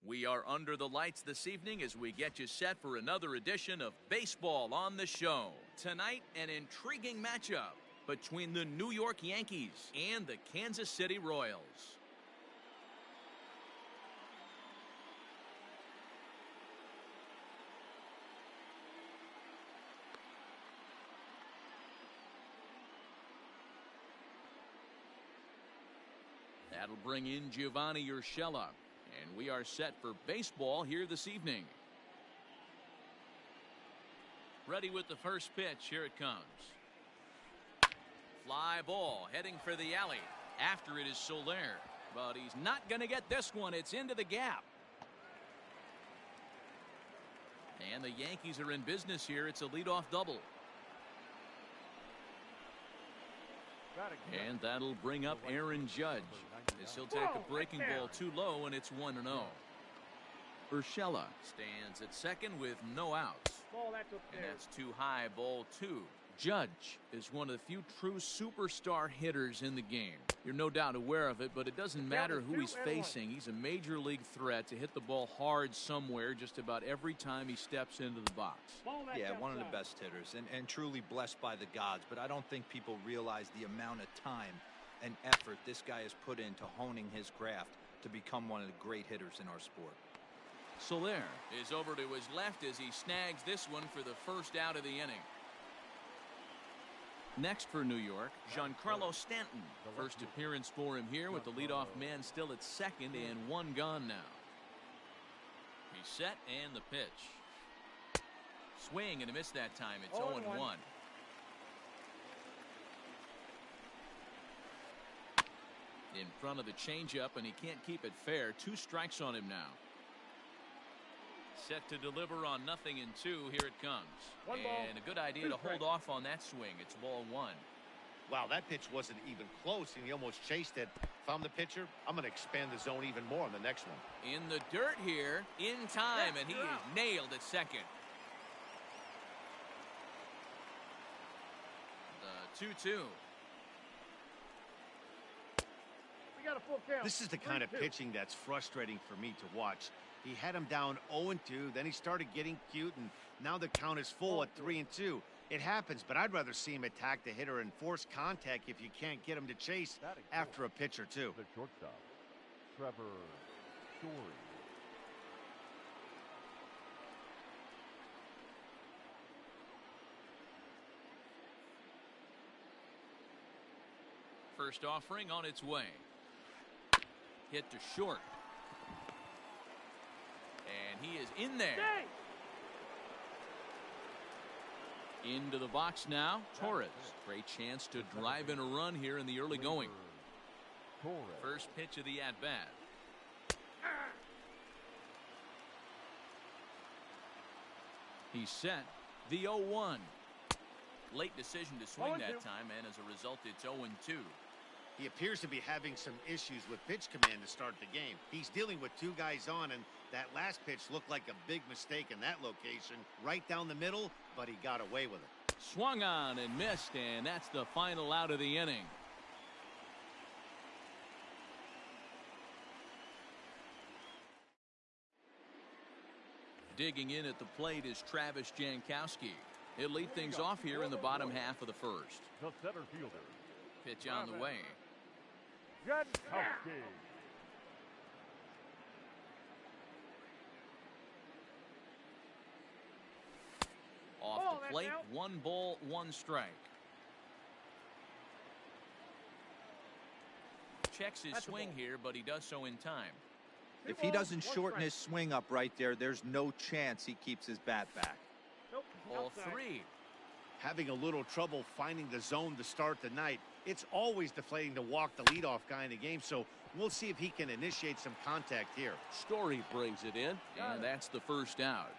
We are under the lights this evening as we get you set for another edition of Baseball on the Show. Tonight, an intriguing matchup between the New York Yankees and the Kansas City Royals. That'll bring in Giovanni Urshela. And we are set for baseball here this evening. Ready with the first pitch. Here it comes. Fly ball heading for the alley. After it is Soler. But he's not going to get this one. It's into the gap. And the Yankees are in business here. It's a leadoff double. And that'll bring up Aaron Judge as he'll take a breaking ball too low, and it's 1-0. Urshela stands at second with no outs. And that's too high, ball 2. Judge is one of the few true superstar hitters in the game. You're no doubt aware of it, but it doesn't matter who he's facing. He's a major league threat to hit the ball hard somewhere just about every time he steps into the box. Yeah, one of the best hitters and truly blessed by the gods, but I don't think people realize the amount of time and effort this guy has put into honing his craft to become one of the great hitters in our sport. Soler is over to his left as he snags this one for the first out of the inning. Next for New York, Giancarlo Stanton. First appearance for him here with the leadoff man still at second and one gone now. He's set and the pitch. Swing and a miss that time. It's 0-1. In front of the changeup, and he can't keep it fair. 2 strikes on him now. Set to deliver on 0-2. Here it comes. And a good idea to hold off on that swing. It's ball 1. Wow, that pitch wasn't even close, and he almost chased it. If I'm the pitcher, I'm going to expand the zone even more on the next one. In the dirt here, in time, and he is nailed at second. The 2-2. This is the kind of pitching that's frustrating for me to watch. He had him down 0-2, then he started getting cute, and now the count is full at 3-2. It happens, but I'd rather see him attack the hitter and force contact if you can't get him to chase after a pitch or two. The shortstop, Trevor Story. First offering on its way. Hit to short. And he is in there. Into the box now, Torres. Great chance to drive in a run here in the early going. First pitch of the at-bat. He's set. The 0-1. Late decision to swing that time, and as a result, it's 0-2. He appears to be having some issues with pitch command to start the game. He's dealing with 2 guys on, and that last pitch looked like a big mistake in that location. Right down the middle, but he got away with it. Swung on and missed, and that's the final out of the inning. Digging in at the plate is Travis Jankowski. He'll lead things off here in the bottom half of the first. The center fielder. Pitch on the way. Jankowski. Off the plate, 1 ball, 1 strike. Checks his swing here, but he does so in time. If he doesn't shorten his swing up right there, there's no chance he keeps his bat back. Ball 3. Having a little trouble finding the zone to start the night. It's always deflating to walk the leadoff guy in the game, so we'll see if he can initiate some contact here. Story brings it in, and that's the first out.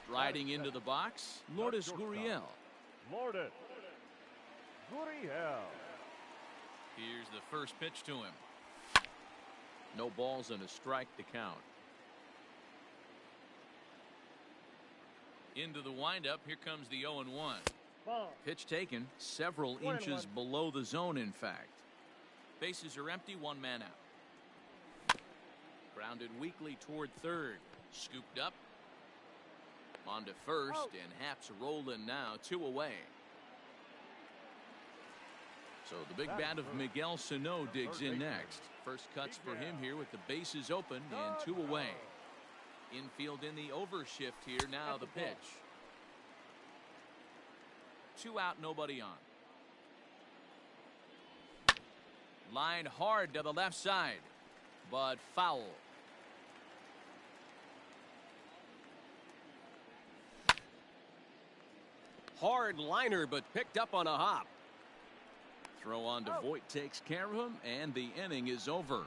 Striding into the box, Lourdes Gurriel. Lourdes Gurriel. Here's the first pitch to him. No balls and a strike to count. Into the windup. Here comes the 0-1. Pitch taken several inches below the zone, in fact. Bases are empty, one man out. Grounded weakly toward third. Scooped up. On to first, and Happ's rolling now, 2 away. So the big bat of Miguel Sano digs in next. First cuts for him here with the bases open and 2 away. Infield in the overshift here. Now the pitch. 2 out, nobody on. Line hard to the left side, but foul. Hard liner, but picked up on a hop. Throw on to Voit takes care of him, and the inning is over.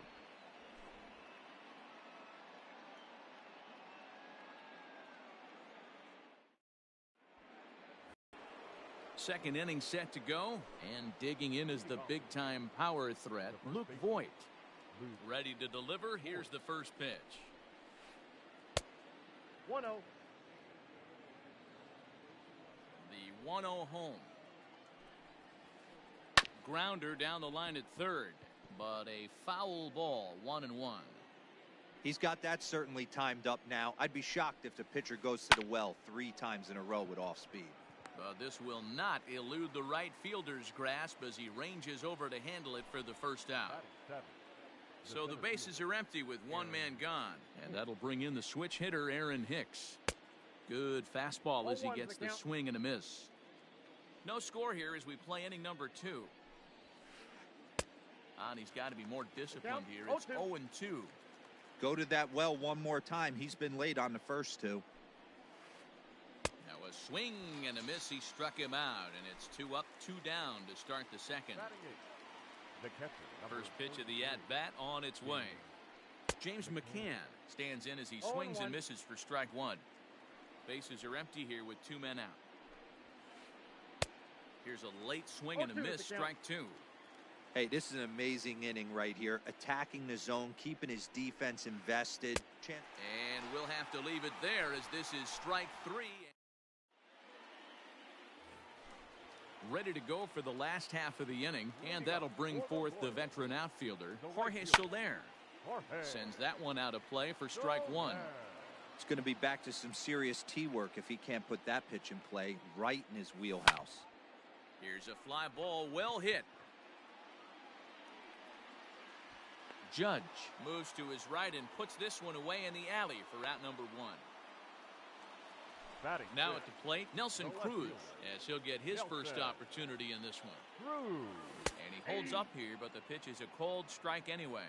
Second inning set to go, and digging in is the big-time power threat, Luke Voit. Ready to deliver. Here's the first pitch. 1-0. The 1-0 home. Grounder down the line at third, but a foul ball, 1-1. He's got that certainly timed up now. I'd be shocked if the pitcher goes to the well 3 times in a row with off speed. This will not elude the right fielder's grasp as he ranges over to handle it for the first out. So the bases are empty with 1 man gone, and that'll bring in the switch hitter Aaron Hicks. Good fastball as he gets the swing and a miss. No score here as we play inning number 2. And he's got to be more disciplined here. It's 0-2. Go to that well one more time. He's been late on the first 2. Now a swing and a miss. He struck him out, and it's 2 up, 2 down to start the second. First pitch of the at-bat on its way. James McCann stands in as he swings and misses for strike 1. Bases are empty here with 2 men out. Here's a late swing and a miss, strike 2. Hey, this is an amazing inning right here. Attacking the zone, keeping his defense invested. And we'll have to leave it there as this is strike 3. Ready to go for the last half of the inning, and that'll bring forth the veteran outfielder, Jorge Soler. Sends that one out of play for strike 1. It's going to be back to some serious tee work if he can't put that pitch in play right in his wheelhouse. Here's a fly ball, well hit. Judge moves to his right and puts this one away in the alley for out number 1. Now at the plate, Nelson Cruz, as he'll get his first opportunity in this one. And he holds up here, but the pitch is a cold strike anyway.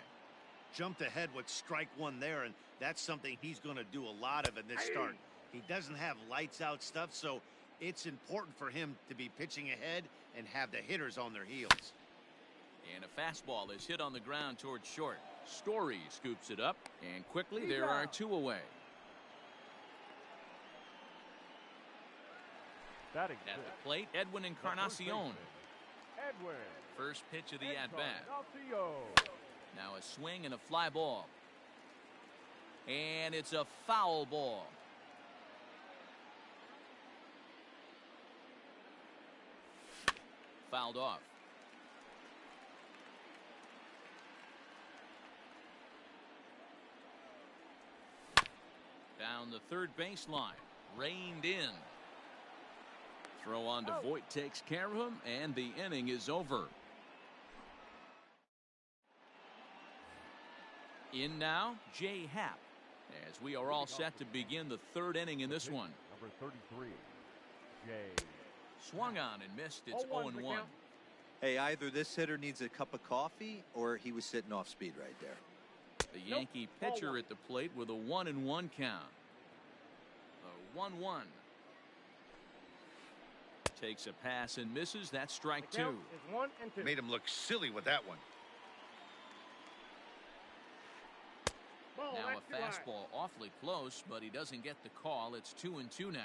Jumped ahead with strike 1 there, and that's something he's going to do a lot of in this start. He doesn't have lights out stuff, so it's important for him to be pitching ahead and have the hitters on their heels. And a fastball is hit on the ground towards short. Story scoops it up, and quickly there are 2 away. At the plate, Edwin Encarnacion. First pitch of the at-bat. Now a swing and a fly ball. And it's a foul ball. Fouled off. Down the third baseline. Reined in. Throw on to Voit takes care of him, and the inning is over. In now, Jay Happ, as we are all set to begin the 3rd inning in this one. Number 33, Jay. Swung on and missed. It's 0-1. Hey, either this hitter needs a cup of coffee or he was sitting off speed right there. The Yankee pitcher at the plate with a 1-1 count. A 1-1. Takes a pass and misses. That's strike 2. Made him look silly with that one. Now a fastball awfully close, but he doesn't get the call. It's 2-2 now.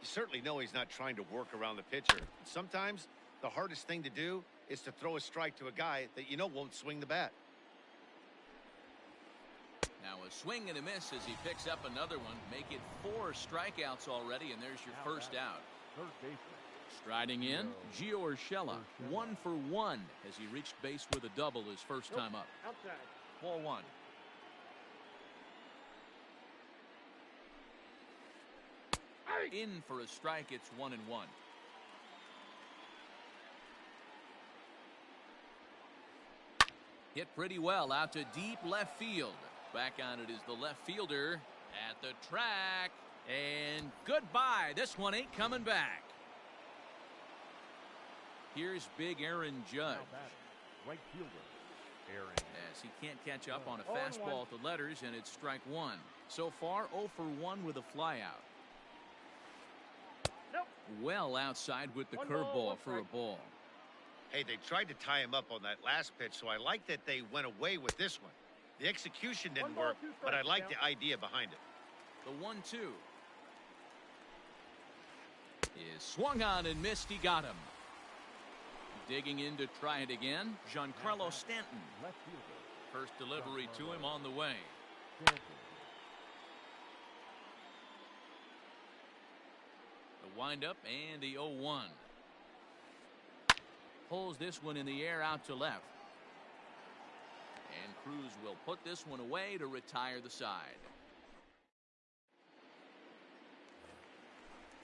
You certainly know he's not trying to work around the pitcher. Sometimes the hardest thing to do is to throw a strike to a guy that you know won't swing the bat. Now a swing and a miss as he picks up another one. Make it 4 strikeouts already, and there's your first out. Third baseman, Striding in, Gio Urshela, 1 for 1 as he reached base with a double his first time up. Outside. Ball 1. In for a strike. It's 1-1. Hit pretty well out to deep left field. Back on it is the left fielder at the track. And goodbye. This one ain't coming back. Here's big Aaron Judge. Right fielder, Aaron. As he can't catch up on a fastball at the letters, and it's strike 1. So far, 0 for 1 with a flyout. Nope. Well outside with the curveball for a ball. Hey, they tried to tie him up on that last pitch, so I like that they went away with this one. The execution didn't work, but I like the idea behind it. The 1-2 is swung on and missed. He got him. Digging in to try it again, Giancarlo Stanton. Left fielder, First delivery to him on the way. Stanton. The windup and the 0-1. Pulls this one in the air out to left. And Cruz will put this one away to retire the side.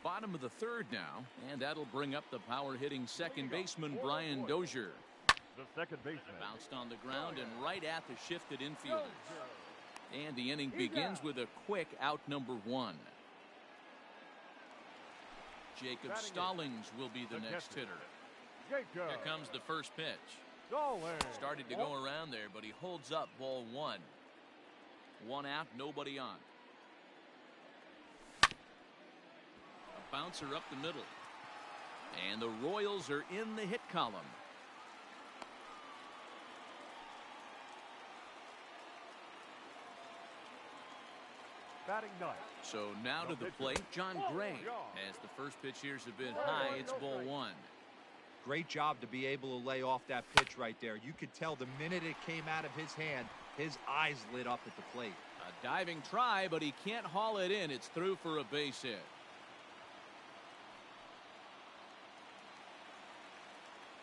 Bottom of the third now, and that'll bring up the power-hitting second baseman Brian Dozier. The second baseman. Bounced on the ground and right at the shifted infielders. And the inning begins with a quick out number 1. Jacob Stallings will be the next hitter. Jacob. Here comes the first pitch. Started to go around there, but he holds up ball 1. 1 out, nobody on. A bouncer up the middle. And the Royals are in the hit column. Batting ninth. So now to the plate, John Gray. As the first pitch here's a bit high, it's ball 1. Great job to be able to lay off that pitch right there. You could tell the minute it came out of his hand, his eyes lit up at the plate. A diving try, but he can't haul it in. It's through for a base hit.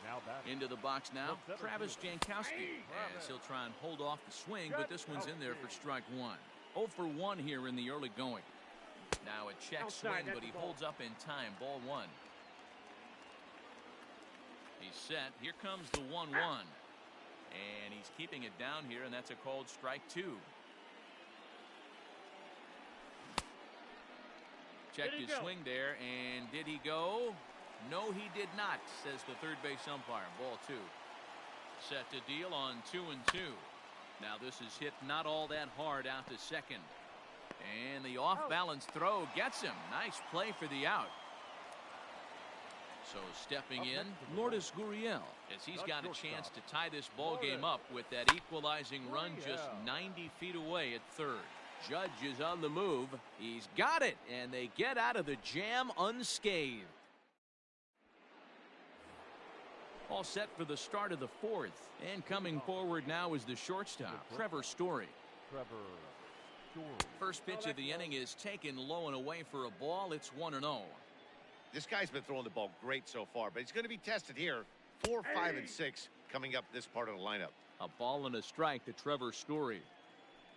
Now batting. Into the box now, Travis Jankowski. As he'll try and hold off the swing, but this one's in there for strike 1. 0 for 1 here in the early going. Now a check swing, but he holds up in time. Ball 1. He's set. Here comes the 1-1. And he's keeping it down here, and that's a called strike 2. Checked his swing there, and did he go? No, he did not, says the third base umpire. Ball 2. Set to deal on 2-2. Now this is hit not all that hard out to second. And the off-balance throw gets him. Nice play for the out. So stepping in, Lourdes Gurriel, as he's got a chance to tie this ball game up with that equalizing run just 90 feet away at third. Judge is on the move. He's got it, and they get out of the jam unscathed. All set for the start of the fourth. And coming forward now is the shortstop, Trevor Story. First pitch of the inning is taken low and away for a ball. It's 1-0. This guy's been throwing the ball great so far, but he's going to be tested here. 4, 5, and 6 coming up this part of the lineup. A ball and a strike to Trevor Story.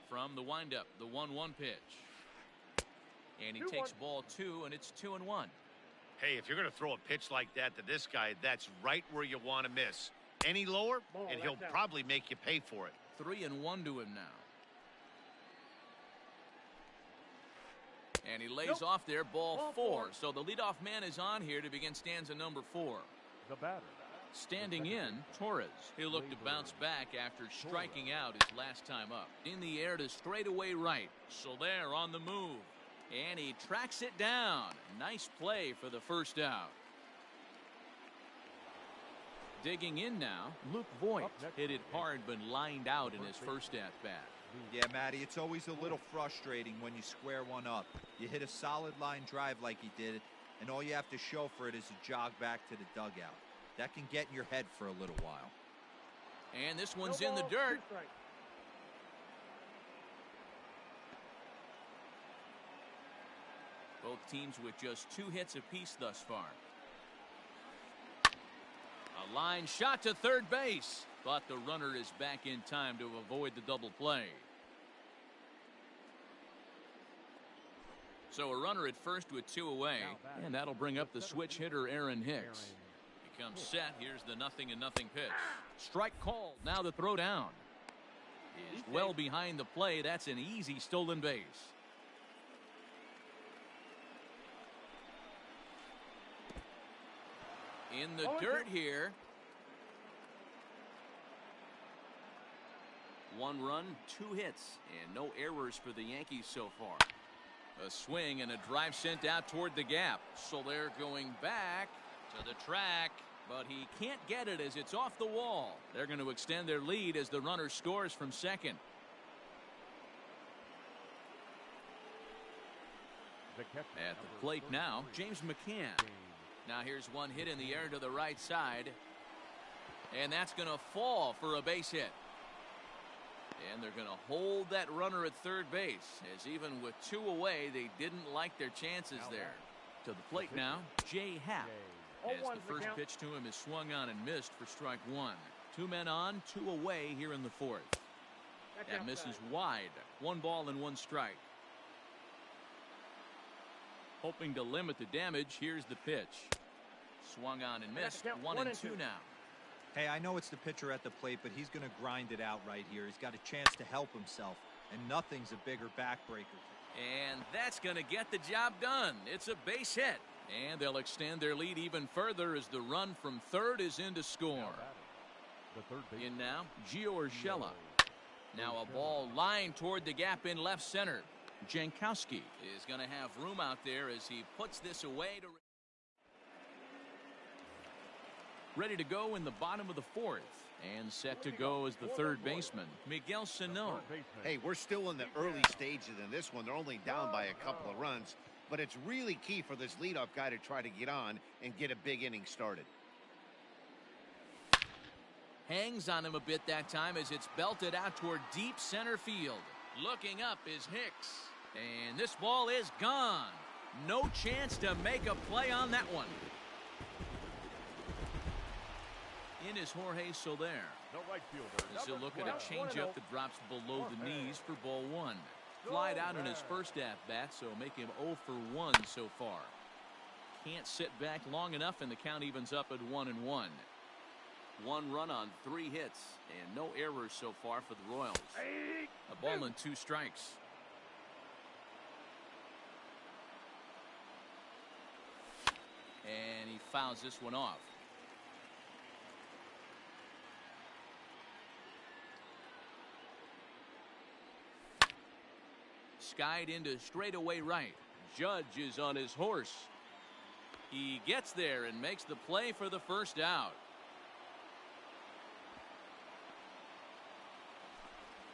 From the windup, the 1-1 pitch. And he takes ball 2, and it's 2-1. Hey, if you're going to throw a pitch like that to this guy, that's right where you want to miss. Any lower, and he'll probably make you pay for it. 3-1 to him now. And he lays off there, ball 4. So the leadoff man is on here to begin stanza number 4. The batter. Standing in, Torres. He'll look to bounce back after striking out his last time up. In the air to straightaway right. Soler on the move. And he tracks it down. Nice play for the first out. Digging in now, Luke Voigt. Hit it hard but lined out in his first at-bat. Yeah, Matty, it's always a little frustrating when you square one up. You hit a solid line drive like he did, and all you have to show for it is a jog back to the dugout. That can get in your head for a little while. And this one's in the dirt. Both teams with just 2 hits apiece thus far. A line shot to third base, but the runner is back in time to avoid the double play. So a runner at first with 2 away, and that'll bring up the switch hitter Aaron Hicks. He comes set. Here's the 0-0 pitch. Strike called. Now the throw down is well behind the play. That's an easy stolen base. In the dirt here. 1 run, 2 hits, and no errors for the Yankees so far. A swing and a drive sent out toward the gap. So they're going back to the track, but he can't get it as it's off the wall. They're going to extend their lead as the runner scores from second. At the plate now, James McCann. Now here's one hit in the air to the right side, and that's going to fall for a base hit. And they're going to hold that runner at third base, as even with 2 away, they didn't like their chances there. To the plate now, Jay Happ. As the first pitch to him is swung on and missed for strike 1. 2 men on, 2 away here in the 4th. That misses wide. 1 ball and 1 strike. Hoping to limit the damage, here's the pitch. Swung on and missed. 1-2 now. Hey, I know it's the pitcher at the plate, but he's going to grind it out right here. He's got a chance to help himself, and nothing's a bigger backbreaker. And that's going to get the job done. It's a base hit. And they'll extend their lead even further as the run from third is in to score. In now, Gio Urshela. Now a ball lined toward the gap in left center. Jankowski is going to have room out there as he puts this away. Ready to go in the bottom of the 4th. And set to go as the third baseman, Miguel Sano. Hey, we're still in the early stages in this one. They're only down by a couple of runs. But it's really key for this leadoff guy to try to get on and get a big inning started. Hangs on him a bit that time as it's belted out toward deep center field. Looking up is Hicks. And this ball is gone. No chance to make a play on that one. In is Jorge Soler. As he'll look at a changeup that drops below the knees for ball 1. Flied out in his first at-bat, so make him 0 for 1 so far. Can't sit back long enough, and the count evens up at 1-1. 1 run on 3 hits, and no errors so far for the Royals. A ball and 2 strikes. And he fouls this one off. Skied into straightaway right. Judge is on his horse. He gets there and makes the play for the first out.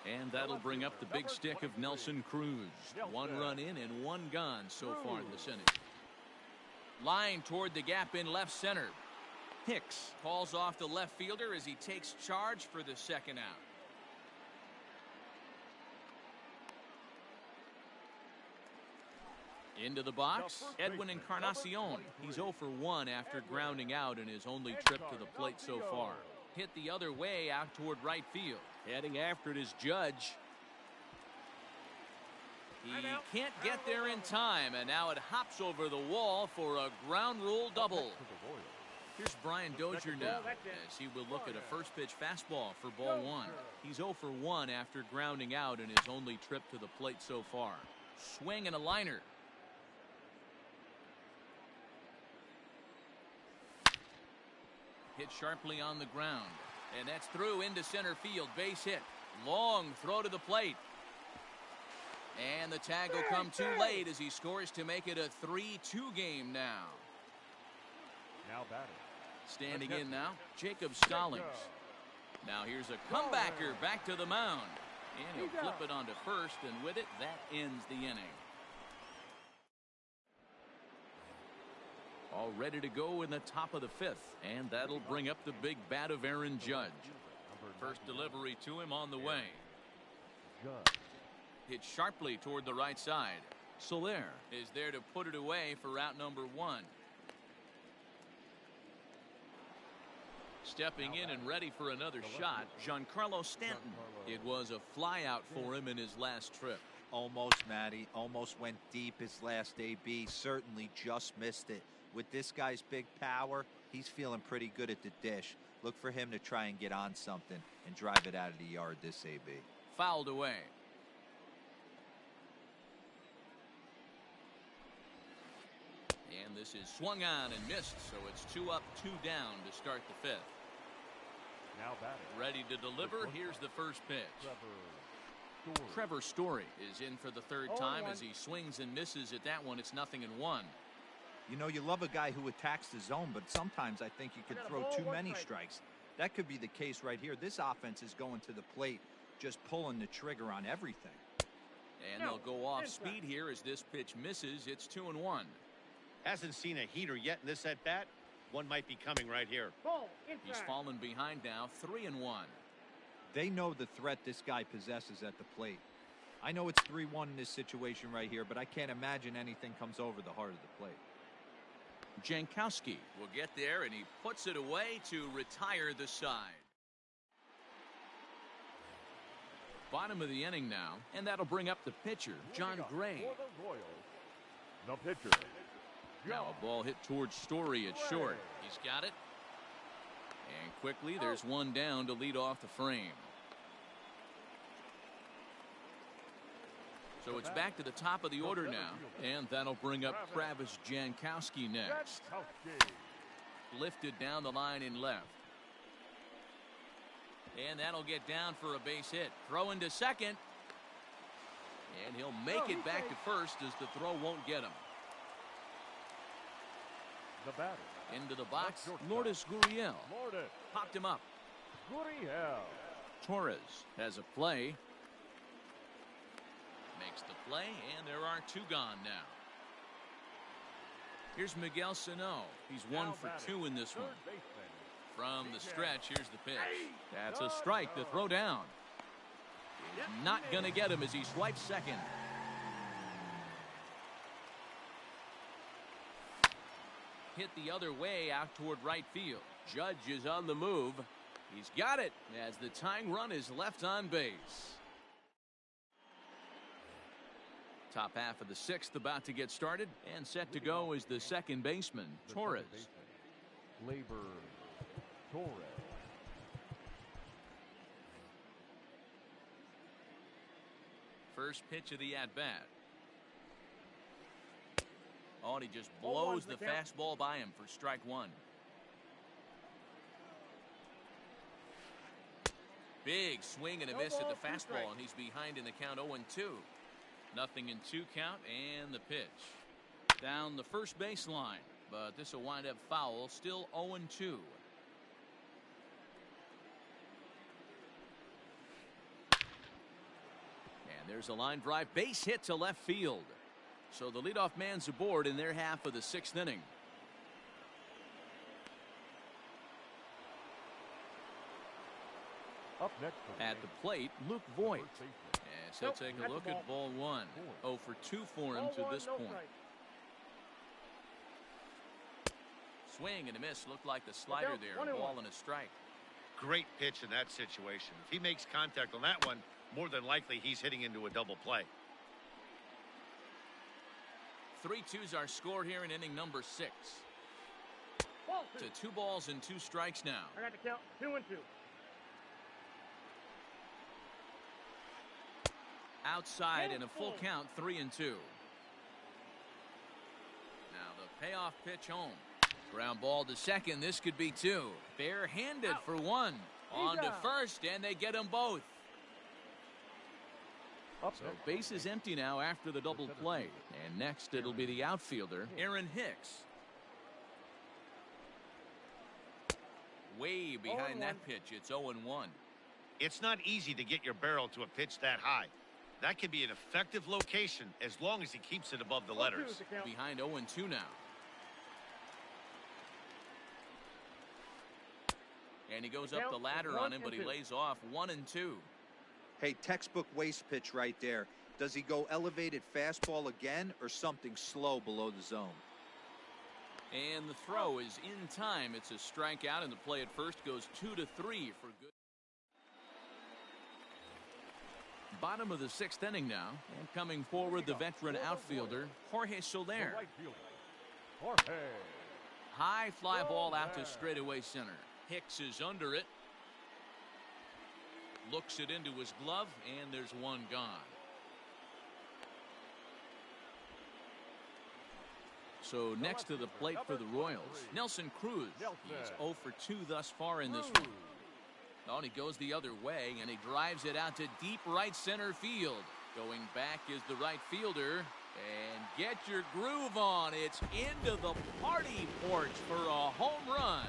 And that'll bring up the big stick of Nelson Cruz. 1 run in and 1 gone so far in this inning. Line toward the gap in left center. Hicks calls off the left fielder as he takes charge for the second out. Into the box, Edwin Encarnacion. He's 0 for 1 after grounding out in his only trip to the plate so far. Hit the other way out toward right field. Heading after it is Judge. He can't get there in time, and now it hops over the wall for a ground rule double. Here's Brian Dozier now, as he will look at a first pitch fastball for ball 1. He's 0 for 1 after grounding out in his only trip to the plate so far. Swing and a liner. Hit sharply on the ground, and that's through into center field. Base hit. Long throw to the plate, and the tag will come too late as he scores to make it a 3-2 game now. Standing in now, Jacob Stallings. Now here's a comebacker back to the mound, and he'll flip it onto first, and with it, that ends the inning. All ready to go in the top of the 5th, and that'll bring up the big bat of Aaron Judge. First delivery to him on the way. Hit sharply toward the right side. Soler is there to put it away for out number 1. Stepping in and ready for another shot, Giancarlo Stanton. It was a flyout for him in his last trip. Almost, Matty. Almost went deep his last AB. Certainly just missed it. With this guy's big power, he's feeling pretty good at the dish. Look for him to try and get on something and drive it out of the yard this AB. Fouled away. And this is swung on and missed, so it's 2 up, 2 down to start the 5th. Now batting. Ready to deliver. Here's the first pitch. Trevor Story is in for the 3rd time as he swings and misses at that one. It's 0-1. You know, you love a guy who attacks the zone, but sometimes I think you could throw too many strikes. That could be the case right here. This offense is going to the plate, just pulling the trigger on everything. And they'll go off speed here as this pitch misses. It's 2-1. Hasn't seen a heater yet in this at bat. One might be coming right here. He's fallen behind now, 3-1. They know the threat this guy possesses at the plate. I know it's 3-1 in this situation right here, but I can't imagine anything comes over the heart of the plate. Jankowski will get there, and he puts it away to retire the side. Bottom of the inning now, and that'll bring up the pitcher, John Gray. For the Royals, the pitcher. Now a ball hit towards Story at short. He's got it. And quickly, there's one down to lead off the frame. So it's back to the top of the order now, and that'll bring up Travis Jankowski next. Lifted down the line in left. And that'll get down for a base hit. Throw into second. And he'll make it back to first as the throw won't get him. The batter. Into the box, Lourdes Gurriel. Popped him up. Gurriel. Torres has a play. Makes the play, and there are 2 gone now. Here's Miguel Sano. He's 1 for 2 in this one. From the stretch, here's the pitch. That's a strike. The throw down. He's not going to get him as he swipes second. Hit the other way out toward right field. Judge is on the move. He's got it as the tying run is left on base. Top half of the 6th about to get started, and set to go is the second baseman, Torres. Labor Torres. First pitch of the at-bat. Oh, and he just blows the fastball by him for strike 1. Big swing and a miss at the fastball, and he's behind in the count 0-2. 0-2 count, and the pitch. Down the first baseline, but this will wind up foul, still 0-2. And there's a line drive base hit to left field. So the leadoff man's aboard in their half of the 6th inning. Up next at the plate, Luke Voigt. As he'll take a look at ball 1. 0 for 2 for him to this point. Swing and a miss. Looked like the slider there. Ball and a strike. Great pitch in that situation. If he makes contact on that one, more than likely he's hitting into a double play. 3-2's our score here in inning number 6. To 2 balls and 2 strikes now. I got to count 2-2. Outside in a full count, 3-2. Now the payoff pitch home. Ground ball to second. This could be 2. Bare-handed for 1. On to first, and they get them both. So base is empty now after the double play. And next it'll be the outfielder, Aaron Hicks. Way behind that pitch. It's 0-1. It's not easy to get your barrel to a pitch that high. That could be an effective location as long as he keeps it above the letters. Behind 0-2 now. And he goes up the ladder on him, but he lays off 1-2. Hey, textbook waste pitch right there. Does he go elevated fastball again or something slow below the zone? And the throw is in time. It's a strikeout, and the play at first goes 2-3 for good. Bottom of the 6th inning now, and coming forward the veteran outfielder Jorge Soler. High fly ball out to straightaway center. Hicks is under it. Looks it into his glove, and there's one gone. So next to the plate for the Royals, Nelson Cruz. He's 0 for 2 thus far in this one. Oh, he goes the other way, and he drives it out to deep right center field. Going back is the right fielder. And get your groove on. It's into the party porch for a home run.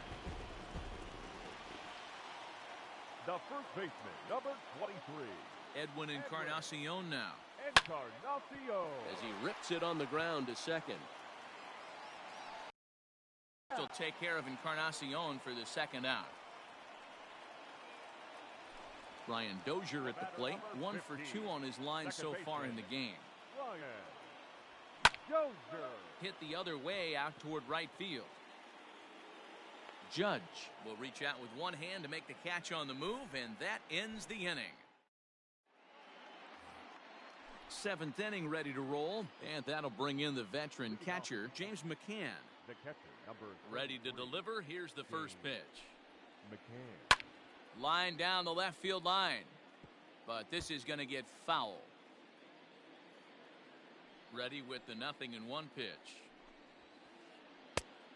The first baseman, number 23. Edwin Encarnacion now. Encarnacion. As he rips it on the ground to second. He'll take care of Encarnacion for the second out. Ryan Dozier at the plate. 1 for 2 on his line so far in the game. Hit the other way out toward right field. Judge will reach out with one hand to make the catch on the move, and that ends the inning. 7th inning ready to roll, and that'll bring in the veteran catcher, James McCann. The catcher, number 3. Ready to deliver. Here's the first pitch. McCann. Line down the left field line, but this is going to get foul. Ready with the 0-1 pitch.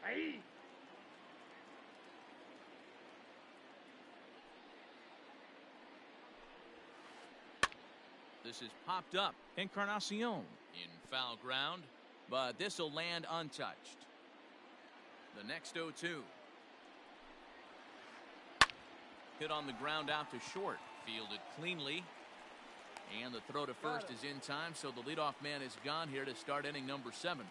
Hey. This is popped up. Encarnacion in foul ground, but this will land untouched. The next 0-2. Hit on the ground out to short. Fielded cleanly. And the throw to first is in time, so the leadoff man is gone here to start inning number 7.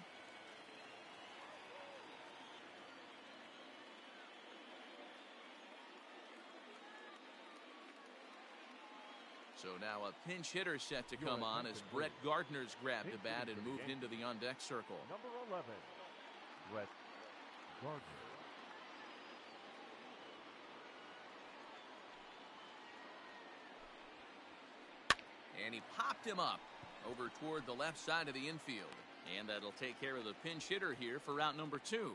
So now a pinch hitter set to come on as Brett Gardner's grabbed the bat and moved into the on-deck circle. Number 11, Brett Gardner. And he popped him up over toward the left side of the infield. And that'll take care of the pinch hitter here for out number 2.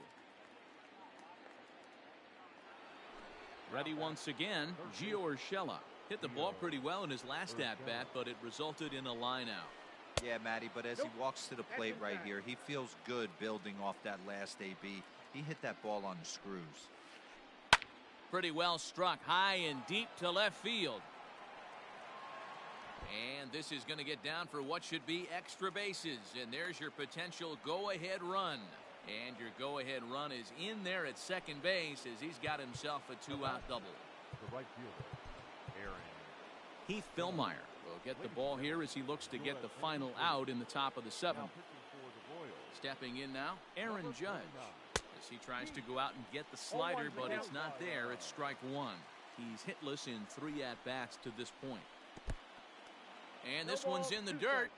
Ready once again, Gio Urshela. Hit the ball pretty well in his last at-bat, but it resulted in a line out. Yeah, Matty, but as he walks to the plate right here, he feels good building off that last AB. He hit that ball on the screws. Pretty well struck high and deep to left field. And this is going to get down for what should be extra bases. And there's your potential go-ahead run. And your go-ahead run is in there at second base as he's got himself a 2-out double. The right fielder, Aaron. Heath Fillmyer will get the ball here as he looks to get the final out in the top of the 7th. Stepping in now, Aaron Judge. As he tries to go out and get the slider, but it's not there. It's strike 1. He's hitless in 3 at-bats to this point. And this one's in the dirt.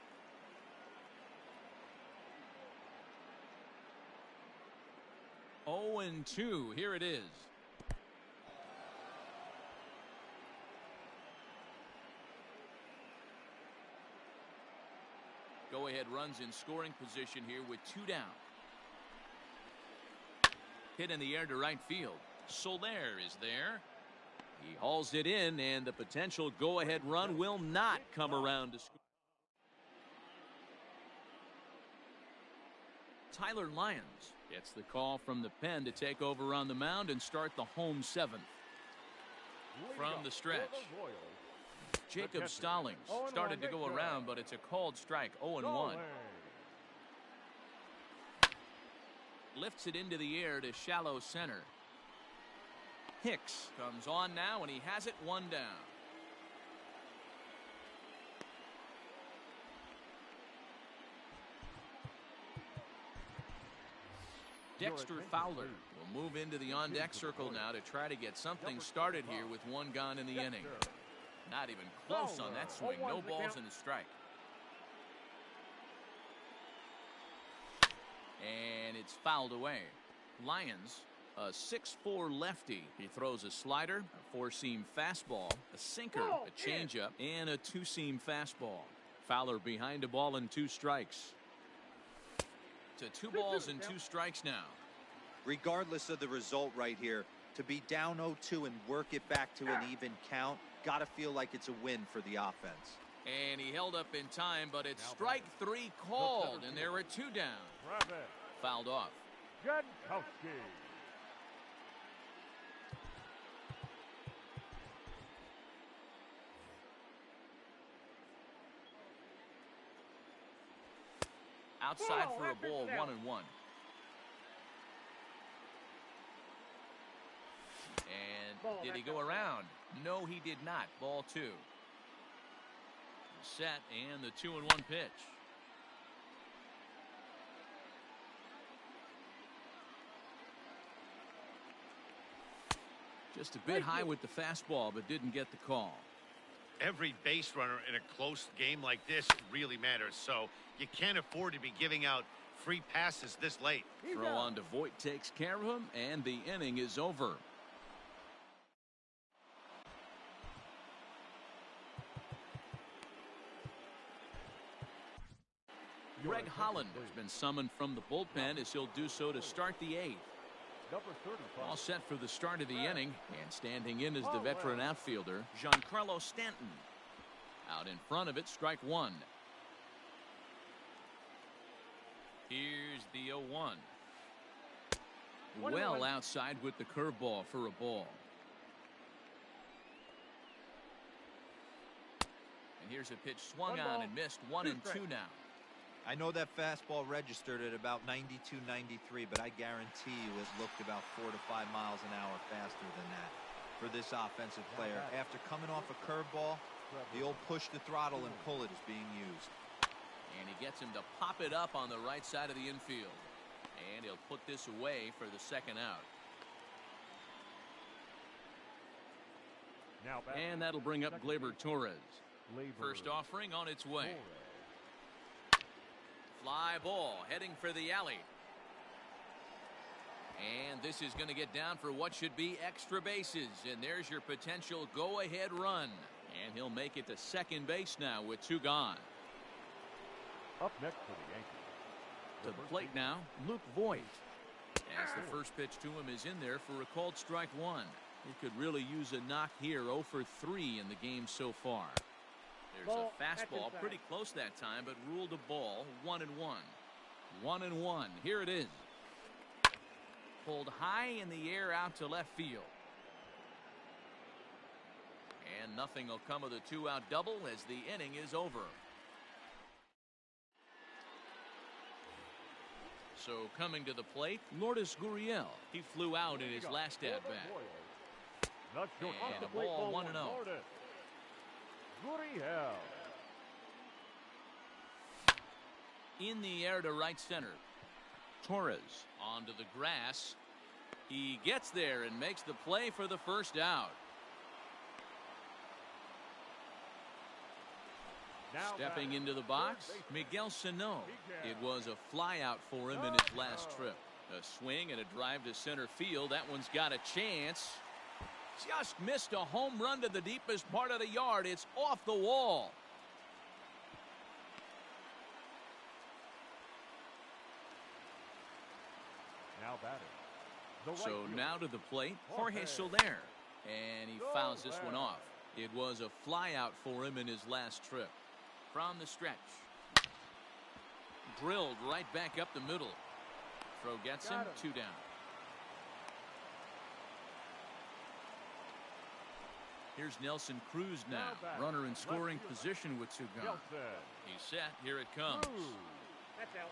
Oh, and 2. Here it is. Go-ahead runs in scoring position here with 2 down. Hit in the air to right field. Soler is there. He hauls it in, and the potential go-ahead run will not come around to score. Tyler Lyons gets the call from the pen to take over on the mound and start the home 7th. From the stretch, Jacob Stallings started to go around, but it's a called strike. 0-1. Lifts it into the air to shallow center. Hicks comes on now, and he has it 1 down. Dexter Fowler will move into the on-deck circle now to try to get something started here with 1 gone in the inning. Not even close on that swing. No balls in the strike. And it's fouled away. Lyons, a 6'4" lefty. He throws a slider, a 4-seam fastball, a sinker, a changeup, and a 2-seam fastball. Fowler behind a ball and 2 strikes. To 2 balls and 2 strikes now. Regardless of the result right here, to be down 0-2 and work it back to an even count, gotta feel like it's a win for the offense. And he held up in time, but it's strike 3 called, and there are 2 down. Fouled off. Jankowski. Outside for a ball, 1-1. And did he go around? No, he did not. Ball 2. Set, and the 2-1 pitch. Just a bit high with the fastball, but didn't get the call. Every base runner in a close game like this really matters, so you can't afford to be giving out free passes this late. Throw on to Voit takes care of him, and the inning is over. Greg Holland has been summoned from the bullpen as he'll do so to start the 8th. All set for the start of the inning, and standing in is the veteran outfielder, Giancarlo Stanton. Out in front of it, strike 1. Here's the 0-1. Well outside with the curveball for a ball. And here's a pitch swung on and missed. 1-2 now. I know that fastball registered at about 92, 93, but I guarantee you it looked about 4 to 5 miles an hour faster than that for this offensive player. After coming off a curveball, the old push the throttle and pull it is being used. And he gets him to pop it up on the right side of the infield. And he'll put this away for the 2nd out. And that'll bring up Gleyber Torres. First offering on its way. Fly ball heading for the alley. And this is going to get down for what should be extra bases. And there's your potential go-ahead run. And he'll make it to second base now with 2 gone. Up next for the Yankees. To the plate now, Luke Voit. As the first pitch to him is in there for a called strike 1. He could really use a knock here. 0 for 3 in the game so far. There's a fastball pretty close that time, but ruled a ball. 1-1. 1-1. Here it is. Pulled high in the air out to left field. And nothing will come of the 2-out double as the inning is over. So coming to the plate, Lourdes Gurriel. He flew out in his last at-bat. And a ball 1-0. Gurriel. In the air to right center. Torres onto the grass. He gets there and makes the play for the first out. Stepping into the box, Miguel Sano. It was a flyout for him in his last trip. A swing and a drive to center field. That one's got a chance. Just missed a home run to the deepest part of the yard. It's off the wall. Now batting. So now to the plate, Jorge Soler. And he fouls this one off. It was a flyout for him in his last trip. From the stretch. Drilled right back up the middle. Throw gets him. 2 down. Here's Nelson Cruz now. Runner in scoring position with 2 gone. He's set. Here it comes. That's out.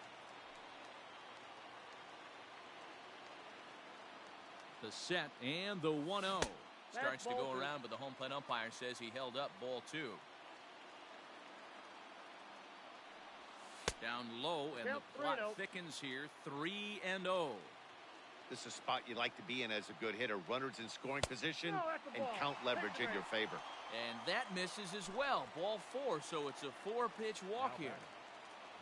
The set and the 1-0. Starts to go around, but the home plate umpire says he held up. Ball 2. Down low, and the plot thickens here. 3-0. This is a spot you like to be in as a good hitter. Runners in scoring position and count leverage in your favor. And that misses as well. Ball 4, so it's a 4-pitch walk here.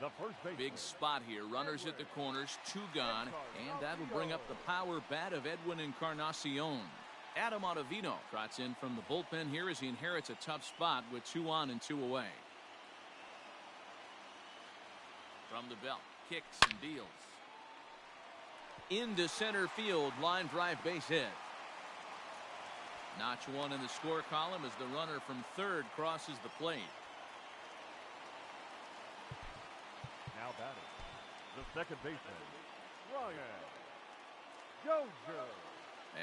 The first baseman. Big spot here. Runners at the corners, 2 gone, and that'll bring up the power bat of Edwin Encarnacion. Adam Ottavino trots in from the bullpen here as he inherits a tough spot with 2 on and 2 away. From the belt, kicks and deals. Into center field, line drive base hit. Notch 1 in the score column as the runner from third crosses the plate. Now batting, the second baseman, Brian Dozier.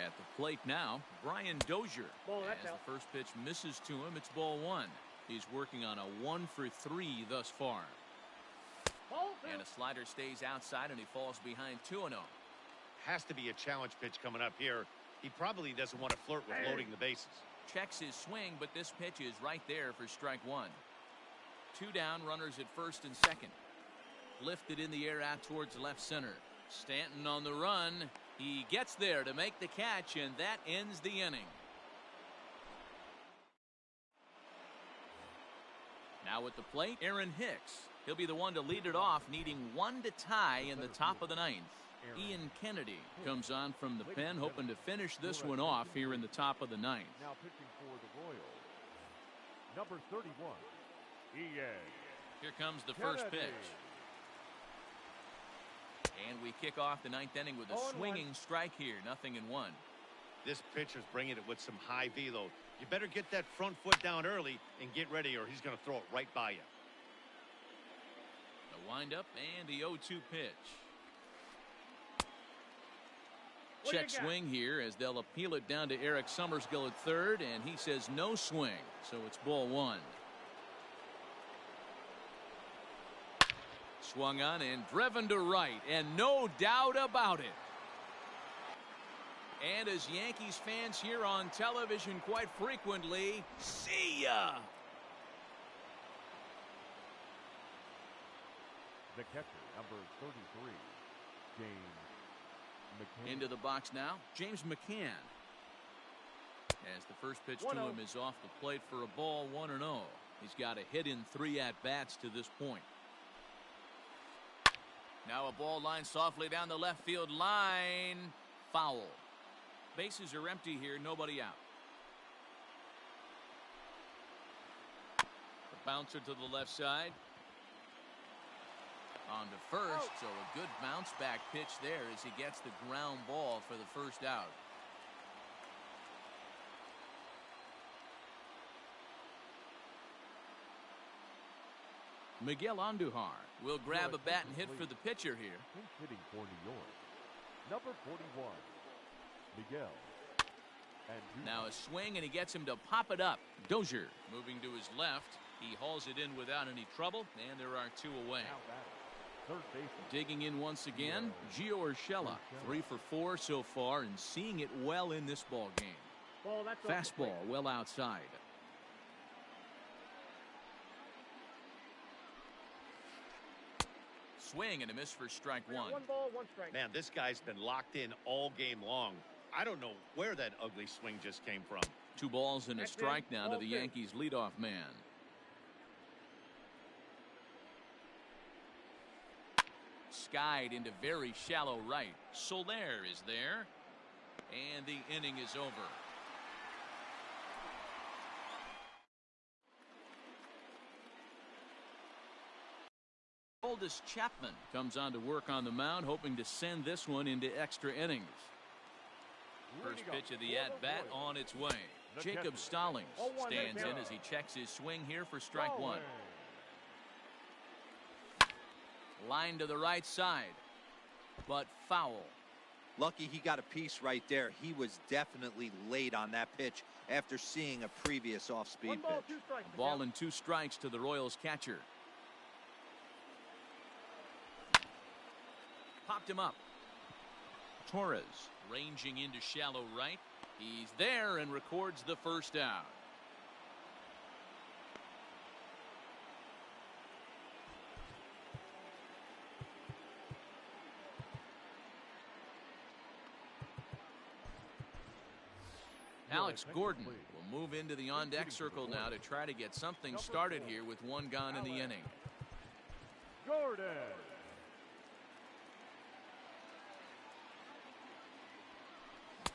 At the plate now, Brian Dozier. As the first pitch misses to him, it's ball 1. He's working on a 1 for 3 thus far. And a slider stays outside and he falls behind 2-0. Has to be a challenge pitch coming up here. He probably doesn't want to flirt with loading the bases. Checks his swing, but this pitch is right there for strike 1. 2 down, runners at first and second. Lifted in the air out towards left center. Stanton on the run. He gets there to make the catch, and that ends the inning. Now at the plate, Aaron Hicks. He'll be the one to lead it off, needing 1 to tie in the top of the 9th. Ian Kennedy comes on from the pen, hoping to finish this one off here in the top of the 9th. Now pitching for the Royals, number 31, Ian. Here comes the first pitch. And we kick off the 9th inning with a swinging strike here. 0-1. This pitcher's bringing it with some high velo. You better get that front foot down early and get ready, or he's going to throw it right by you. The windup and the 0-2 pitch. Check swing here as they'll appeal it down to Eric Summersgill at third, and he says no swing, so it's ball 1. Swung on and driven to right, and no doubt about it. And as Yankees fans hear on television quite frequently, see ya! The catcher, number 33, James McCann. Into the box now, James McCann. As the first pitch to him is off the plate for a ball, 1-0. He's got a hit in 3 at-bats to this point. Now a ball lined softly down the left field line. Foul. Bases are empty here, nobody out. The bouncer to the left side. On to first, so a good bounce back pitch there as he gets the ground ball for the first out. Miguel Andujar will grab a bat and hit for the pitcher here. Hitting for New York, number 41, Miguel. Now a swing, and he gets him to pop it up. Dozier moving to his left. He hauls it in without any trouble, and there are 2 away. Digging in once again, Gio Urshela. 3 for 4 so far, and seeing it well in this ball game. Fastball well outside. Swing and a miss for strike 1. 1 ball, 1 strike. Man, this guy's been locked in all game long. I don't know where that ugly swing just came from. 2 balls and a strike now to the Yankees leadoff man. Skied into very shallow right. Soler is there. And the inning is over. Oldest Chapman comes on to work on the mound, hoping to send this one into extra innings. First pitch of the at-bat on its way. Jacob Stallings stands in as he checks his swing here for strike 1. Line to the right side, but foul. Lucky he got a piece right there. He was definitely late on that pitch after seeing a previous off-speed pitch. Ball and 2 strikes to the Royals catcher. Popped him up. Torres ranging into shallow right. He's there and records the first out. Alex Gordon will move into the on-deck circle now to try to get something started here with 1 gone in the inning. Gordon.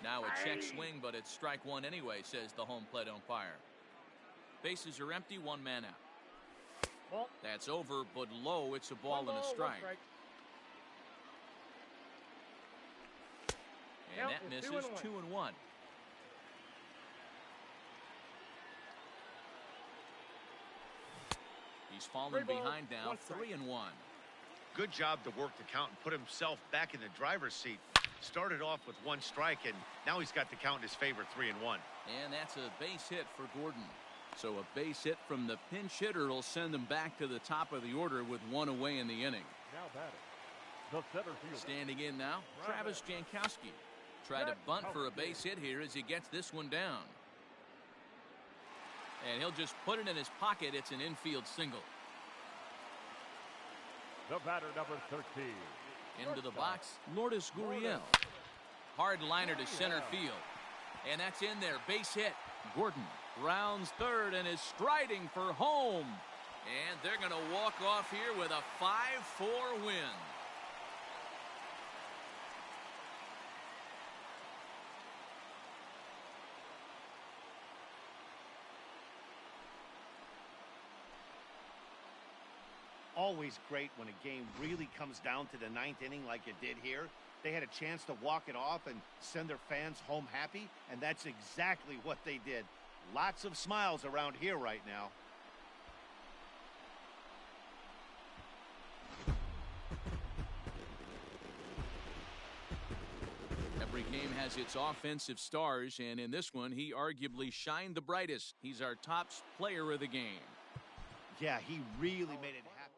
Now a check swing, but it's strike one anyway, says the home plate umpire. Bases are empty, one man out. Ball. That's over, but low. It's a ball and a strike. And that misses 2-1. He's fallen behind now, 3-1. Good job to work the count and put himself back in the driver's seat. Started off with one strike, and now he's got the count in his favor, 3-1. And that's a base hit for Gordon. So a base hit from the pinch hitter will send them back to the top of the order with one away in the inning. Now batting, the center fielder. Standing in now, Travis Jankowski. Try to bunt for a base hit here as he gets this one down. And he'll just put it in his pocket. It's an infield single. The batter, number 13. Into the box, Lourdes Gurriel. Hard liner to center field. And that's in there. Base hit. Gordon rounds third and is striding for home. And they're going to walk off here with a 5-4 win. Always great when a game really comes down to the ninth inning like it did here. They had a chance to walk it off and send their fans home happy, and that's exactly what they did. Lots of smiles around here right now. Every game has its offensive stars, and in this one, he arguably shined the brightest. He's our top player of the game. Yeah, he really made it happen.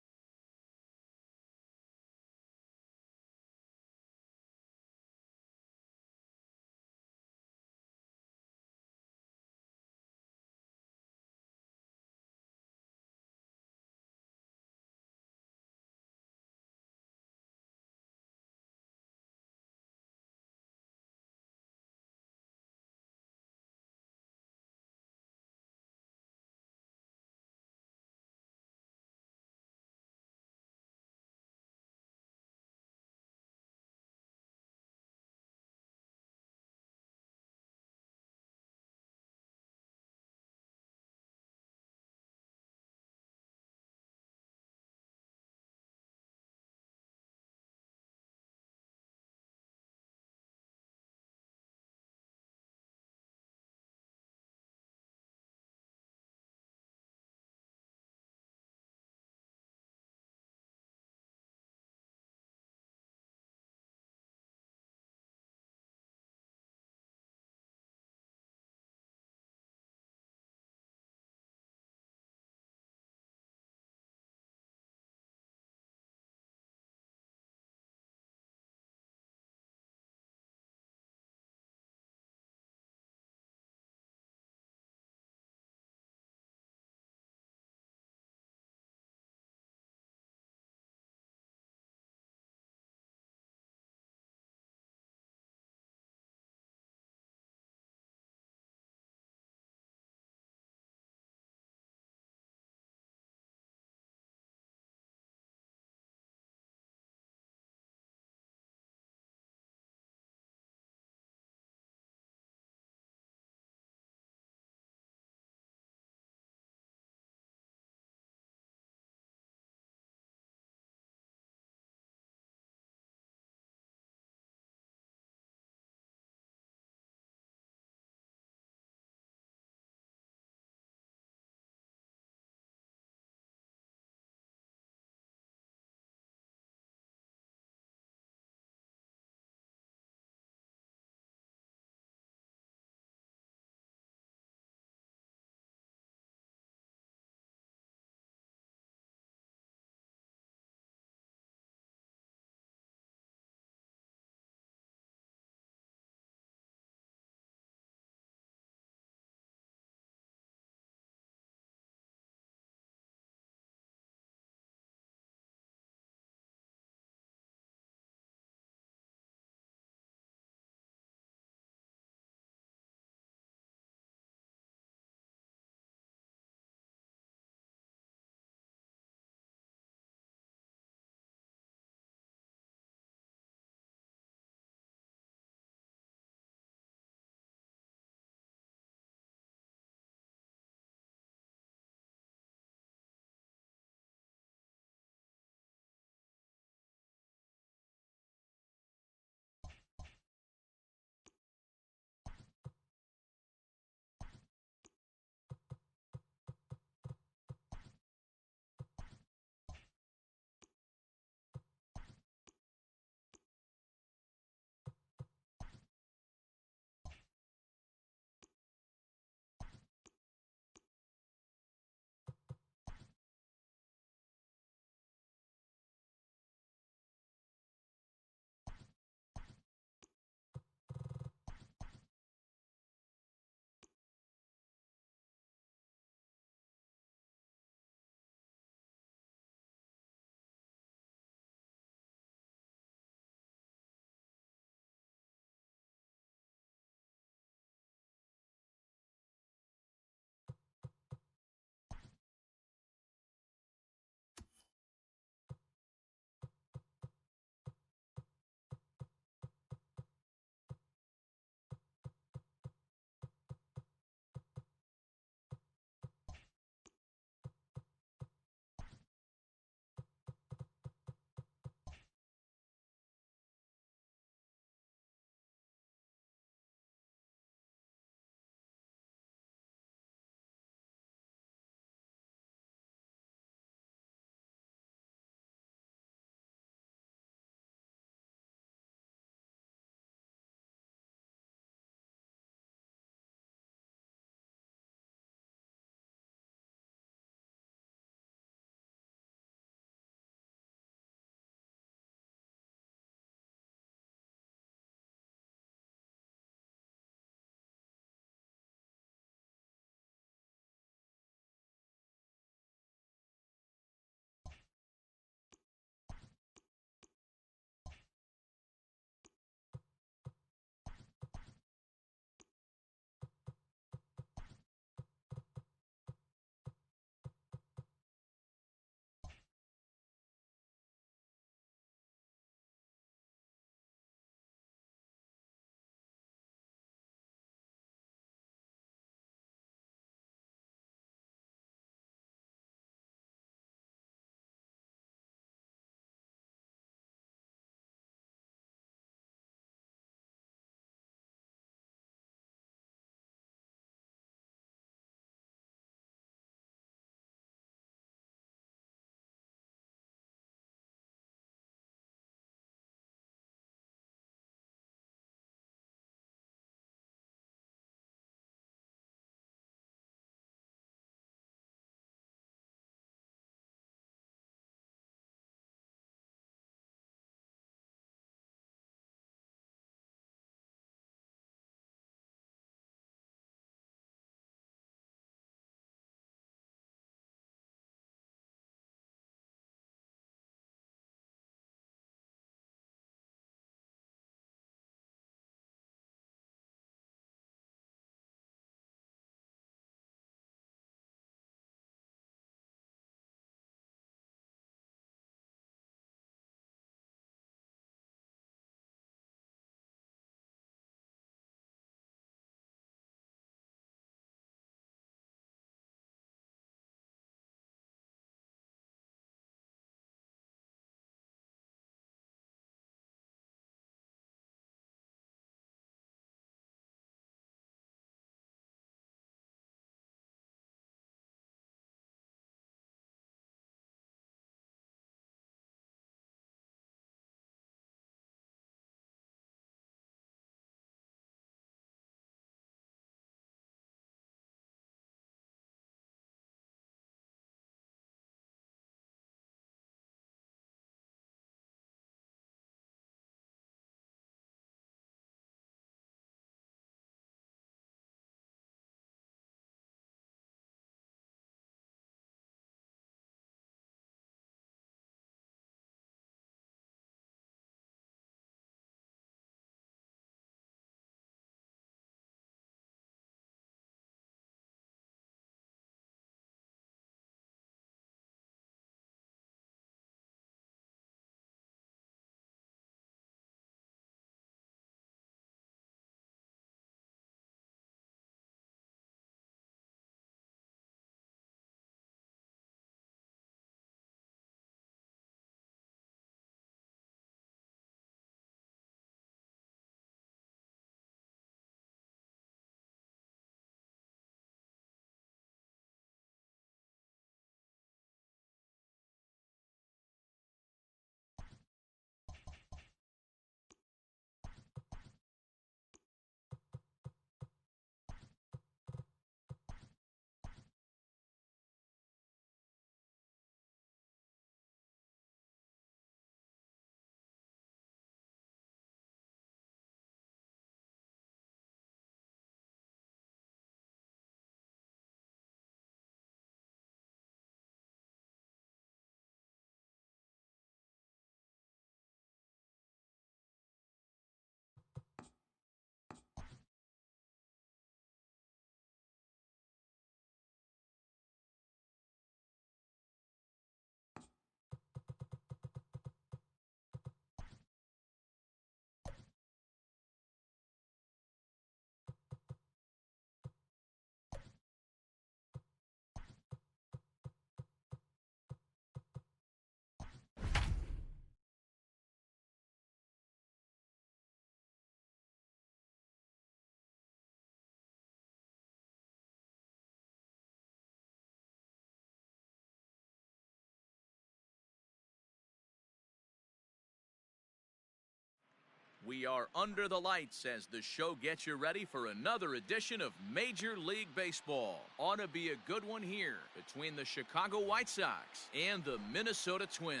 We are under the lights as the show gets you ready for another edition of Major League Baseball. Ought to be a good one here between the Chicago White Sox and the Minnesota Twins.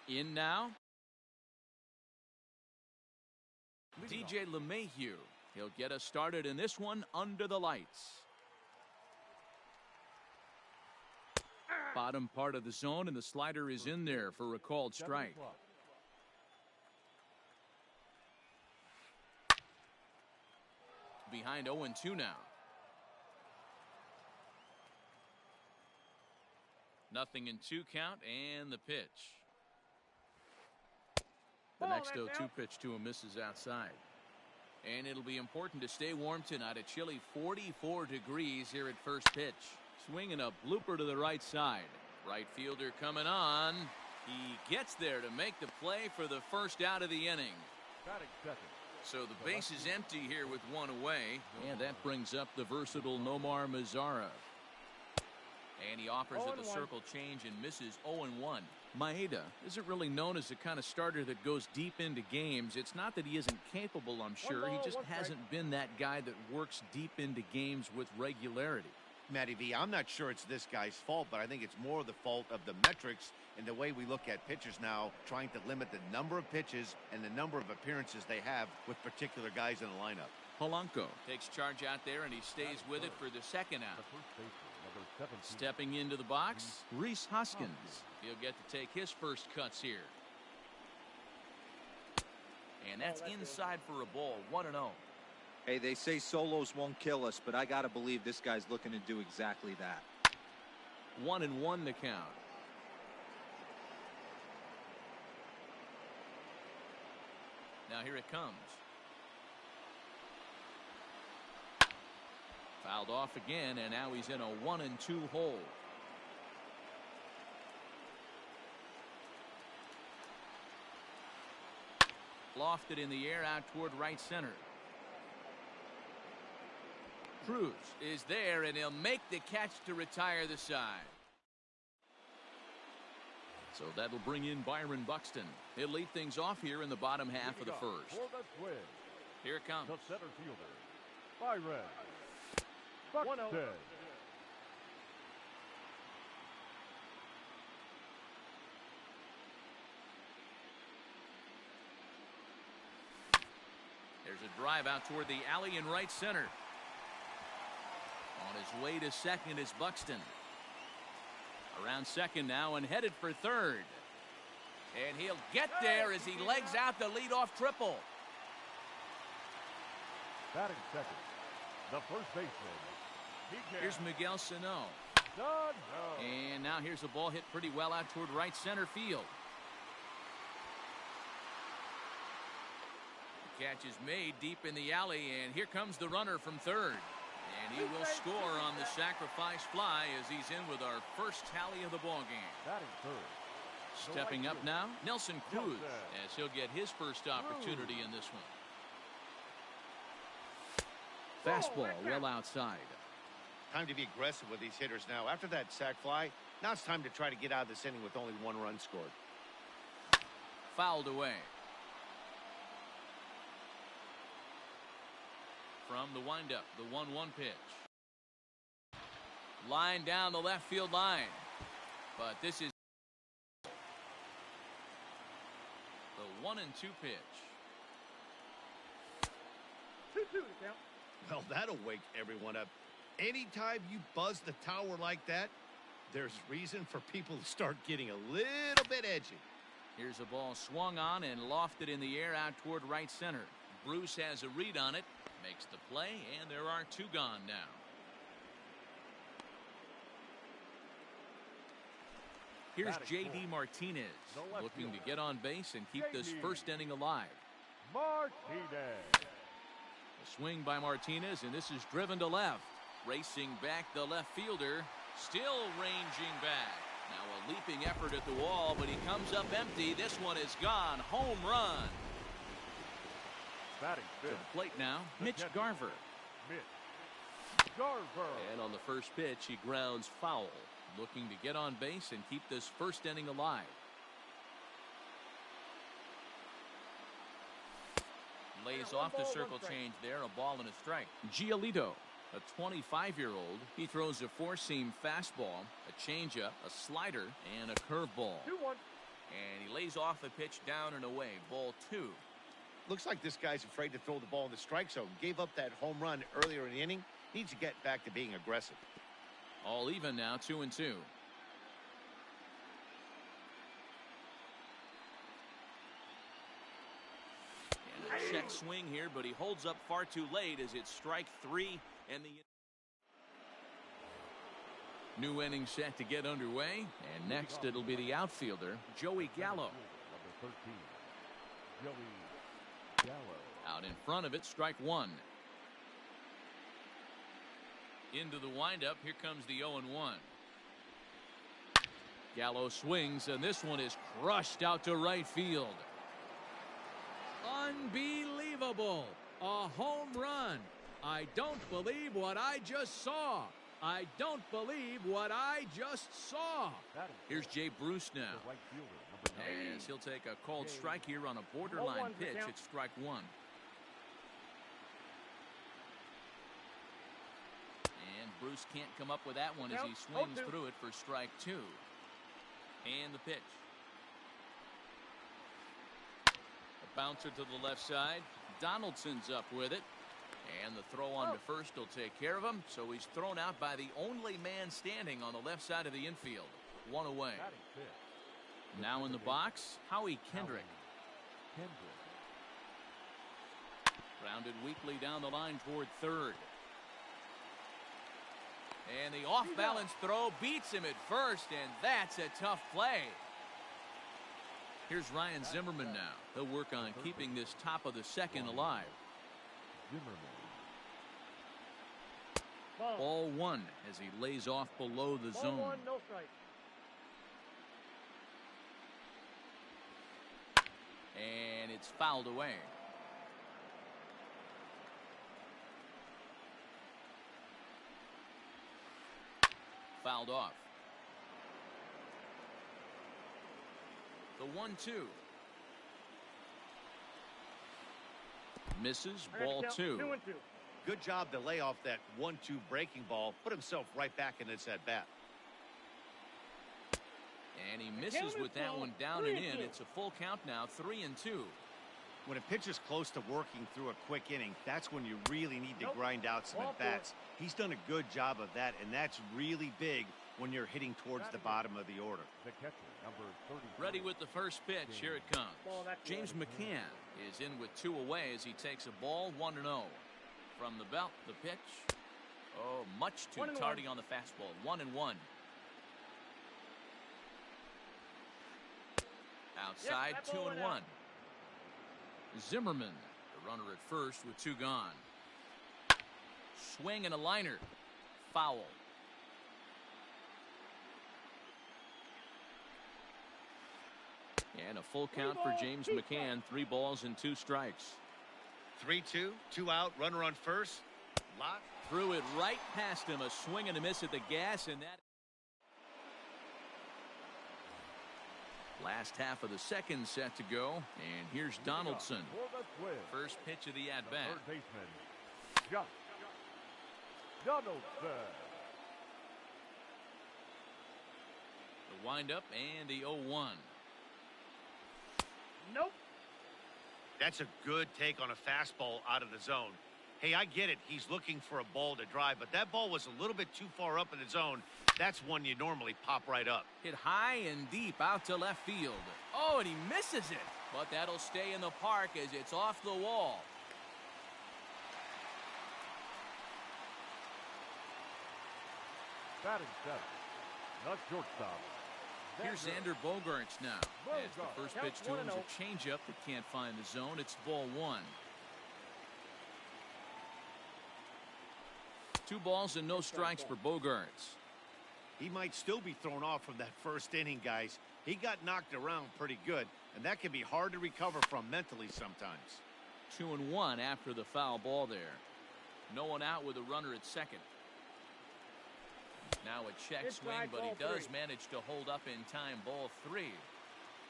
In now, DJ LeMahieu. He'll get us started in this one under the lights. Bottom part of the zone, and the slider is in there for a called strike. Behind 0-2 now. Nothing in 2 count, and the pitch. The next 0-2 pitch to him misses outside. And it'll be important to stay warm tonight. A chilly 44 degrees here at first pitch. Swinging a blooper to the right side. Right fielder coming on. He gets there to make the play for the first out of the inning. So the base is empty here with 1 away. And that brings up the versatile Nomar Mazara. And he offers at the circle change and misses 0-1. Maeda isn't really known as the kind of starter that goes deep into games. It's not that he isn't capable, I'm sure. He just hasn't been that guy that works deep into games with regularity. Matty V, I'm not sure it's this guy's fault, but I think it's more the fault of the metrics and the way we look at pitchers now, trying to limit the number of pitches and the number of appearances they have with particular guys in the lineup. Polanco takes charge out there, and he stays with it for the second out. Stepping into the box, Rhys Hoskins. He'll get to take his first cuts here. And that's inside for a ball, 1-0. Hey, they say solos won't kill us, but I got to believe this guy's looking to do exactly that. 1-1 the count. Now here it comes. Fouled off again, and now he's in a 1-2 hole. Lofted in the air out toward right center. Cruz is there, and he'll make the catch to retire the side. So that'll bring in Byron Buxton. He'll lead things off here in the bottom half of the first. Here it comes. The center fielder, Byron Buxton. There's a drive out toward the alley in right center. On his way to second is Buxton. Around second now and headed for third. And he'll get there as he legs out the leadoff triple. Batting second, the first baseman. Here's Miguel Sano. And now here's a ball hit pretty well out toward right center field. The catch is made deep in the alley, and here comes the runner from third. And he will score on the sacrifice fly as he's in with our first tally of the ball game. Batting third. Stepping up now, Nelson Cruz, as he'll get his first opportunity in this one. Fastball well outside. Time to be aggressive with these hitters now. After that sac fly, now it's time to try to get out of this inning with only 1 run scored. Fouled away. From the windup, the 1-1 pitch. Line down the left field line. But this is the 1-2 pitch. 2-2 to count. Well, that'll wake everyone up. Anytime you buzz the tower like that, there's reason for people to start getting a little bit edgy. Here's a ball swung on and lofted in the air out toward right center. Bruce has a read on it, makes the play, and there are 2 gone now. Here's J.D. Martinez looking to get on base and keep this first inning alive. Martinez. A swing by Martinez, and this is driven to left. Racing back the left fielder, still ranging back. Now a leaping effort at the wall, but he comes up empty. This one is gone. Home run. Batting to the plate now, Mitch Garver. And on the first pitch, he grounds foul. Looking to get on base and keep this first inning alive. Lays off the circle change there, a ball and a strike. Giolito, a 25-year-old. He throws a four-seam fastball, a changeup, a slider, and a curveball. 2-1. And he lays off the pitch down and away. Ball 2. Looks like this guy's afraid to throw the ball in the strike zone. Gave up that home run earlier in the inning. Needs to get back to being aggressive. All even now, 2-2. And a check swing here, but he holds up far too late as it's strike 3 and the new inning set to get underway. And next it'll be the outfielder, Joey Gallo. Number 13, Joey Gallo. Out in front of it, strike 1. Into the windup, here comes the 0-1. Gallo swings, and this one is crushed out to right field. Unbelievable! A home run. I don't believe what I just saw. I don't believe what I just saw. Here's Jay Bruce now. The right fielder, number 9. As he'll take a called strike here on a borderline pitch. It's strike 1. And Bruce can't come up with that one as he swings through it for strike 2. And the pitch. A bouncer to the left side. Donaldson's up with it. And the throw on to first will take care of him. So he's thrown out by the only man standing on the left side of the infield. 1 away. Now in the box, Howie Kendrick. Grounded weakly down the line toward third. And the off-balance throw beats him at first, and that's a tough play. Here's Ryan Zimmerman now. He'll work on keeping this top of the second alive. Ball 1 as he lays off below the zone. Ball 1, no strike. And it's fouled away. Fouled off. The 1-2. Misses. Ball 2. 2-2. Good job to lay off that 1-2 breaking ball. Put himself right back in this at bat. And he misses with that one down and in. It's a full count now, 3-2. When a pitcher's close to working through a quick inning, that's when you really need to grind out some at-bats. He's done a good job of that, and that's really big when you're hitting towards the bottom of the order. The catcher, number 30. Ready with the first pitch. Here it comes. James McCann is in with 2 away as he takes a ball, 1-0. From the belt, the pitch. Oh, much too tardy on the fastball. 1-1. Outside, 2-1. Zimmerman, the runner at first with 2 gone. Swing and a liner. Foul. And a full count for James McCann. 3 balls and 2 strikes. 3-2, 2 out, runner on first. Lock. Threw it right past him. A swing and a miss at the gas, and that. Last half of the second set to go, and here's Donaldson. First pitch of the at-bat. Third baseman, Josh Donaldson. The windup and the 0-1. Nope. That's a good take on a fastball out of the zone. Hey, I get it. He's looking for a ball to drive, but that ball was a little bit too far up in the zone. That's one you normally pop right up. Hit high and deep out to left field. Oh, and he misses it. But that'll stay in the park as it's off the wall. Batting 7. Not shortstop. Here's Xander Bogaerts now. As the first pitch to him is a changeup that can't find the zone. It's ball 1. 2 balls and no strikes for Bogaerts. He might still be thrown off from that first inning, guys. He got knocked around pretty good, and that can be hard to recover from mentally sometimes. 2-1 after the foul ball there. No one out with a runner at second. Now a check swing, but he does manage to hold up in time. Ball 3.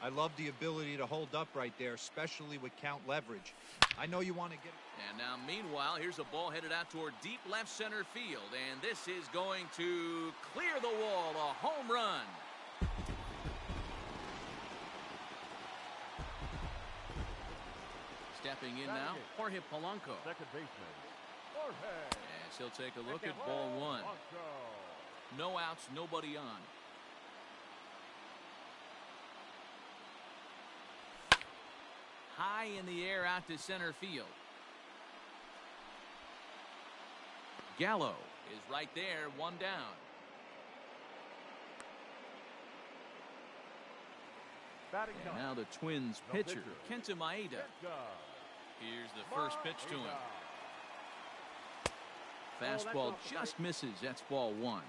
I love the ability to hold up right there, especially with count leverage. I know you want to get... And now, meanwhile, here's a ball headed out toward deep left center field. And this is going to clear the wall. A home run. Stepping in now, Jorge Polanco. Second baseman, Jorge. As he'll take a look at ball one. No outs, nobody on. High in the air out to center field. Gallo is right there, one down. And now the Twins pitcher, Kenta Maeda. Here's the first pitch to him. Fastball just misses. That's ball one.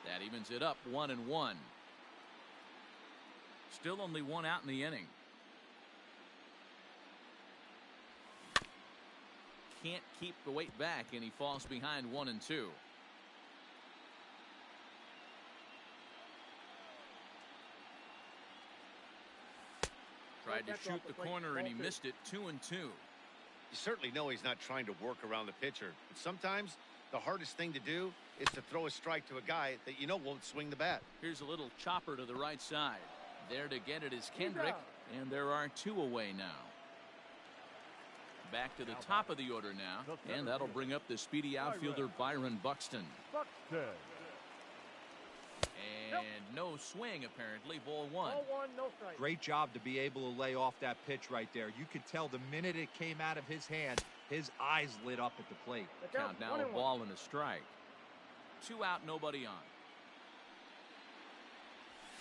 That evens it up 1-1. Still only one out in the inning. Can't keep the weight back, and he falls behind 1-2. Tried to shoot the corner and he missed it. 2-2. You certainly know he's not trying to work around the pitcher. But sometimes the hardest thing to do is to throw a strike to a guy that you know won't swing the bat. Here's a little chopper to the right side. There to get it is Kendrick, and there are two away now. Back to the top of the order now, and that'll bring up the speedy outfielder Byron Buxton. And no swing, apparently. Ball one. Great job to be able to lay off that pitch right there. You could tell the minute it came out of his hand, his eyes lit up at the plate. Count now a ball and a strike. 2 out, nobody on.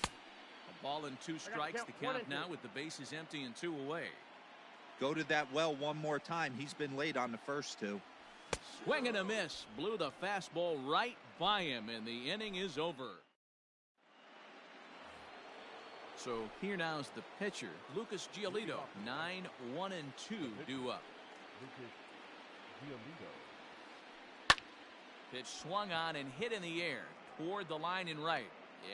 A ball and 2 strikes. The count now with the bases empty and 2 away. Go to that well one more time. He's been late on the first 2. Swing and a miss. Blew the fastball right by him, and the inning is over. So here now is the pitcher, Lucas Giolito. 9-1-2 due up. Pitch swung on and hit in the air toward the line and right.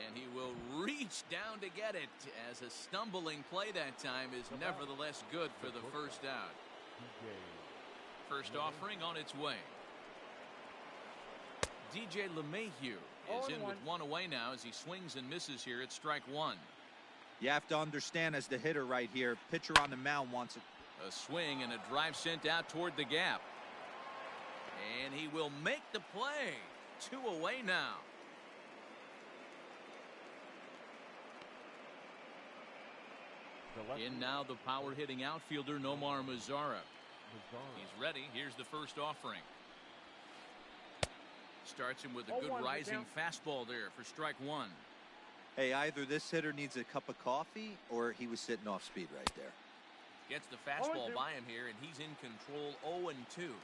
And he will reach down to get it, as a stumbling play that time is nevertheless good for the first out. First offering on its way. DJ LeMahieu is in with 1 away now as he swings and misses here at strike 1. You have to understand, as the hitter right here, pitcher on the mound wants it. A swing and a drive sent out toward the gap. And he will make the play. 2 away now. In now the power hitting outfielder Nomar Mazara. He's ready. Here's the first offering. Starts him with a good rising fastball there for strike 1. Hey, either this hitter needs a cup of coffee or he was sitting off speed right there. Gets the fastball by him here, and he's in control. 0-2.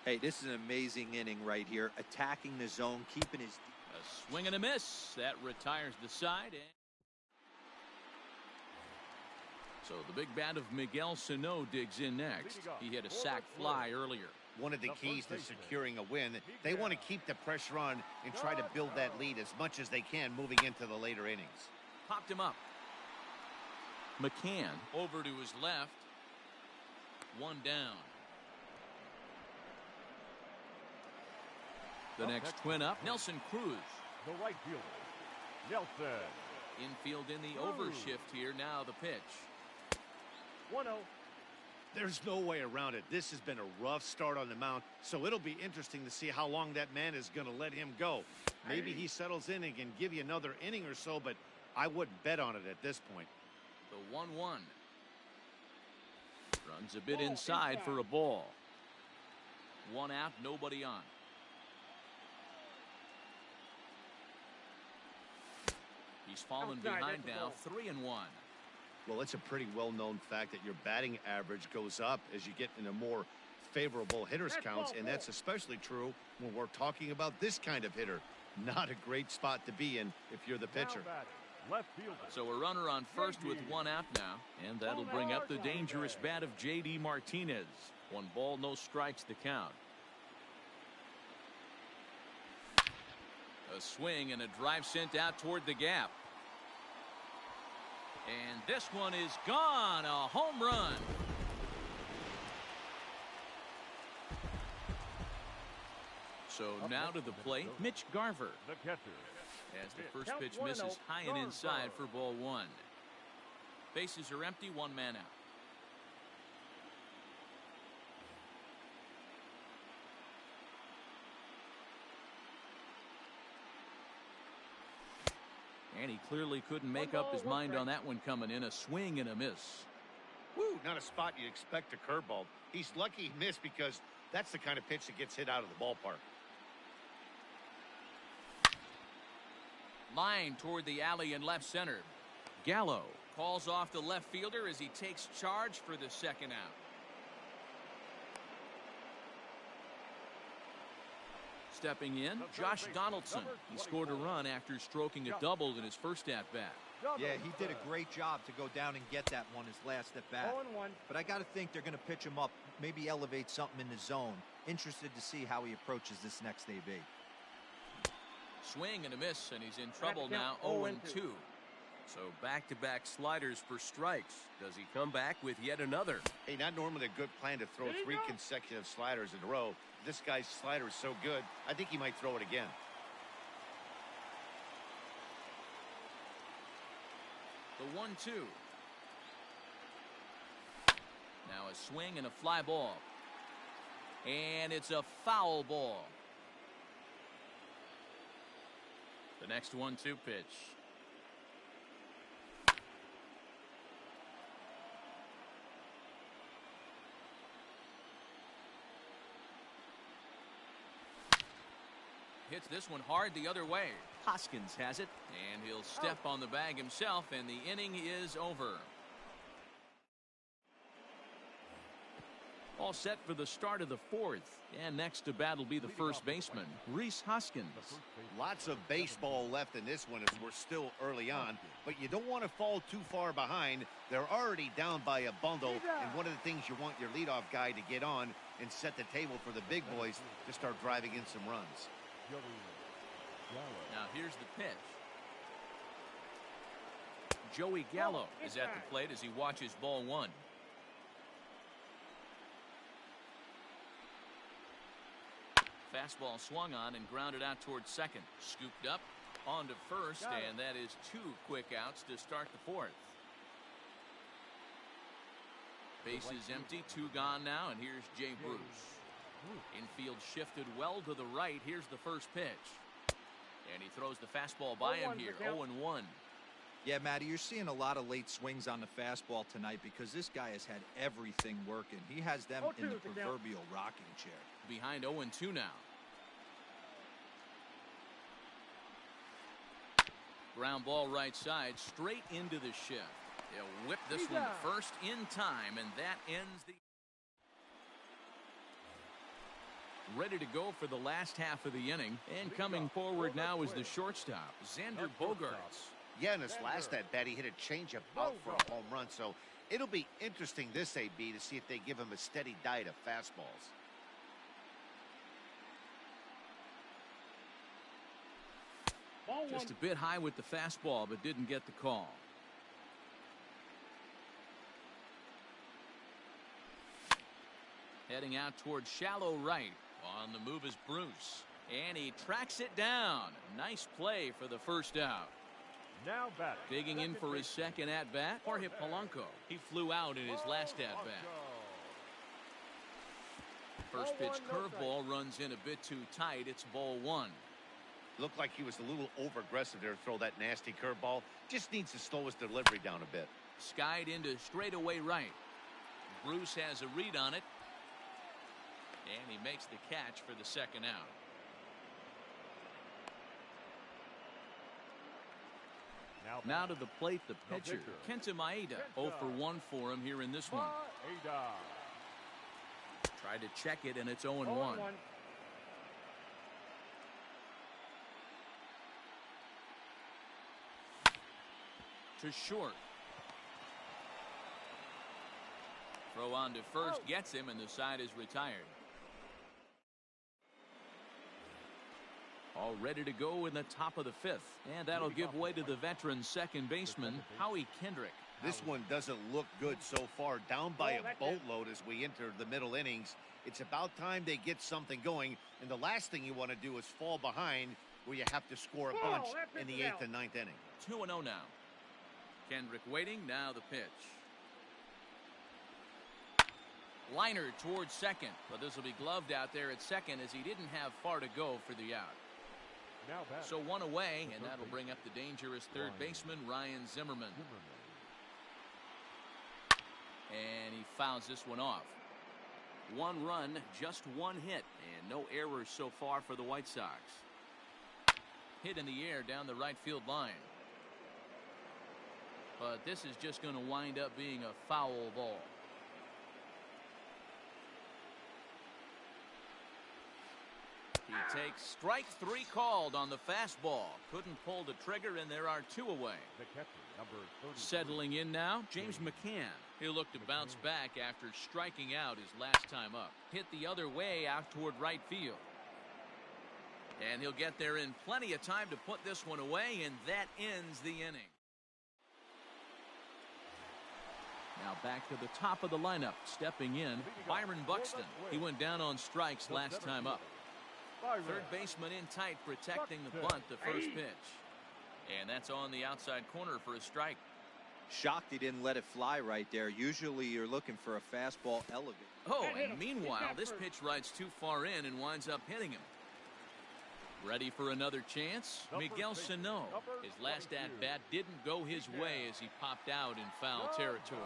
Hey, this is an amazing inning right here. Attacking the zone, keeping his... A swing and a miss. That retires the side. So the big bat of Miguel Sano digs in next. He had a sac fly earlier. One of the keys to securing a win, they want to keep the pressure on and try to build that lead as much as they can moving into the later innings. Popped him up. McCann over to his left. 1 down. The next twin up, Nelson Cruz. The right fielder, Nelson. Infield in the overshift here. Now the pitch. 1-0. There's no way around it. This has been a rough start on the mound, so it'll be interesting to see how long that man is going to let him go. Maybe he settles in and can give you another inning or so, but I wouldn't bet on it at this point. The 1-1. Runs a bit inside for a ball. 1 out, nobody on. He's fallen behind now, 3-1. Well, it's a pretty well-known fact that your batting average goes up as you get in a more favorable hitters counts, and that's especially true when we're talking about this kind of hitter. Not a great spot to be in if you're the pitcher. So a runner on first with 1 out now, and that'll bring up the dangerous bat of J.D. Martinez. 1 ball, no strikes to count. A swing and a drive sent out toward the gap. And this one is gone. A home run. So now to the plate, Mitch Garver. The catcher. As the first pitch misses high and inside for ball one. Bases are empty, one man out. And he clearly couldn't make up his mind on that one coming in. A swing and a miss. Woo, not a spot you'd expect a curveball. He's lucky he missed because that's the kind of pitch that gets hit out of the ballpark. Line toward the alley in left center. Gallo calls off the left fielder as he takes charge for the second out. Stepping in, Josh Donaldson. He scored a run after stroking a double in his first at-bat. Yeah, he did a great job to go down and get that one his last at-bat. But I got to think they're going to pitch him up, maybe elevate something in the zone. Interested to see how he approaches this next AB. Swing and a miss, and he's in trouble now, 0-2. So back-to-back sliders for strikes. Does he come back with yet another? Hey, not normally a good plan to throw 3 consecutive sliders in a row. This guy's slider is so good, I think he might throw it again. The 1-2. Now a swing and a fly ball. And it's a foul ball. The next 1-2 pitch. Hits this one hard the other way. Hoskins has it, and he'll step on the bag himself, and the inning is over. All set for the start of the fourth. And next to bat will be the first baseman, Rhys Hoskins. Lots of baseball left in this one as we're still early on, but you don't want to fall too far behind. They're already down by a bundle, and one of the things you want your leadoff guy to get on and set the table for the big boys to start driving in some runs. Now here's the pitch. Joey Gallo is at the plate as he watches ball one. Fastball swung on and grounded out towards second. Scooped up on to first, and that is 2 quick outs to start the fourth. Bases empty, 2 gone now, and here's Jay Bruce. Infield shifted well to the right. Here's the first pitch. And he throws the fastball by him here, 0-1. Yeah, Matty, you're seeing a lot of late swings on the fastball tonight because this guy has had everything working. He has them in the proverbial rocking chair. Behind 0-2 now. Ground ball right side, straight into the shift. They'll whip this one to first in time, and that ends the... Ready to go for the last half of the inning, and coming forward now is the shortstop, Xander Bogaerts. Yeah, in his last at-bat, he hit a changeup out for a home run, so it'll be interesting this AB to see if they give him a steady diet of fastballs. Just a bit high with the fastball, but didn't get the call. Heading out towards shallow right. On the move is Bruce. And he tracks it down. Nice play for the first out. Now batting. Digging in for his second at-bat, Jorge Polanco. He flew out in his last at-bat. First pitch curveball runs in a bit too tight. It's ball one. Looked like he was a little over-aggressive there to throw that nasty curveball. Just needs to slow his delivery down a bit. Skied into straightaway right. Bruce has a read on it. And he makes the catch for the second out. Now to the plate, the pitcher, Kenta Maeda. 0 for 1 for him here in this one. Tried to check it, and it's 0-1. To short. Throw on to first, gets him, and the side is retired. all ready to go in the top of the 5th. And that'll give way to the veteran second baseman, Howie Kendrick. This one doesn't look good so far. Down by a boatload as we enter the middle innings. It's about time they get something going. And the last thing you want to do is fall behind where you have to score a bunch in the 8th and 9th inning. 2-0 now. Kendrick waiting. Now the pitch. Liner towards second, but this will be gloved out there at second as he didn't have far to go for the out. So one away, and that'll bring up the dangerous third baseman, Ryan Zimmerman. And he fouls this one off. 1 run, just 1 hit, and no errors so far for the White Sox. Hit in the air down the right field line. But this is just going to wind up being a foul ball. He takes strike 3 called on the fastball. Couldn't pull the trigger, and there are 2 away. The catcher, number 30. Settling in now, James McCann. He'll look to bounce back after striking out his last time up. Hit the other way out toward right field. And he'll get there in plenty of time to put this one away, and that ends the inning. Now back to the top of the lineup. Stepping in, Byron Buxton. He went down on strikes last time up. Third baseman in tight, protecting the bunt, the first pitch. And that's on the outside corner for a strike. Shocked he didn't let it fly right there. Usually you're looking for a fastball elevated. Oh, and meanwhile, this pitch rides too far in and winds up hitting him. Ready for another chance? Miguel Sano. His last at-bat didn't go his way as he popped out in foul territory.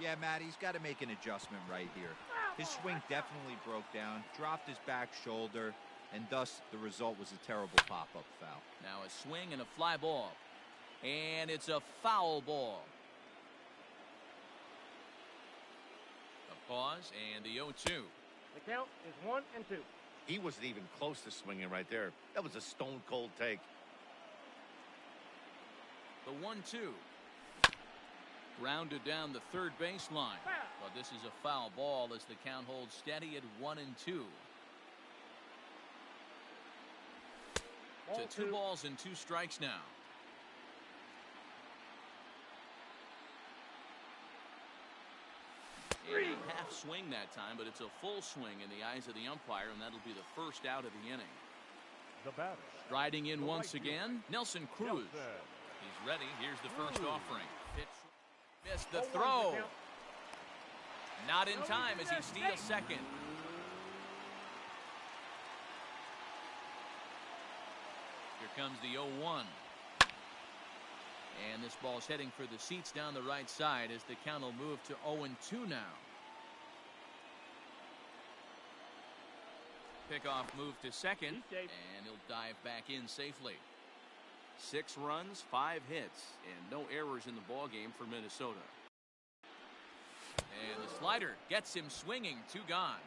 Yeah, Matt, he's got to make an adjustment right here. His swing definitely broke down, dropped his back shoulder, and thus the result was a terrible pop-up foul. Now a swing and a fly ball. And it's a foul ball. A pause and the 0-2. The count is 1-2. He wasn't even close to swinging right there. That was a stone-cold take. The 1-2. Grounded down the third baseline. But this is a foul ball as the count holds steady at 1-2. To 2 balls and 2 strikes now. And a half swing that time, but it's a full swing in the eyes of the umpire, and that'll be the first out of the inning. The batter. Striding in once again, Nelson Cruz. He's ready. Here's the first offering. Pitch. Missed the throw. Not in time as he steals second. Here comes the 0-1. And this ball's heading for the seats down the right side as the count will move to 0-2 now. Pickoff move to second, and he'll dive back in safely. 6 runs, 5 hits, and no errors in the ballgame for Minnesota. And the slider gets him swinging, 2 gone.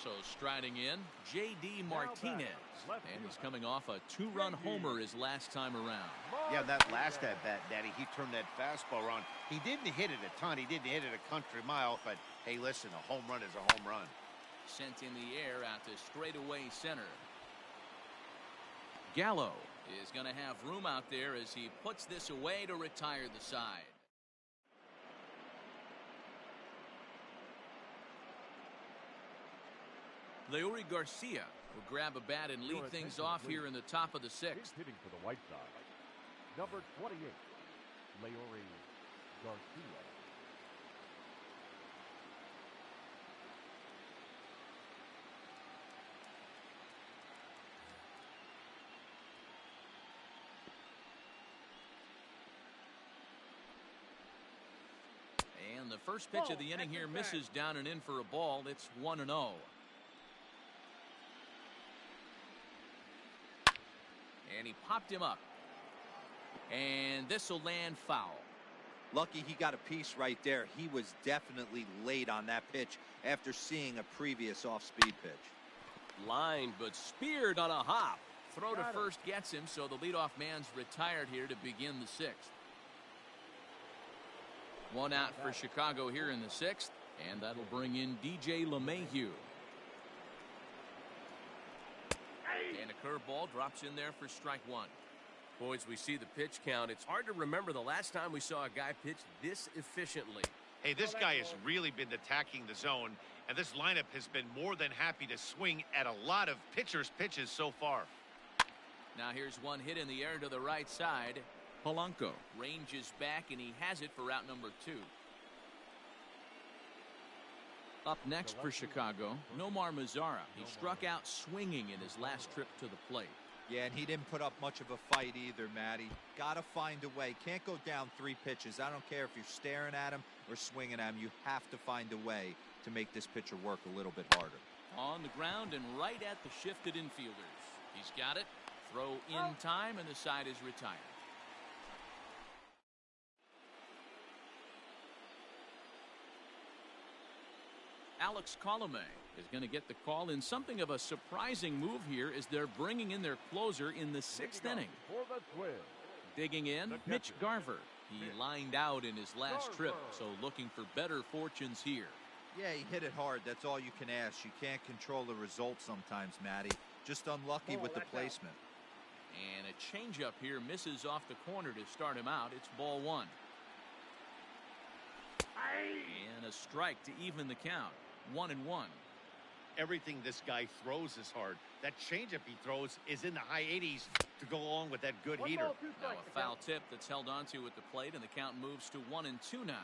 So striding in, J.D. Martinez. And he's coming off a 2-run homer his last time around. Yeah, that last at-bat, Daddy, he turned that fastball around. He didn't hit it a ton. He didn't hit it a country mile. But, hey, listen, a home run is a home run. Sent in the air out to straightaway center. Gallo is going to have room out there as he puts this away to retire the side. Leury Garcia will grab a bat and lead things off here in the top of the 6th. Hitting for the White Sox, number 28, Leury Garcia. And the first pitch of the inning here misses down and in for a ball. It's 1-0. And he popped him up. And this will land foul. Lucky he got a piece right there. He was definitely late on that pitch after seeing a previous off-speed pitch. Lined but speared on a hop. Throw to first gets him, so the leadoff man's retired here to begin the 6th. 1 out for Chicago here in the 6th, and that'll bring in DJ LeMahieu. And a Curveball drops in there for strike one. Boy, as we see the pitch count, it's hard to remember the last time we saw a guy pitch this efficiently. Hey, this guy has really been attacking the zone, and this lineup has been more than happy to swing at a lot of pitchers' pitches so far. Now here's one hit in the air to the right side. Polanco ranges back, and he has it for out number 2. Up next for Chicago, Nomar Mazara. He struck out swinging in his last trip to the plate. Yeah, and he didn't put up much of a fight either, Matty. Got to find a way. Can't go down 3 pitches. I don't care if you're staring at him or swinging at him. You have to find a way to make this pitcher work a little bit harder. On the ground and right at the shifted infielders. He's got it. Throw in time, and the side is retired. Alex Colomé is going to get the call in something of a surprising move here as they're bringing in their closer in the 6th inning. Digging in, Mitch Garver. He lined out in his last trip, so looking for better fortunes here. Yeah, he hit it hard. That's all you can ask. You can't control the result sometimes, Matty. Just unlucky with the placement. And a changeup here misses off the corner to start him out. It's ball 1. And a strike to even the count. 1-1. Everything this guy throws is hard. That changeup he throws is in the high 80s to go along with that good heater. Now a foul tip that's held onto at the plate, and the count moves to 1-2 now.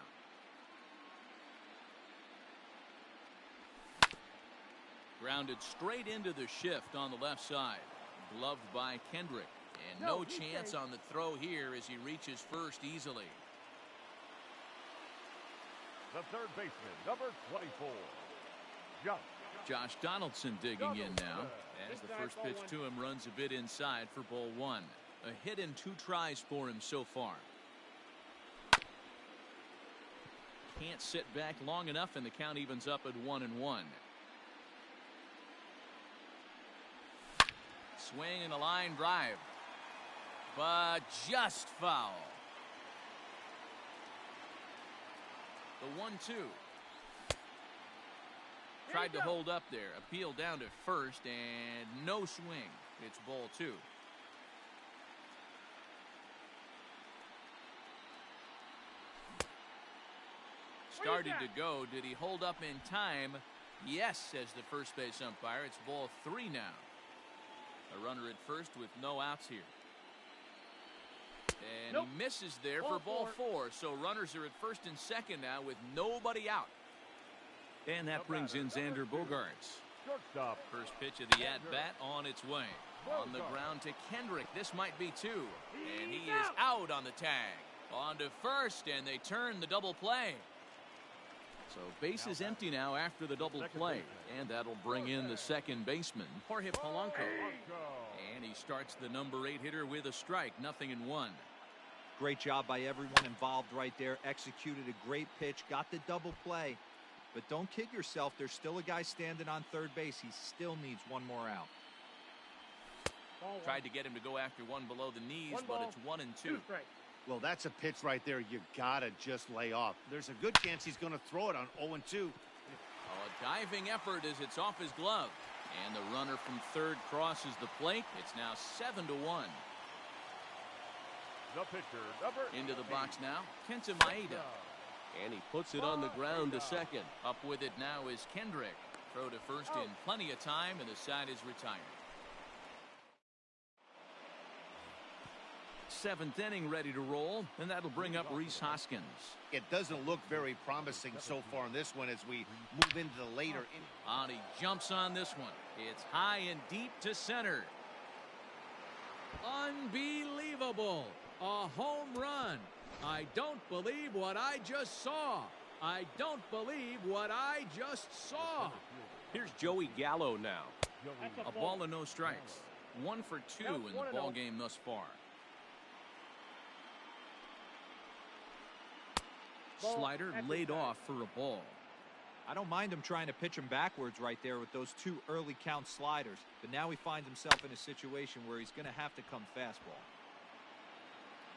Grounded straight into the shift on the left side. Gloved by Kendrick. And no chance on the throw here as he reaches first easily. The third baseman, number 24, Josh Donaldson digging in now as the first pitch to him runs a bit inside for ball 1. A hit and 2 tries for him so far. Can't sit back long enough, and the count evens up at 1-1. Swing and a line drive, but just foul. The 1-2. Tried to hold up there. Appeal down to first, and no swing. It's ball 2. Started to go. Did he hold up in time? Yes, says the first base umpire. It's ball 3 now. A runner at first with no outs here. And he misses there for ball 4. So runners are at first and second now with nobody out. And that brings in Xander Bogaerts. First pitch of the at-bat on its way. On the ground to Kendrick. This might be 2. And he is out on the tag. On to first, and they turn the double play. So base is empty now after the double play. And that'll bring in the second baseman, Jorge Polanco. And he starts the number 8 hitter with a strike. 0-1. Great job by everyone involved right there. Executed a great pitch. Got the double play. But don't kid yourself. There's still a guy standing on third base. He still needs one more out. Tried to get him to go after one below the knees, but it's 1-2. Well, that's a pitch right there you gotta just lay off. There's a good chance he's going to throw it on 0-2. A diving effort as it's off his glove. And the runner from third crosses the plate. It's now 7-1. The pitcher, number Into the box now, Kenta Maeda. And he puts it on the ground to second. Up with it now is Kendrick. Throw to first in plenty of time, and the side is retired. 7th inning ready to roll, and that'll bring up Rhys Hoskins. It doesn't look very promising so far in this one as we move into the later inning. And he jumps on this one. It's high and deep to center. Unbelievable. A home run. I don't believe what I just saw. I don't believe what I just saw. Here's Joey Gallo now. A ball and no strikes. 1 for 2 in the ball game thus far. Slider laid off for a ball. I don't mind him trying to pitch him backwards right there with those 2 early count sliders. But now he finds himself in a situation where he's going to have to come fastball.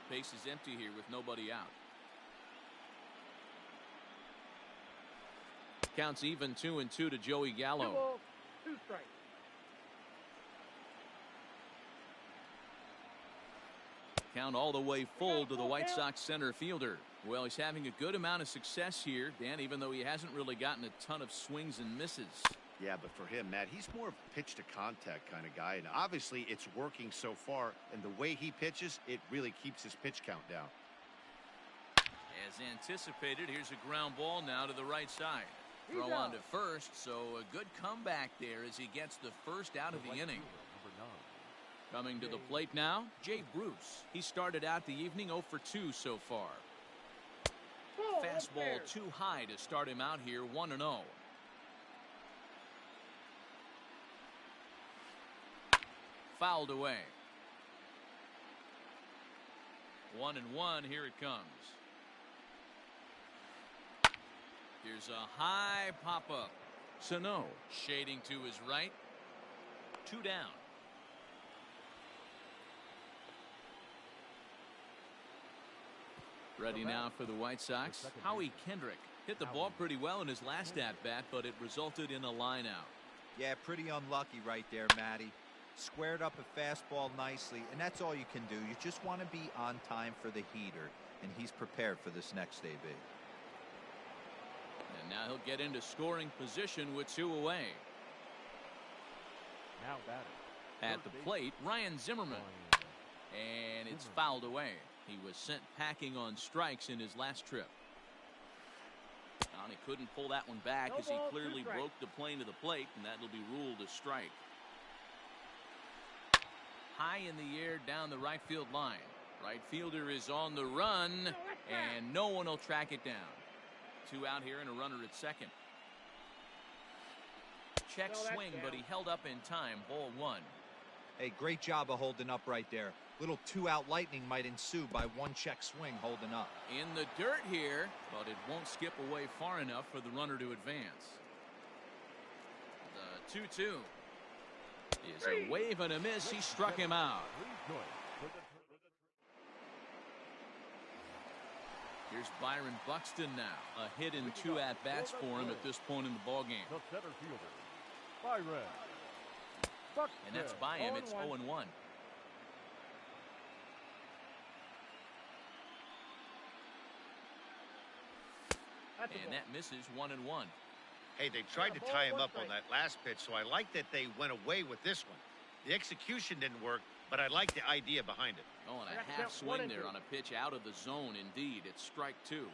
Base is empty here with nobody out. Counts even 2-2 to Joey Gallo. 2 strikes. count all the way full to the White Sox center fielder. Well, he's having a good amount of success here, Dan, even though he hasn't really gotten a ton of swings and misses. Yeah, but for him, Matt, he's more of a pitch to contact kind of guy, and obviously it's working so far, and the way he pitches, it really keeps his pitch count down. As anticipated, here's a ground ball now to the right side. Throw on to first, so a good comeback there as he gets the first out of the inning. Coming to the plate now, Jay Bruce. He started out the evening 0 for 2 so far. Fastball too high to start him out here, 1-0. Fouled away. 1-1, here it comes. Here's a high pop-up. Sano shading to his right. 2 down. Ready now for the White Sox. Howie Kendrick hit the ball pretty well in his last at-bat, but it resulted in a line-out. Yeah, pretty unlucky right there, Matty. Squared up a fastball nicely, and that's all you can do. You just want to be on time for the heater, and he's prepared for this next AB. And now he'll get into scoring position with 2 away. Now batting. At the plate, Ryan Zimmerman. And it's fouled away. He was sent packing on strikes in his last trip. And he couldn't pull that one back as he clearly broke the plane to the plate, and that'll be ruled a strike. High in the air down the right field line. Right fielder is on the run, and no one will track it down. 2 out here and a runner at second. Check swing, but he held up in time. Ball 1. Hey, great job of holding up right there. Little 2-out lightning might ensue by 1 check swing holding up. In the dirt here, but it won't skip away far enough for the runner to advance. The 2-2 is a wave and a miss. He struck him out. Here's Byron Buxton now. A hit in 2 at-bats for him at this point in the ballgame. The center fielder, Byron Buxton. And that's by him. It's 0-1. And that misses 1-1. Hey, they tried to tie him up on that last pitch, so I like that they went away with this one. The execution didn't work, but I like the idea behind it. Oh, and a half swing there on a pitch out of the zone. Indeed, it's strike 2.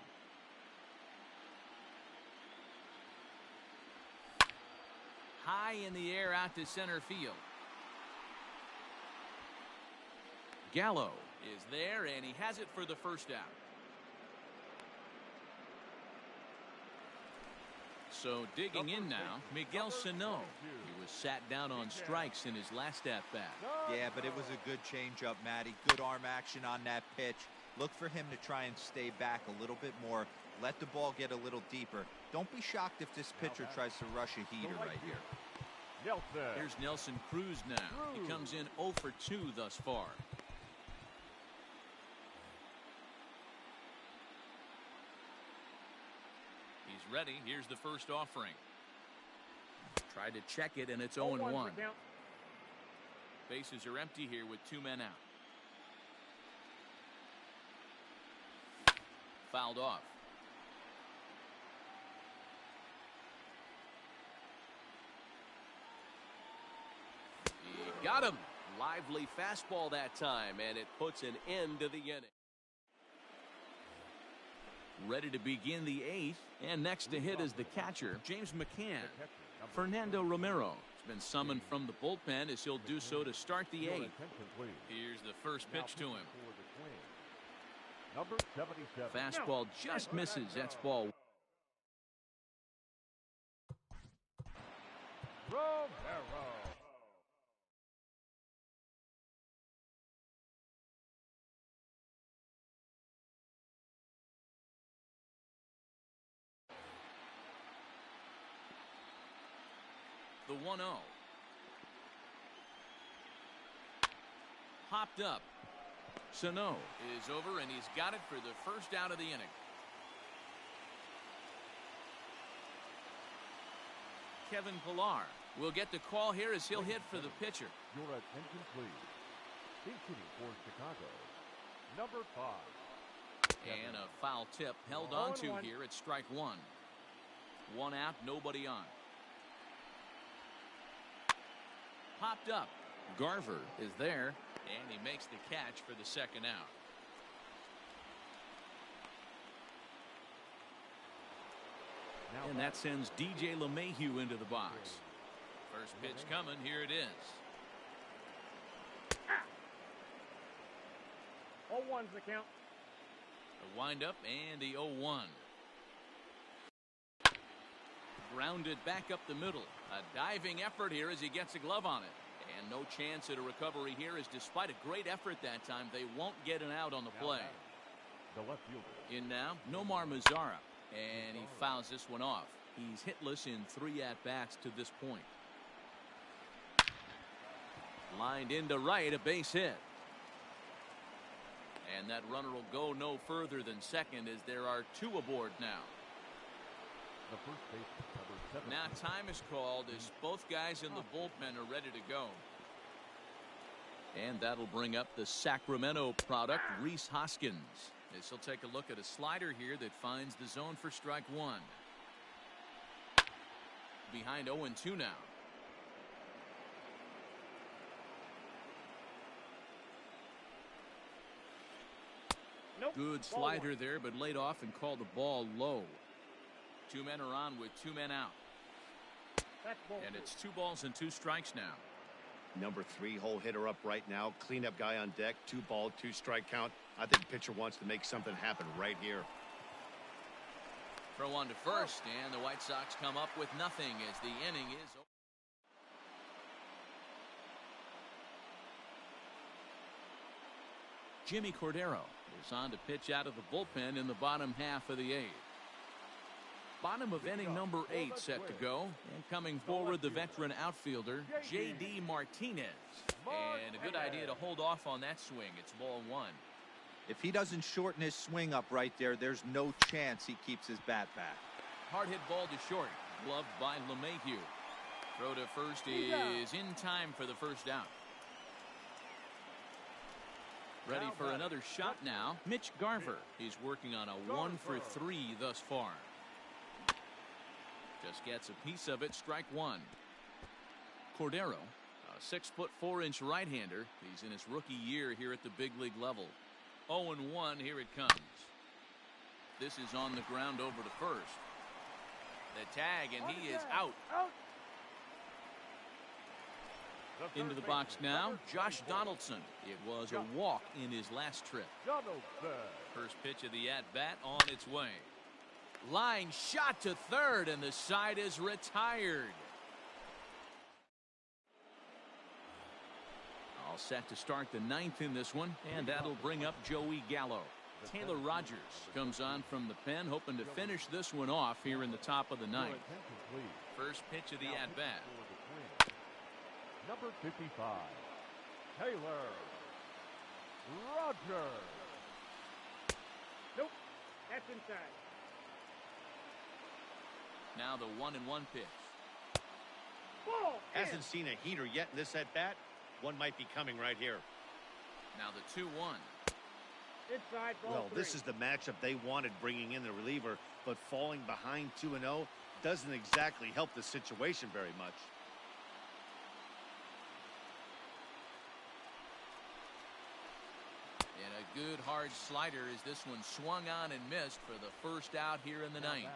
High in the air out to center field. Gallo is there, and he has it for the first out. So digging in now, Miguel Sano. He was sat down on strikes in his last at-bat. Yeah, but it was a good changeup, Matty. Good arm action on that pitch. Look for him to try and stay back a little bit more. Let the ball get a little deeper. Don't be shocked if this pitcher tries to rush a heater right here. Here's Nelson Cruz now. He comes in 0 for 2 thus far. He's ready. Here's the first offering. Tried to check it, and it's 0-1. Bases are empty here with 2 men out. Fouled off. He got him. Lively fastball that time, and it puts an end to the inning. Ready to begin the 8th, and next to hit is the catcher, James McCann. Fernando Romero has been summoned from the bullpen as he'll do so to start the 8th. Here's the first pitch to him. Number 77. Fastball just misses. That's ball. Romero. The 1-0. Hopped up. Sano is over, and he's got it for the first out of the inning. Kevin Pillar will get the call here as he'll hit for the pitcher. Your attention, please. Speaking for Chicago, Number 5. And a foul tip held on to here at strike one. One out, nobody on. Popped up. Garver is there, and he makes the catch for the second out. And that sends DJ LeMahieu into the box. First pitch coming, here it is. 0-1's the count. The windup and the 0-1. Grounded back up the middle. A diving effort here as he gets a glove on it. And no chance at a recovery here, as despite a great effort that time, they won't get an out on the play. The left fielder. In now, Nomar Mazara. And he fouls this one off. He's hitless in 3 at-bats to this point. Lined into right, a base hit. And that runner will go no further than second, as there are 2 aboard now. The first base, number 7. Now time is called as both guys in the bullpen are ready to go. And that'll bring up the Sacramento product, Rhys Hoskins. As he'll take a look at a slider here that finds the zone for strike one. Behind 0-2 now. Nope. Good slider there, but laid off and called the ball low. 2 men are on with 2 men out. And it's 2 balls and 2 strikes now. Number 3 hole hitter up right now. Cleanup guy on deck. 2 ball, 2 strike count. I think the pitcher wants to make something happen right here. Throw on to first, and the White Sox come up with nothing as the inning is over. Jimmy Cordero is on to pitch out of the bullpen in the bottom half of the 8th. Bottom of inning number 8 set to go, and coming forward the veteran outfielder J.D. Martinez. And a good idea to hold off on that swing. It's ball 1. If he doesn't shorten his swing up right there, there's no chance he keeps his bat back. Hard hit ball to short, gloved by LeMahieu. Throw to first is in time for the first out. Ready for another shot now, Mitch Garver. He's working on a 1-for-3 thus far. Just gets a piece of it, strike one. Cordero, a 6'4" right-hander. He's in his rookie year here at the big league level. 0-1, here it comes. This is on the ground over to first. The tag, and he is out. Into the box now, Josh Donaldson. It was a walk in his last trip. First pitch of the at-bat on its way. Line shot to third, and the side is retired. All set to start the 9th in this one, and that'll bring up Joey Gallo. Taylor Rogers comes on from the pen, hoping to finish this one off here in the top of the 9th. First pitch of the at-bat. Number 55, Taylor Rogers. Nope, that's inside. Now the 1-1 pitch. Ball. Hasn't seen a heater yet in this at-bat. One might be coming right here. Now the 2-1. Inside ball. Well, 3. this is the matchup they wanted, bringing in the reliever, but falling behind 2-0 doesn't exactly help the situation very much. And a good hard slider as this one swung on and missed for the first out here in the 9th.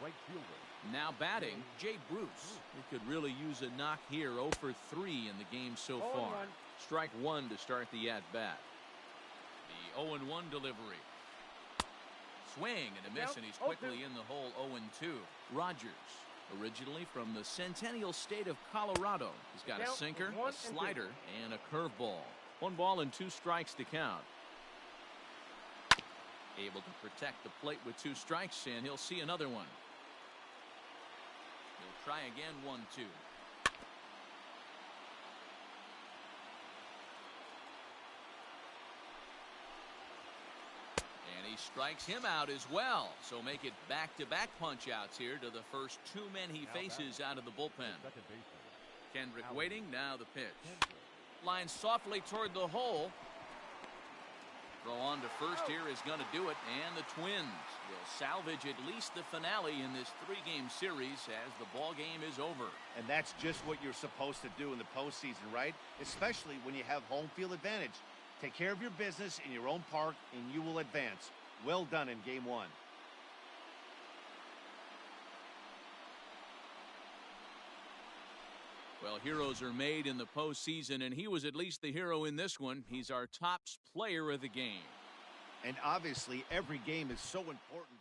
Right fielder. Now batting, Jay Bruce. He could really use a knock here. 0 for 3 in the game so far. Strike one to start the at-bat. The 0-1 delivery. Swing and a miss, and he's quickly in the hole. 0-2. Rogers, originally from the Centennial State of Colorado. He's got a sinker, a slider, and a curveball. 1 ball and 2 strikes to count. Able to protect the plate with 2 strikes, and he'll see another one. He'll try again. 1-2. And he strikes him out as well. So make it back-to-back punch-outs here to the first 2 men he faces out of the bullpen. Kendrick waiting. Now the pitch. Line softly toward the hole. Throw on to first here is going to do it, and the Twins will salvage at least the finale in this 3-game series as the ball game is over. And that's just what you're supposed to do in the postseason, right? Especially when you have home field advantage. Take care of your business in your own park, and you will advance. Well done in Game 1. Well, heroes are made in the postseason, and he was at least the hero in this one. He's our top player of the game. And obviously, every game is so important.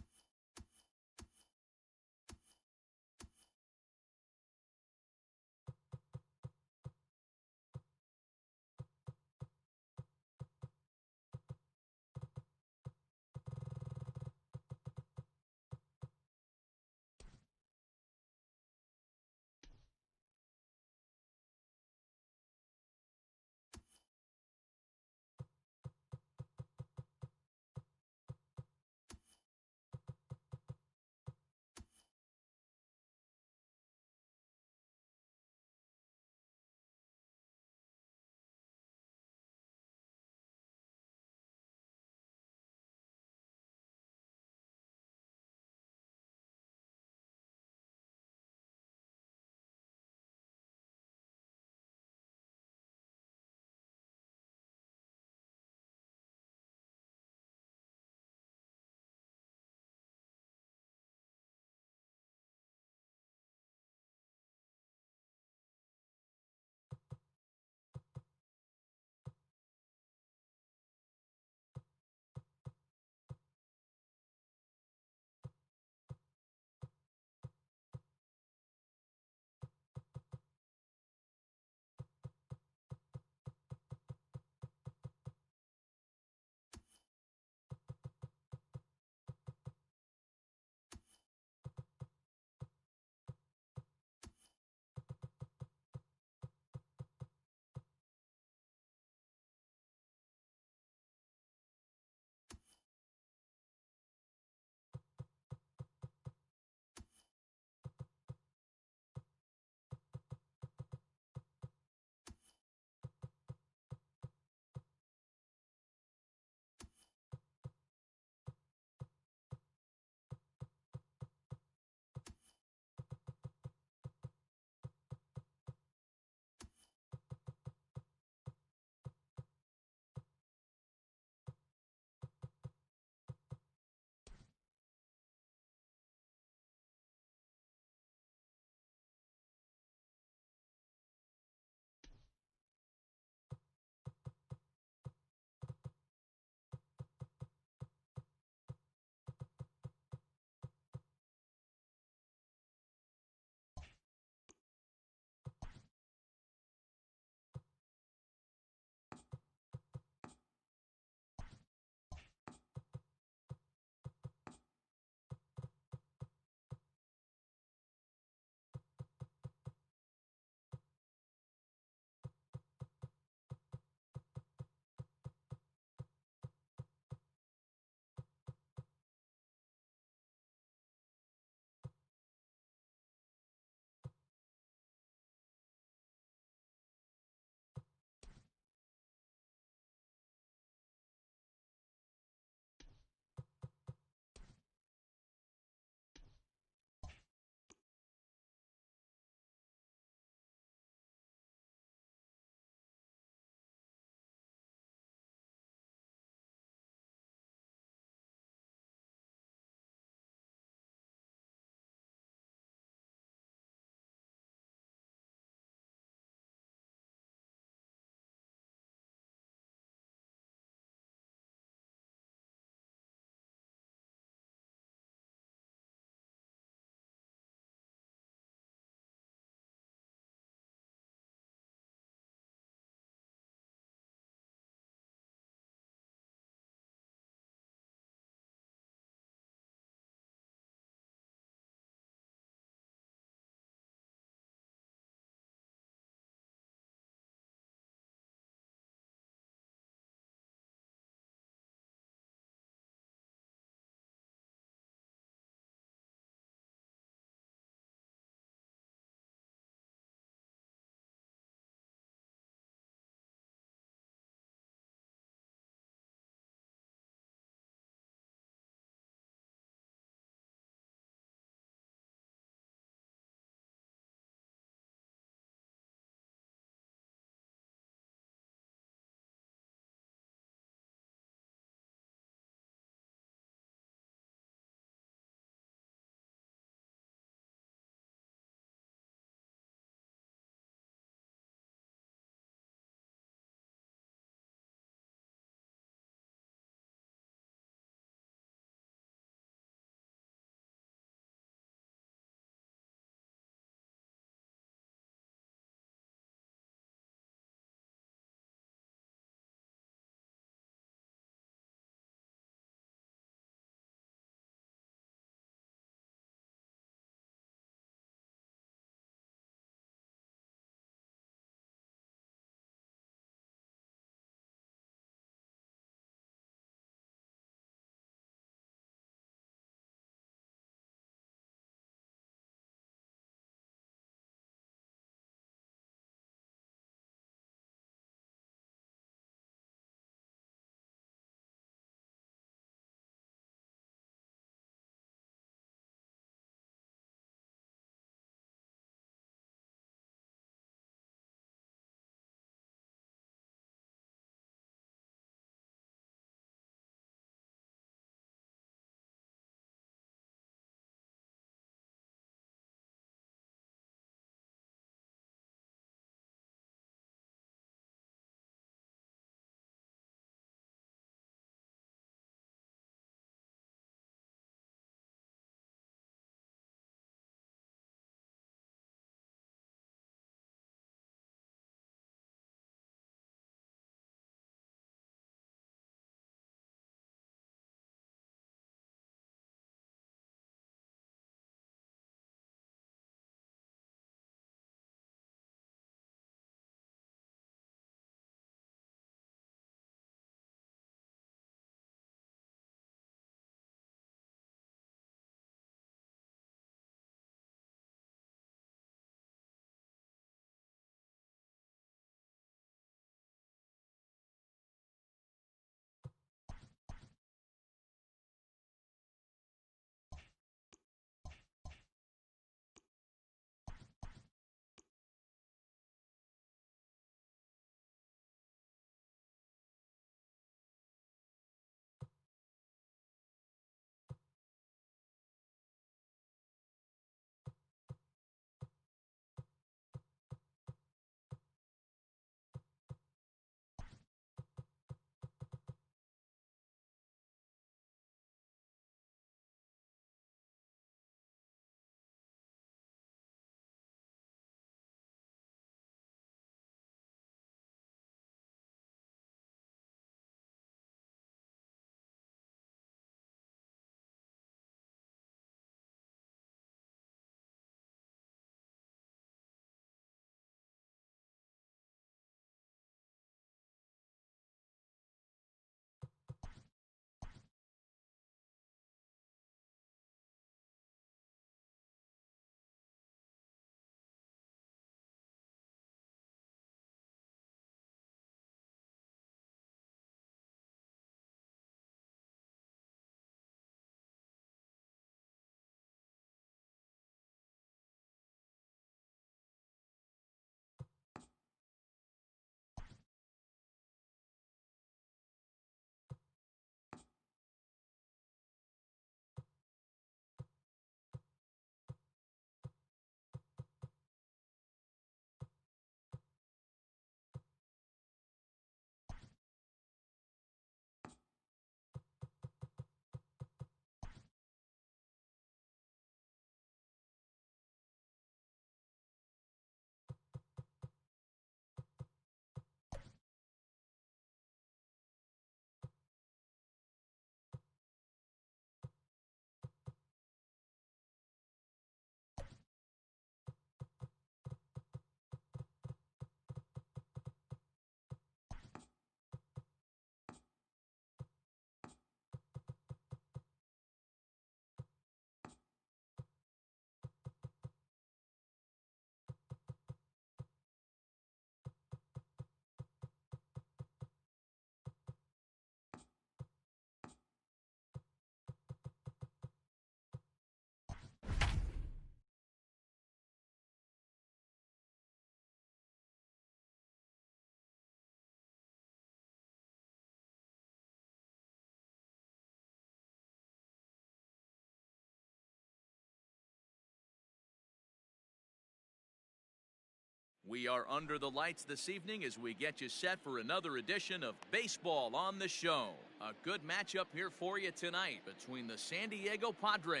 We are under the lights this evening as we get you set for another edition of Baseball on the Show. A good matchup here for you tonight between the San Diego Padres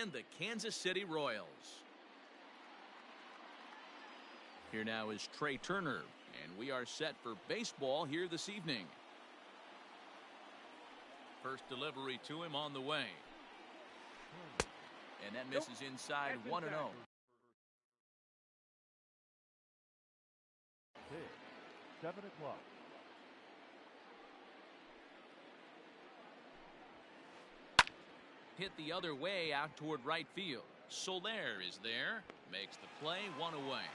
and the Kansas City Royals. Here now is Trey Turner, and we are set for baseball here this evening. First delivery to him on the way. And that misses inside 1-0. 7 o'clock. Hit the other way out toward right field. Soler is there. Makes the play, 1 away.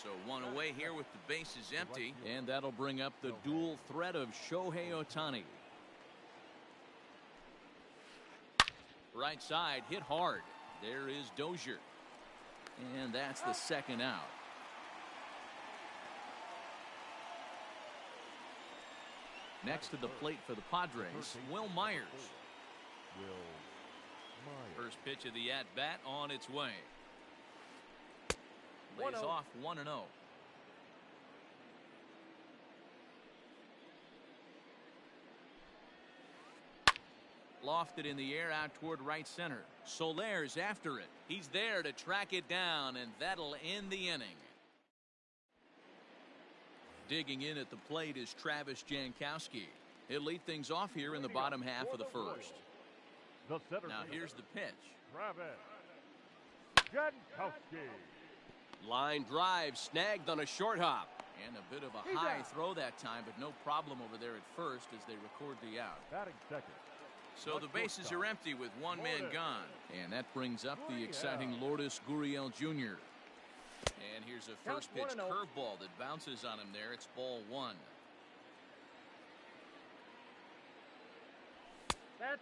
So 1 away here with the bases empty. And that'll bring up the dual threat of Shohei Ohtani. Right side hit hard. There is Dozier. And that's the second out. Next to the plate for the Padres, Will Myers. First pitch of the at-bat on its way. Lays off 1-0. Lofted in the air out toward right center. Soler's after it. He's there to track it down, and that'll end the inning. Digging in at the plate is Travis Jankowski. He'll lead things off here in the bottom half of the first. Now here's the pitch. Travis Jankowski. Line drive snagged on a short hop. And a bit of a high throw that time, but no problem over there at first as they record the out. Batting second. So the bases are empty with one man gone. And that brings up the exciting Lourdes Gurriel Jr. And here's a first pitch curveball that bounces on him there. It's ball 1.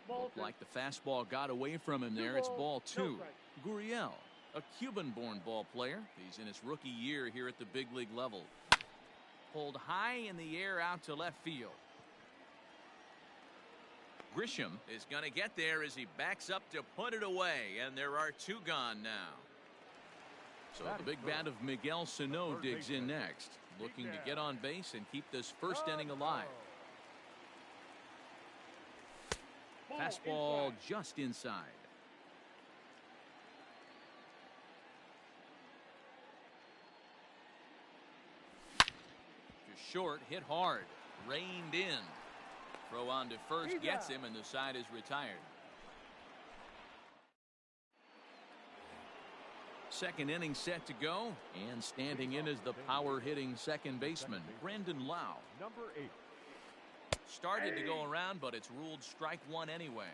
Looked like the fastball got away from him there. It's ball 2. Gurriel, a Cuban-born ball player. He's in his rookie year here at the big league level. Pulled high in the air out to left field. Grisham is going to get there as he backs up to put it away, and there are 2 gone now. So the big bat of Miguel Sano digs in next, looking to get on base and keep this first inning alive. Fastball just inside. Just short, hit hard, reined in. Throw on to first gets him, and the side is retired. Second inning set to go, and standing in is the power-hitting second baseman, Brandon Lau. Number 8. Started to go around, but it's ruled strike 1 anyway.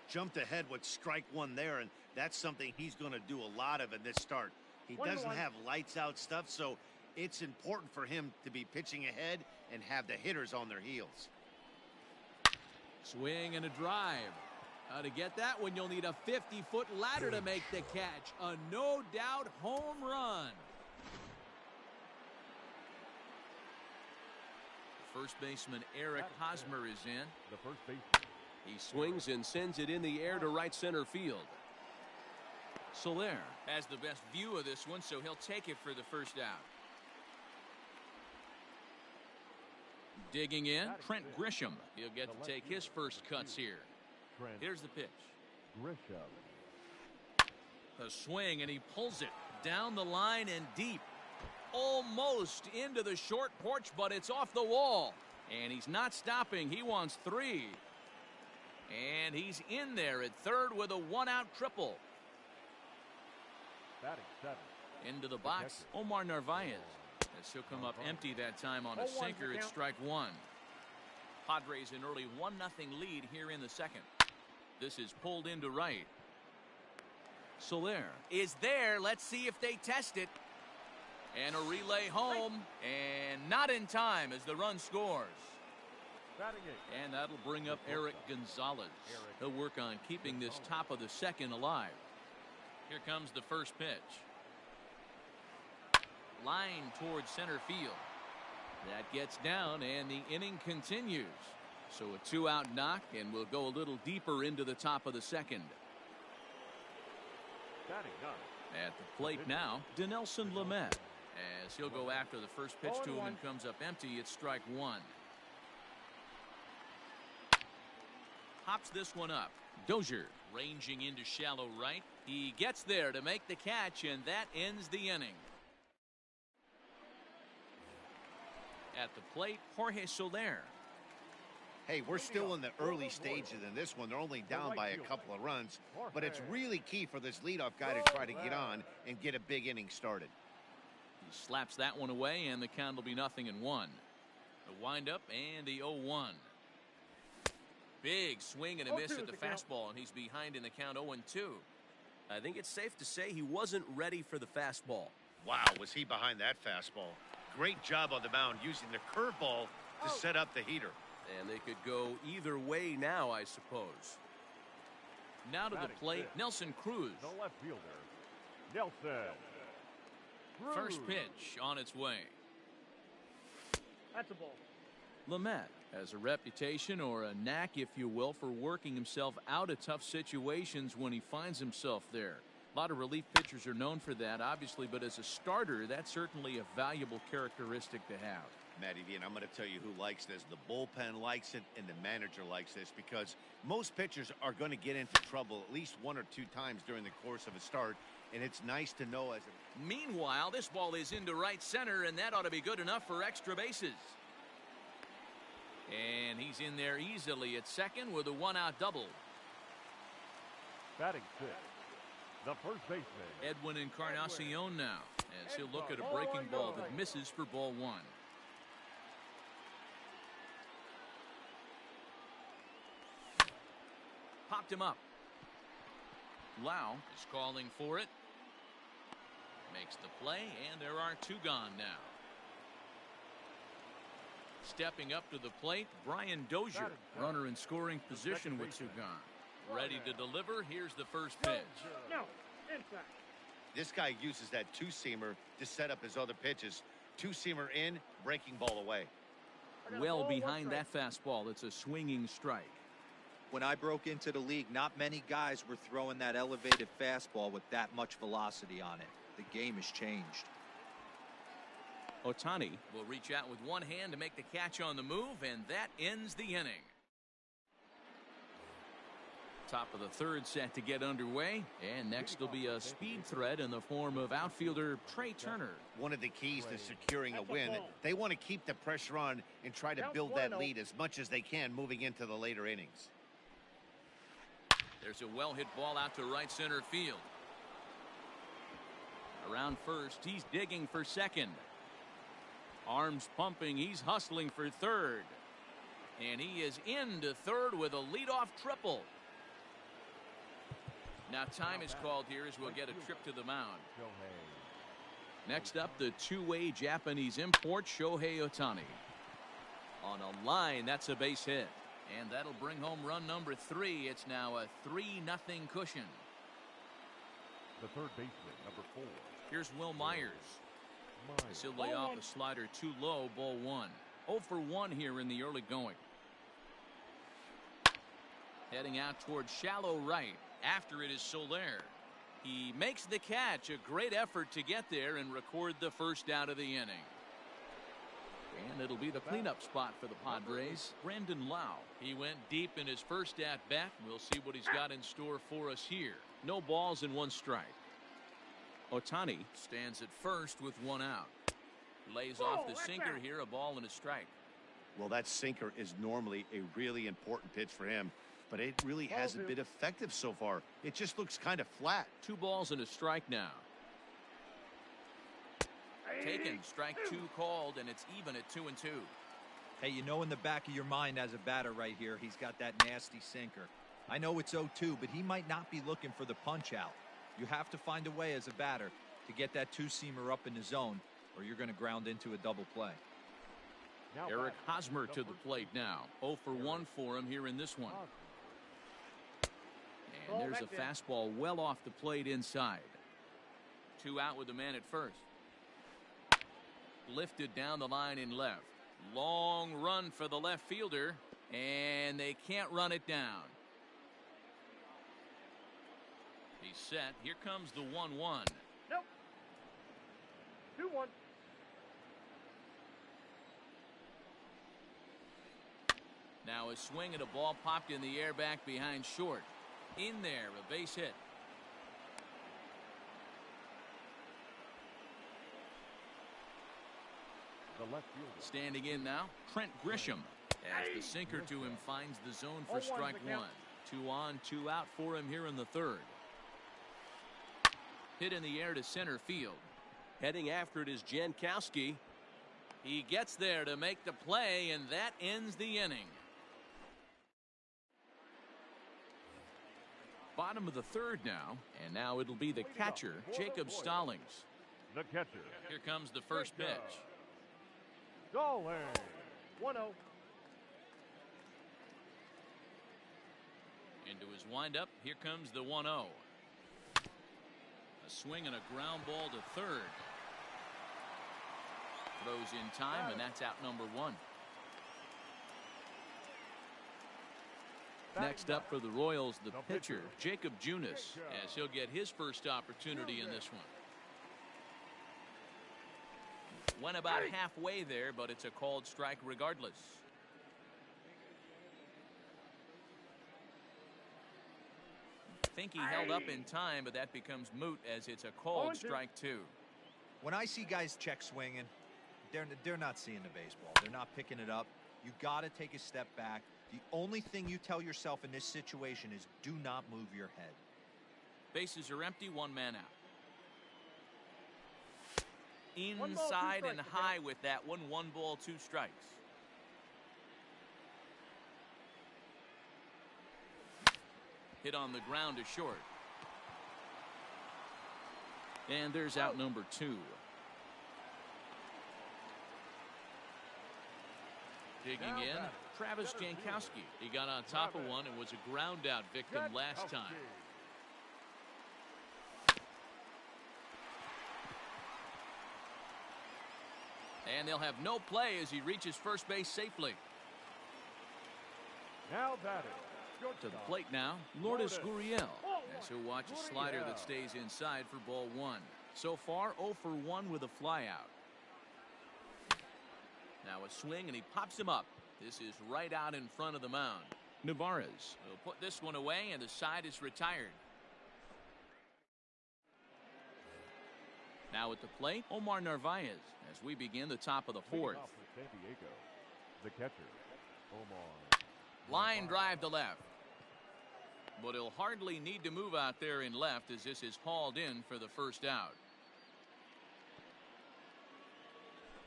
Jumped ahead with strike 1 there, and that's something he's going to do a lot of in this start. He doesn't have lights-out stuff, so it's important for him to be pitching ahead and have the hitters on their heels. Swing and a drive. To get that one, you'll need a 50-foot ladder to make the catch. A no-doubt home run. First baseman Eric Hosmer is in. The first baseman. He swings and sends it in the air to right center field. Soler has the best view of this one, so he'll take it for the first out. Digging in, Trent Grisham. He'll get to take his first cuts here. Here's the pitch. Grisham. A swing, and he pulls it down the line and deep. Almost into the short porch, but it's off the wall. And he's not stopping. He wants 3. And he's in there at third with a 1-out triple. Batting 7. Into the box, Omar Narvaez. As he'll come up empty that time on a sinker, it's strike 1. Padres an early 1-0 lead here in the second. This is pulled into right. Soler is there. Let's see if they test it. And a relay home, and not in time as the run scores. And that'll bring up Eric Gonzalez. He'll work on keeping this top of the second alive. Here comes the first pitch. Line towards center field. That gets down, and the inning continues. So a 2-out knock, and we'll go a little deeper into the top of the second. Batting ninth. At the plate now, Dinelson Lamet. As he'll go after the first pitch to him and comes up empty, it's strike one. Hops this one up. Dozier ranging into shallow right. He gets there to make the catch, and that ends the inning. At the plate, Jorge Soler. Hey, we're still in the early stages in this one. They're only down by a couple of runs, but it's really key for this leadoff guy to try to get on and get a big inning started. He slaps that one away, and the count will be 0-1. The windup and the 0-1. Big swing and a miss at the fastball, and he's behind in the count 0-2. I think it's safe to say he wasn't ready for the fastball. Wow, was he behind that fastball. Great job on the mound using the curveball to set up the heater. And they could go either way now, I suppose. Now to the plate, Nelson Cruz. The left fielder, Nelson Cruz. First pitch on its way. That's a ball. Lamet has a reputation, or a knack if you will, for working himself out of tough situations when he finds himself there. A lot of relief pitchers are known for that, obviously, but as a starter, that's certainly a valuable characteristic to have. Matty V, and I'm going to tell you who likes this. The bullpen likes it, and the manager likes this, because most pitchers are going to get into trouble at least 1 or 2 times during the course of a start, and it's nice to know as a... Meanwhile, this ball is into right center, and that ought to be good enough for extra bases. And he's in there easily at second with a 1-out double. Batting sixth, the first baseman, Edwin Encarnacion now, as he'll look at a breaking ball that misses for ball 1. Popped him up. Lau is calling for it. Makes the play, and there are 2 gone now. Stepping up to the plate, Brian Dozier, runner in scoring position with 2 gone. Ready to deliver. Here's the first pitch. No, inside. This guy uses that 2-seamer to set up his other pitches. 2-seamer in, breaking ball away. Well behind that fastball. It's a swinging strike. When I broke into the league, not many guys were throwing that elevated fastball with that much velocity on it. The game has changed. Ohtani will reach out with one hand to make the catch on the move, and that ends the inning. Top of the 3rd set to get underway, and next will be a speed threat in the form of outfielder Trey Turner. One of the keys to securing a win, they want to keep the pressure on and try to build that lead as much as they can moving into the later innings. There's a well-hit ball out to right center field. Around first, he's digging for second. Arms pumping, he's hustling for third. And he is into third with a leadoff triple. Now time is called here as we'll get a trip to the mound. Next up, the 2-way Japanese import, Shohei Ohtani. On a line, that's a base hit. And that'll bring home run number 3. It's now a 3-0 cushion. The third baseman, number 4. Here's Will Myers. He'll lay off a slider too low, ball 1. 0 for 1 here in the early going. Heading out towards shallow right. After it is Soler. He makes the catch. A great effort to get there and record the first out of the inning. And it'll be the cleanup spot for the Padres, Brandon Lau. He went deep in his first at-bat. We'll see what he's got in store for us here. No balls and 1 strike. Ohtani stands at first with 1 out. Lays off the sinker here, a ball and a strike. Well, that sinker is normally a really important pitch for him, but it really hasn't been effective so far. It just looks kind of flat. 2 balls and a strike now. Taken, strike 2 called, and it's even at 2-2. Hey, you know in the back of your mind as a batter right here, he's got that nasty sinker. I know it's 0-2, but he might not be looking for the punch out. You have to find a way as a batter to get that 2-seamer up in the zone, or you're going to ground into a double play. Eric Hosmer to the plate now. 0 for 1 for him here in this one. And there's a fastball well off the plate inside. 2 out with the man at first. Lifted down the line in left. Long run for the left fielder, and they can't run it down. He He's set. Here comes the 1-1. Nope. 2-1. Now a swing and a ball popped in the air back behind short. In there, a base hit. The left fielder. Standing in now, Trent Grisham. As the sinker to him finds the zone for strike one. 2 on, 2 out for him here in the third. Hit in the air to center field. Heading after it is Jankowski. He gets there to make the play, and that ends the inning. Bottom of the third now, and now it'll be the catcher, Jacob Stallings. The catcher. Here comes the first pitch. Stallings. 1-0. Into his windup, here comes the 1-0. A swing and a ground ball to third. Throws in time, and that's out number 1. Next up for the Royals, the pitcher, Jacob Junis, as he'll get his first opportunity in this one. Went about halfway there, but it's a called strike regardless. Think he held up in time, but that becomes moot as it's a called strike 2. When I see guys check swinging, they're not seeing the baseball. They're not picking it up. You got to take a step back. The only thing you tell yourself in this situation is do not move your head. Bases are empty, 1 man out. Inside and high with that one. 1 ball, 2 strikes. Hit on the ground to short. And there's out number 2. Digging in, Travis Jankowski. He got on top of one and was a ground out victim last time. And they'll have no play as he reaches first base safely. Now batting. To the plate now, Lourdes Gurriel, as he'll watch a slider that stays inside for ball 1. So far, 0 for 1 with a flyout. Now a swing, and he pops him up. This is right out in front of the mound. Navarez will put this one away, and the side is retired. Now at the plate, Omar Narvaez, as we begin the top of the 4th. San Diego, the catcher, Omar. Line drive to left. But he'll hardly need to move out there in left as this is hauled in for the first out.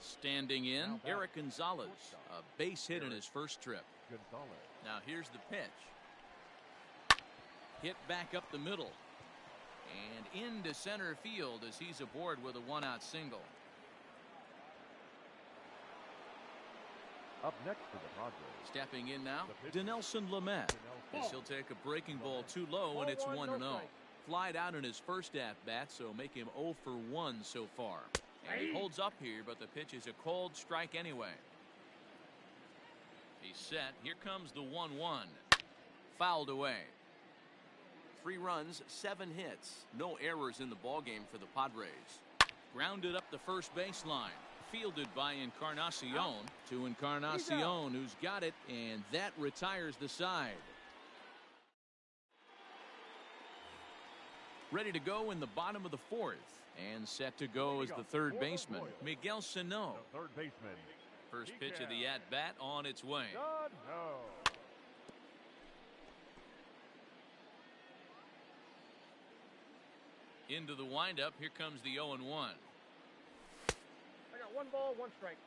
Standing in, Eric Gonzalez, a base hit in his first trip. Now here's the pitch. Hit back up the middle. And into center field as he's aboard with a 1-out single. Up next for the Padres. Stepping in now, Dinelson Lamet, as he'll take a breaking ball too low, and it's 1-0. Flied out in his first at-bat, so make him 0 for 1 so far. And he holds up here, but the pitch is a called strike anyway. He's set. Here comes the 1-1. Fouled away. 3 runs, 7 hits. No errors in the ballgame for the Padres. Grounded up the first baseline. Fielded by Encarnacion. To Encarnacion, who's got it, and that retires the side. Ready to go in the bottom of the 4th. And set to go is the third baseman, Miguel Sano. Third baseman. First pitch of the at-bat on its way. Into the windup. Here comes the 0-1. I got 1 ball, 1 strike.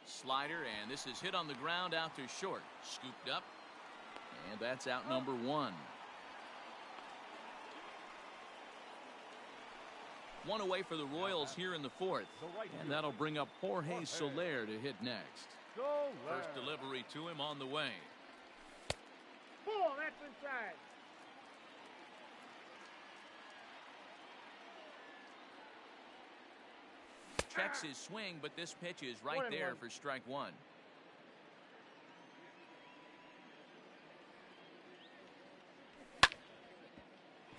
Slider, and this is hit on the ground out to short. Scooped up. And that's out number 1. 1 away for the Royals here in the 4th. And that'll bring up Jorge Soler to hit next. First delivery to him on the way. Ball, that's inside. Checks his swing, but this pitch is right there for strike 1.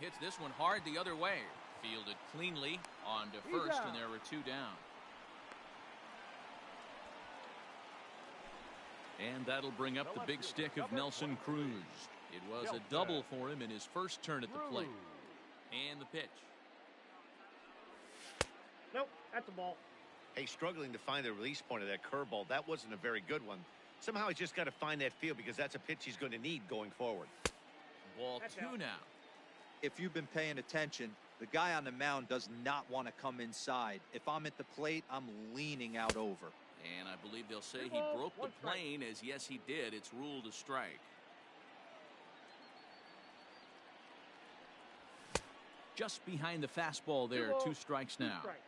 hits this one hard the other way. Fielded cleanly on to first, and there were 2 down. And that'll bring up the big stick of Nelson Cruz. It was a double for him in his first turn at the plate. And the pitch. Nope, that's a ball. Hey, struggling to find the release point of that curveball. That wasn't a very good one. Somehow he's just got to find that feel because that's a pitch he's going to need going forward. Ball That's 2 out. now. If you've been paying attention, the guy on the mound does not want to come inside. If I'm at the plate, I'm leaning out over. And I believe they'll say 2 he balls, broke the 1 strike. plane, as yes, he did. It's ruled a strike. Just behind the fastball there. 2 balls, 2 strikes 2 now. strikes.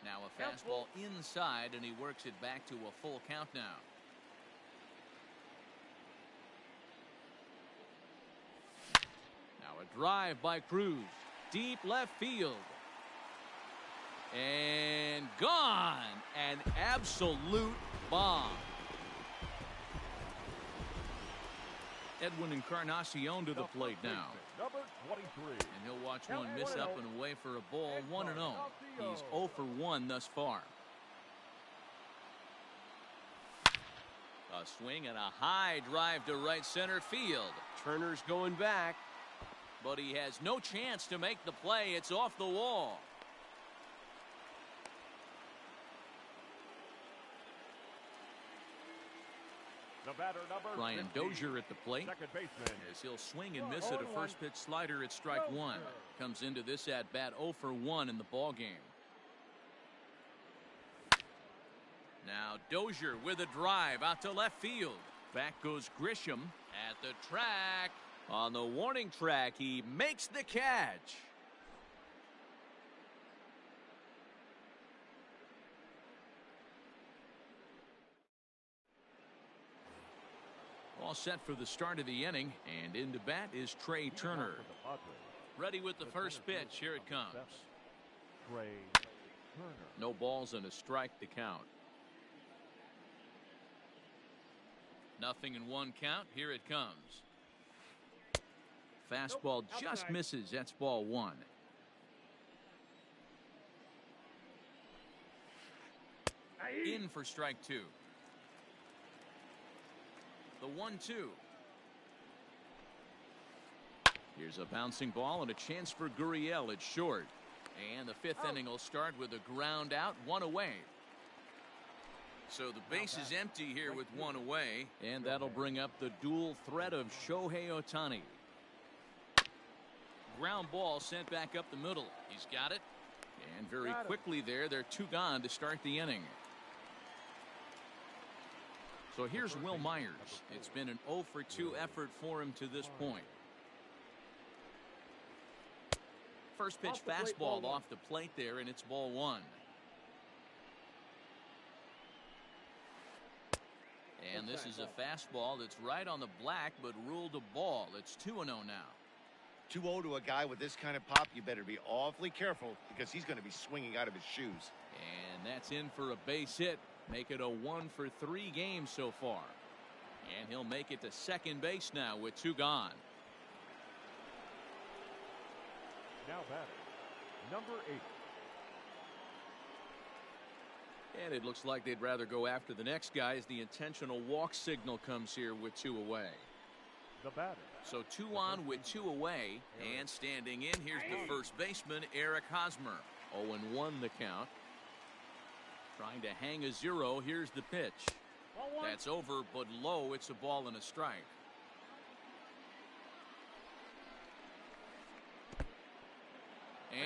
Now a fastball inside, and he works it back to a full count now. Now a drive by Cruz. Deep left field. And gone. An absolute bomb. Edwin Encarnacion to the plate now. Number 23. And he'll watch Now one miss 1-0. up and away for a ball. 1-0. He's 0 for 1 thus far. A swing and a high drive to right center field. Turner's going back. But he has no chance to make the play. It's off the wall. The batter, number Brian 50. Dozier at the plate. Second baseman. As he'll swing and miss at a first pitch slider at strike 1. Comes into this at bat 0 for 1 in the ball game. Now Dozier with a drive out to left field. Back goes Grisham at the track. On the warning track, he makes the catch. All set for the start of the inning, and into bat is Trey Turner. For the Padres. Ready with the first pitch. Here it comes. Trey Turner. No balls and a strike to count. Nothing in 1 count. Here it comes. Fastball just outside. misses. That's ball 1. In for strike 2. The 1-2. Here's a bouncing ball and a chance for Gurriel. It's short. And the 5th inning will start with a ground out, 1 away. So the base is empty here with 1 away, and that'll bring up the dual threat of Shohei Ohtani. Ground ball sent back up the middle. He's got it. And very quickly there, they're 2 gone to start the inning. So here's Will Myers. It's been an 0 for 2 effort for him to this point. First pitch fastball off the plate there, and it's ball 1. And this is a fastball that's right on the black, but ruled a ball. It's 2-0 now. 2-0 to a guy with this kind of pop, you better be awfully careful because he's going to be swinging out of his shoes. And that's in for a base hit. Make it a 1 for 3 games so far. And he'll make it to second base now with 2 gone. Now batting, number 8. And it looks like they'd rather go after the next guy as the intentional walk signal comes here with 2 away. The batter. So 2 on with 2 away. And standing in, here's the first baseman, Eric Hosmer. 0-1 the count. Trying to hang a 0. Here's the pitch. That's over, but low. It's a ball and a strike.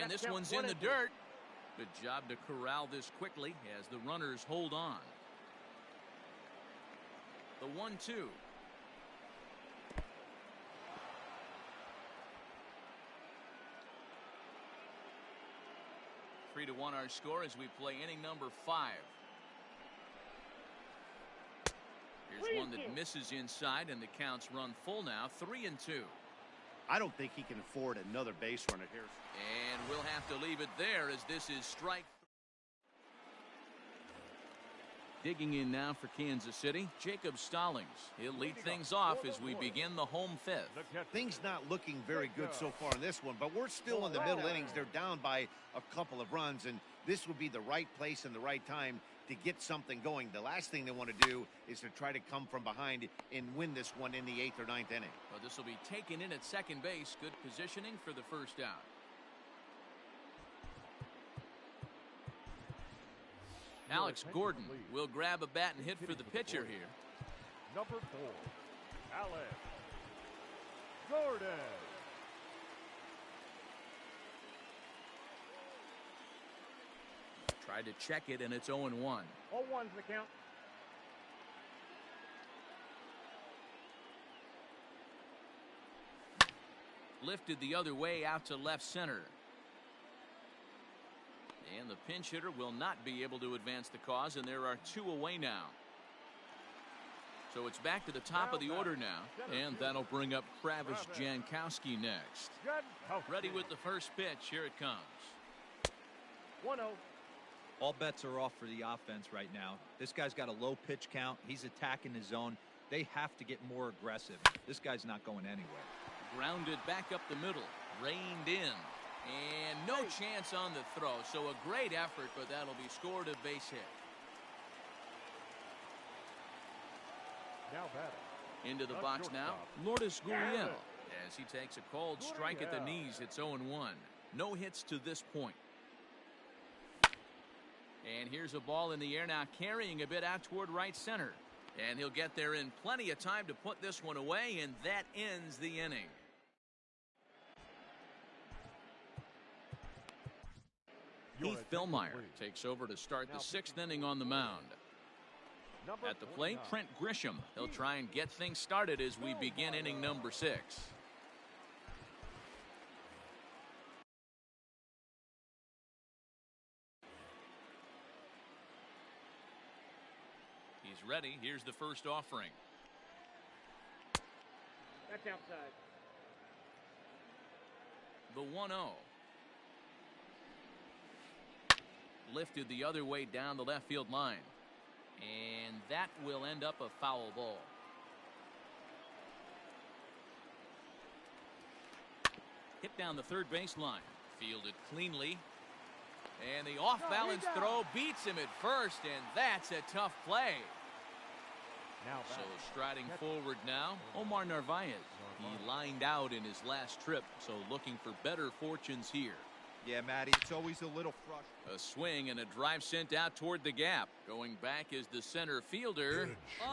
And this one's in the dirt. Good job to corral this quickly as the runners hold on. The 1-2. Three to 1 our score as we play inning number 5. Here's one that misses inside, and the counts run full now. 3-2. I don't think he can afford another base runner here. And we'll have to leave it there as this is strike. Digging in now for Kansas City, Jacob Stallings. He'll lead things off as we begin the home fifth. Things not looking very good so far in this one, but we're still in the middle innings. They're down by a couple of runs, and this would be the right place and the right time to get something going. The last thing they want to do is to try to come from behind and win this one in the 8th or 9th inning. Well, this will be taken in at second base. Good positioning for the first out. Alex Gordon will grab a bat and hit for the pitcher here. Number 4, Alex Gordon. Tried to check it, and it's 0-1. All ones the count. Lifted the other way out to left center. And the pinch hitter will not be able to advance the cause, and there are 2 away now. So it's back to the top of the order now, and that'll bring up Travis Jankowski next. Ready with the first pitch. Here it comes. 1-0. All bets are off for the offense right now. This guy's got a low pitch count. He's attacking his zone. They have to get more aggressive. This guy's not going anywhere. Grounded back up the middle. Reined in. And no chance on the throw. So a great effort, but that'll be scored a base hit. Now batting. Into the box now, Lourdes Gurriel. As he takes a called strike at the knees, it's 0-1. No hits to this point. And here's a ball in the air now, carrying a bit out toward right center. And he'll get there in plenty of time to put this one away, and that ends the inning. Heath Fillmeyer takes over to start the 6th inning on the mound. At the plate, Trent Grisham. He'll try and get things started as we begin inning number 6. He's ready. Here's the first offering. That's outside. The 1-0. Lifted the other way down the left field line. And that will end up a foul ball. Hit down the third baseline. Fielded cleanly. And the off-balance throw beats him at first, and that's a tough play. So striding forward now, Omar Narvaez. He lined out in his last trip, so looking for better fortunes here. Yeah, Matty, it's always a little frustrating. A swing and a drive sent out toward the gap. Going back is the center fielder.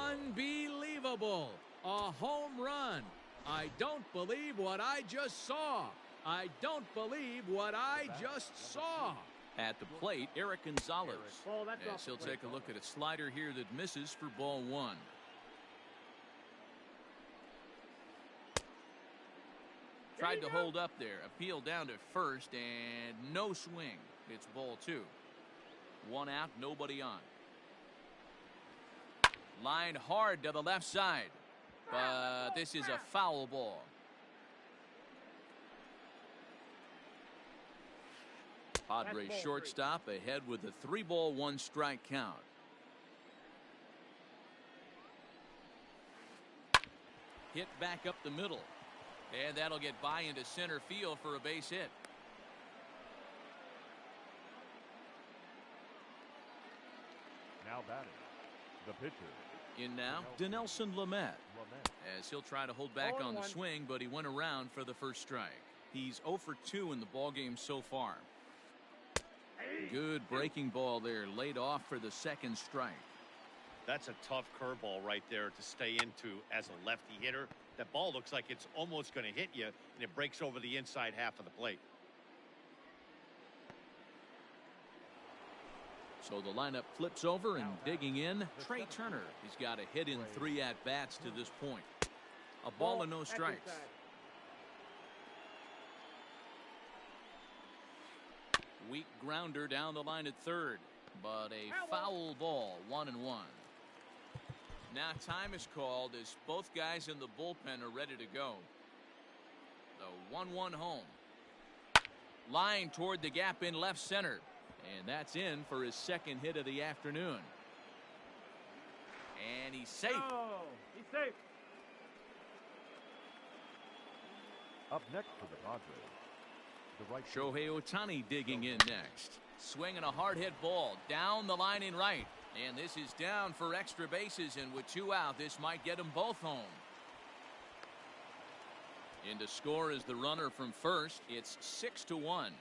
Unbelievable. A home run. I don't believe what I just saw. I don't believe what I just saw. At the plate, Eric Gonzalez. As he'll take a look at a slider here that misses for ball 1. Tried to hold up there. Appeal down to first, and no swing. It's ball 2. 1 out, nobody on. Line hard to the left side. But this is a foul ball. Padres shortstop ahead with a 3-ball, 1-strike count. Hit back up the middle. And that'll get by into center field for a base hit. Now batting, the pitcher. In now, Dinelson Lamet. As he'll try to hold back on the swing, but he went around for the first strike. He's 0 for 2 in the ballgame so far. Good breaking ball there, laid off for the second strike. That's a tough curveball right there to stay into as a lefty hitter. That ball looks like it's almost going to hit you, and it breaks over the inside half of the plate. So the lineup flips over, and digging in, Trey Turner. He's got a hit in 3 at-bats to this point. A ball and no strikes. Weak grounder down the line at third, but a foul ball, 1-1. Now time is called as both guys in the bullpen are ready to go. The 1-1 home. Line toward the gap in left center. And that's in for his second hit of the afternoon. And he's safe. Oh, he's safe. Up next for the Padres, the right Shohei Ohtani digging in next. Swinging a hard hit ball down the line in right. And this is down for extra bases, and with 2 out, this might get them both home. In to score is the runner from first. It's 6-1.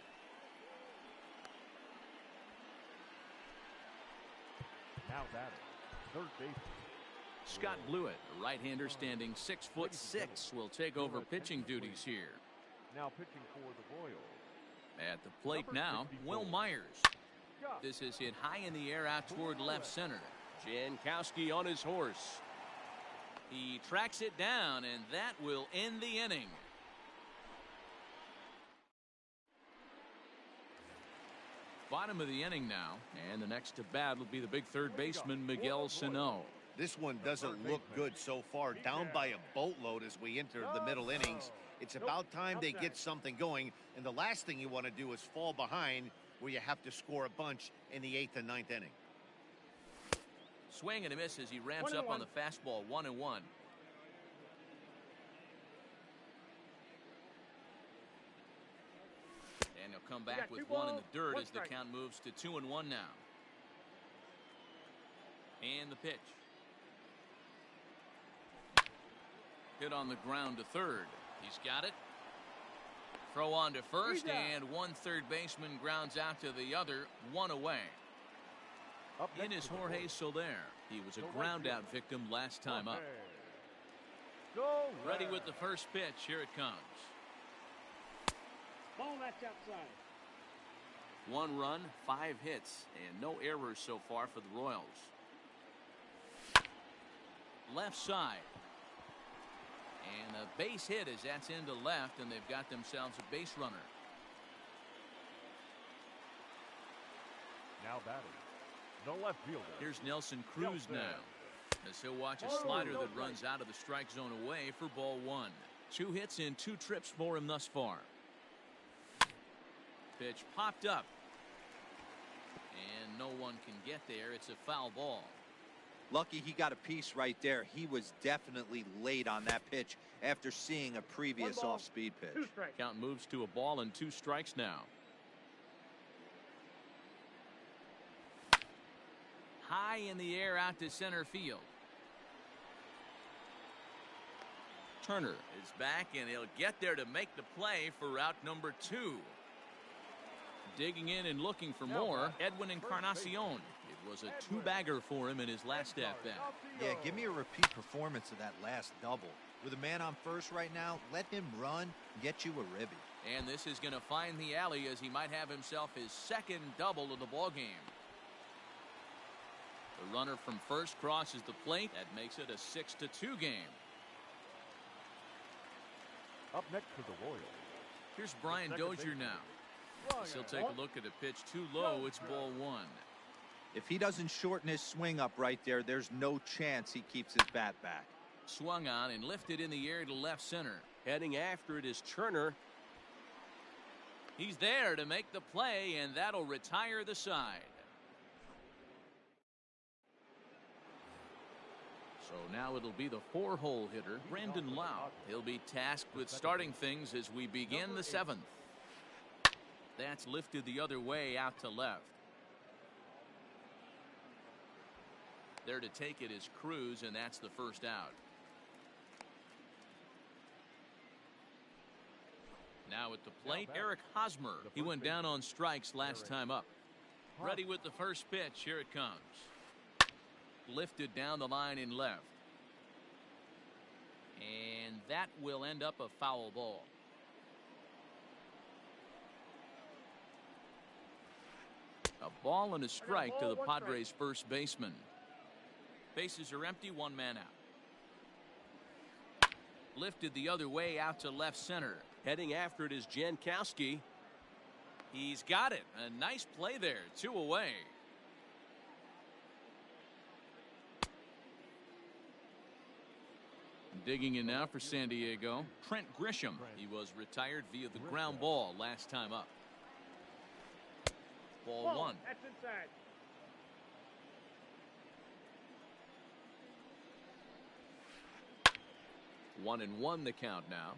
now batting, third baseman. Scott Blewett, a right-hander standing 6'6", will take over pitching duties here. Now pitching for the Royals. At the plate now, Will Myers. This is hit high in the air out toward left center. Jankowski on his horse. He tracks it down, and that will end the inning. Bottom of the inning now, and the next to bat will be the big third baseman, Miguel Sano. This one doesn't look good so far. Down by a boatload as we enter the middle innings. It's about time they get something going, and the last thing you want to do is fall behind where you have to score a bunch in the 8th and 9th inning. Swing and a miss as he ramps up on the fastball. 1-1. And he'll come back with one in the dirt as the count moves to 2-1 now. And the pitch. Hit on the ground to third. He's got it. Throw on to first, and one third baseman grounds out to the other, 1 away. In is Jorge Soler. He was a ground out victim last time up. Ready with the first pitch. Here it comes. Ball, that's outside. 1 run, 5 hits, and no errors so far for the Royals. Left side. And a base hit as that's into left, and they've got themselves a base runner. Now batting, the left fielder. Here's Nelson Cruz now, as he'll watch a slider that runs out of the strike zone away for ball 1. 2 hits in 2 trips for him thus far. Pitch popped up, and no one can get there. It's a foul ball. Lucky he got a piece right there. He was definitely late on that pitch after seeing a previous off-speed pitch. Count moves to a ball and 2 strikes now. High in the air out to center field. Turner is back, and he'll get there to make the play for route number 2. Digging in and looking for more, Edwin Encarnacion. It was a 2-bagger for him in his last at-bat. Yeah, give me a repeat performance of that last double. With a man on first right now, let him run and get you a ribby. And this is going to find the alley as he might have himself his 2nd double of the ballgame. The runner from first crosses the plate. That makes it a 6-2 game. Up next for the Royals. Here's Brian Dozier now. He'll take a look at a pitch too low. It's ball 1. If he doesn't shorten his swing up right there, there's no chance he keeps his bat back. Swung on and lifted in the air to left center. Heading after it is Turner. He's there to make the play, and that'll retire the side. So now it'll be the 4-hole hitter, Brandon Lau. He'll be tasked with starting things as we begin the 7th. That's lifted the other way out to left. There to take it is Cruz, and that's the first out. Now at the plate, Eric Hosmer. He went down on strikes last time up. Ready with the first pitch. Here it comes. Lifted down the line in left. And that will end up a foul ball. A ball and a strike to the Padres' first baseman. Bases are empty, 1 man out. Lifted the other way out to left center. Heading after it is Jankowski. He's got it. A nice play there. 2 away. Digging in now for San Diego, Trent Grisham. He was retired via the ground ball last time up. Ball 1. That's inside. 1-1 the count now.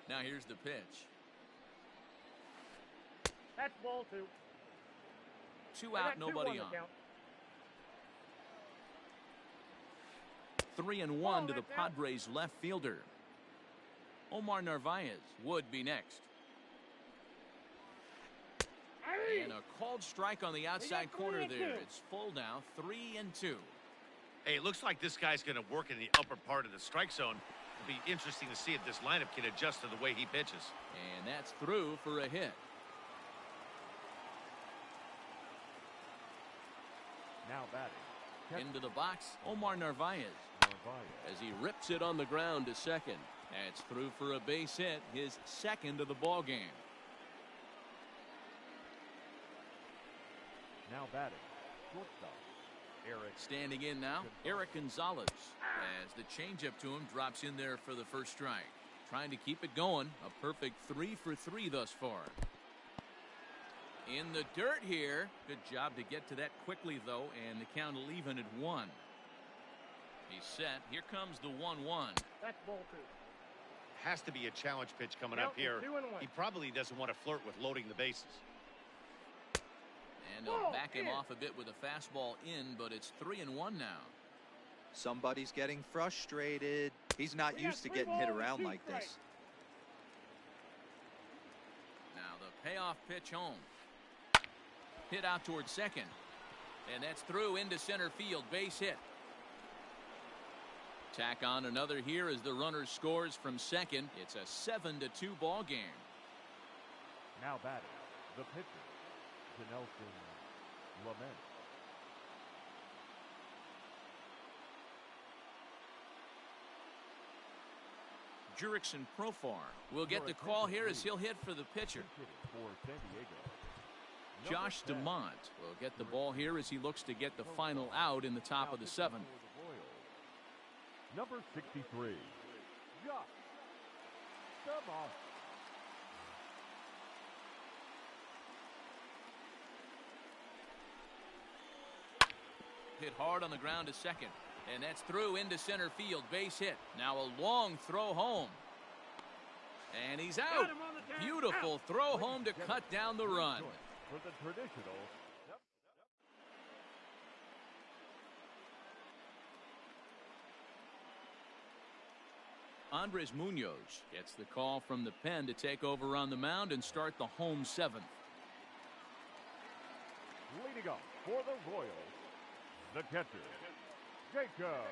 Now here's the pitch. That's ball 2. 2 out, nobody on. 3-1 to the Padres left fielder. Omar Narvaez would be next. And a called strike on the outside corner there. It's full now, 3-2. Hey, it looks like this guy's going to work in the upper part of the strike zone. It'll be interesting to see if this lineup can adjust to the way he pitches. And that's through for a hit. Now batting. Into the box, Omar Narvaez. As he rips it on the ground to second. That's through for a base hit, his second of the ball game. Now batting. Shortstop. Eric. Standing in now, Eric Gonzalez. As the changeup to him drops in there for the first strike. Trying to keep it going. A perfect 3 for 3 thus far. In the dirt here. Good job to get to that quickly, though, and the count will even at 1. He's set. Here comes the 1-1. That's ball 2. Has to be a challenge pitch coming up here. He probably doesn't want to flirt with loading the bases. And they'll back him off a bit with a fastball in, but it's 3-1 now. Somebody's getting frustrated. He's not used to getting hit around like this. Now the payoff pitch home. Hit out towards second. And that's through into center field. Base hit. Tack on another here as the runner scores from second. It's a 7-2 ball game. Now batting. The pitcher. Nelson Lament. Jurickson Profar will get the call here as he'll hit for the pitcher. For San Diego. Josh DeMont will get the ball here as he looks to get the final out in the top of the 7th. Number 63. Josh DeMont. Hit hard on the ground to second. And that's through into center field. Base hit. Now a long throw home. And he's out. Beautiful throw home to cut down the run. For the traditional. Andres Munoz gets the call from the pen to take over on the mound and start the home 7th. Leading up for the Royals, the catcher, Jacob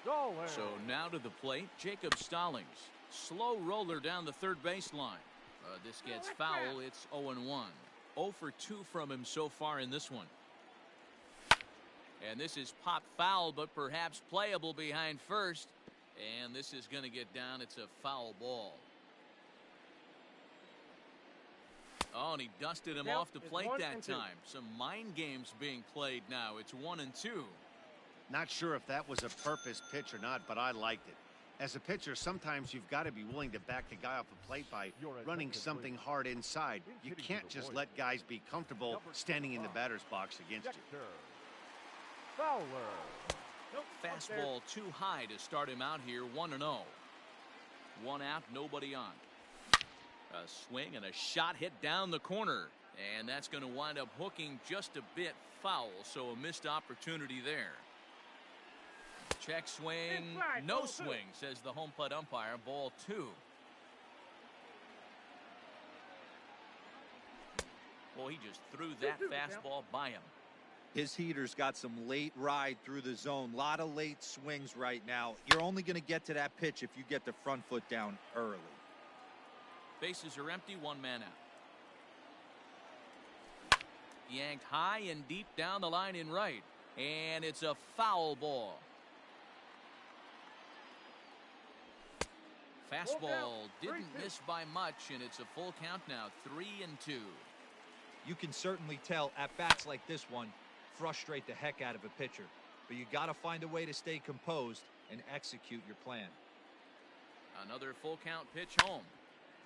Stallings. So now to the plate, Jacob Stallings. Slow roller down the third baseline. This gets foul. It's 0-1. 0 for 2 from him so far in this one. And this is pop foul, but perhaps playable behind first. And this is going to get down. It's a foul ball. Oh, and he dusted him off the plate that time. Some mind games being played now. It's 1-2. Not sure if that was a purpose pitch or not, but I liked it. As a pitcher, sometimes you've got to be willing to back the guy off the plate by running something hard inside. You can't just let guys be comfortable standing in the batter's box against you. Fowler. Fastball too high to start him out here. 1-0. 1 out, nobody on. A swing and a shot hit down the corner. And that's going to wind up hooking just a bit foul. So a missed opportunity there. Check swing. No swing, says the home plate umpire. Ball 2. Well, he just threw that fastball by him. His heater's got some late ride through the zone. A lot of late swings right now. You're only going to get to that pitch if you get the front foot down early. Bases are empty. 1 man out. Yanked high and deep down the line in right. And it's a foul ball. Fastball didn't miss by much, and it's a full count now. 3-2. You can certainly tell at bats like this one frustrate the heck out of a pitcher. But you got to find a way to stay composed and execute your plan. Another full count pitch home.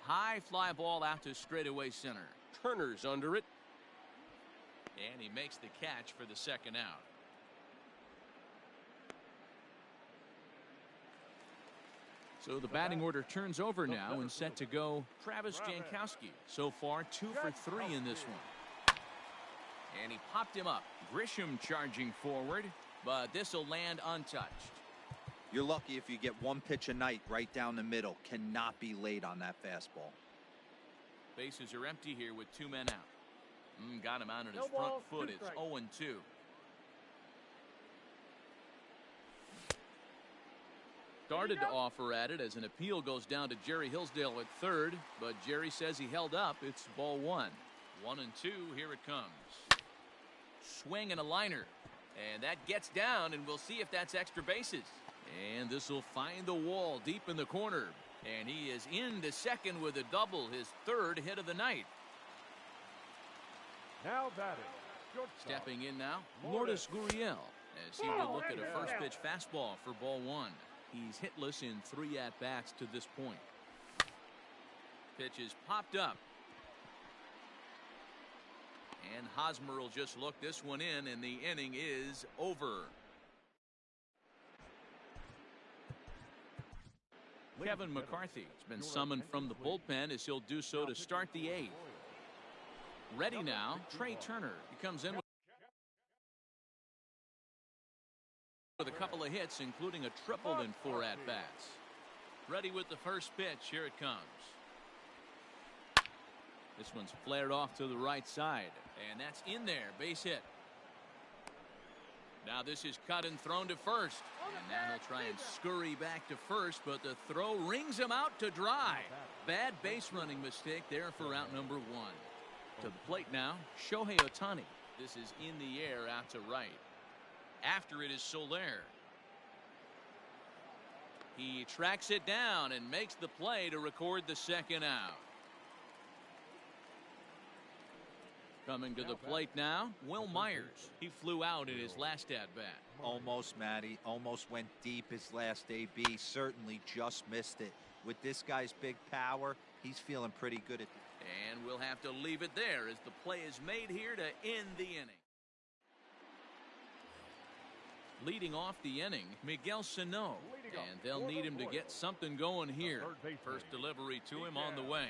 High fly ball out to straightaway center. Turner's under it. And he makes the catch for the second out. So the batting order turns over now and set to go Travis Jankowski. So far 2 for 3 in this one. And he popped him up. Grisham charging forward, but this will land untouched. You're lucky if you get one pitch a night right down the middle. Cannot be late on that fastball. Bases are empty here with 2 men out. Got him out on his No front ball, foot. 2 It's strikes. 0-2. Started to offer at it as an appeal goes down to Jerry Hillsdale at third, but Jerry says he held up. It's ball 1. 1-2. Here it comes. Swing and a liner, and that gets down, and we'll see if that's extra bases. And this will find the wall deep in the corner, and he is into second with a double, his 3rd hit of the night. Now batting. Shortstop. Stepping in now, Lourdes Gurriel, as he will look at a first pitch fastball for ball 1. He's hitless in 3 at-bats to this point. Pitch is popped up. And Hosmer will just look this one in, and the inning is over. Kevin McCarthy has been summoned from the bullpen as he'll do so to start the 8th. Ready now, Trey Turner. He comes in with a couple of hits, including a triple in 4 at-bats. Ready with the first pitch. Here it comes. This one's flared off to the right side, and that's in there. Base hit. Now this is cut and thrown to first, and now he'll try and scurry back to first, but the throw rings him out to dry. Bad base running mistake there for out number 1. To the plate now, Shohei Ohtani. This is in the air out to right. After it is Soler. He tracks it down and makes the play to record the 2nd out. Coming to the plate now, Will Myers. He flew out in his last at-bat. Almost, Matty. Almost went deep his last AB. Certainly just missed it. With this guy's big power, he's feeling pretty good at this. And we'll have to leave it there as the play is made here to end the inning. Leading off the inning, Miguel Sano. And they'll need him to get something going here. First delivery to him on the way.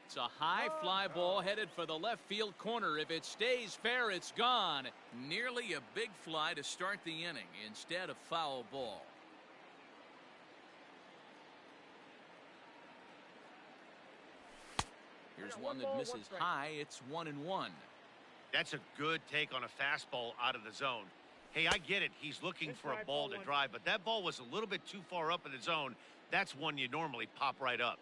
It's a high fly ball headed for the left field corner. If it stays fair, it's gone. Nearly a big fly to start the inning. Instead, a foul ball. Here's one that misses high. It's 1-1. That's a good take on a fastball out of the zone. Hey, I get it. He's looking for a ball to drive, but that ball was a little bit too far up in the zone. That's one you normally pop right up.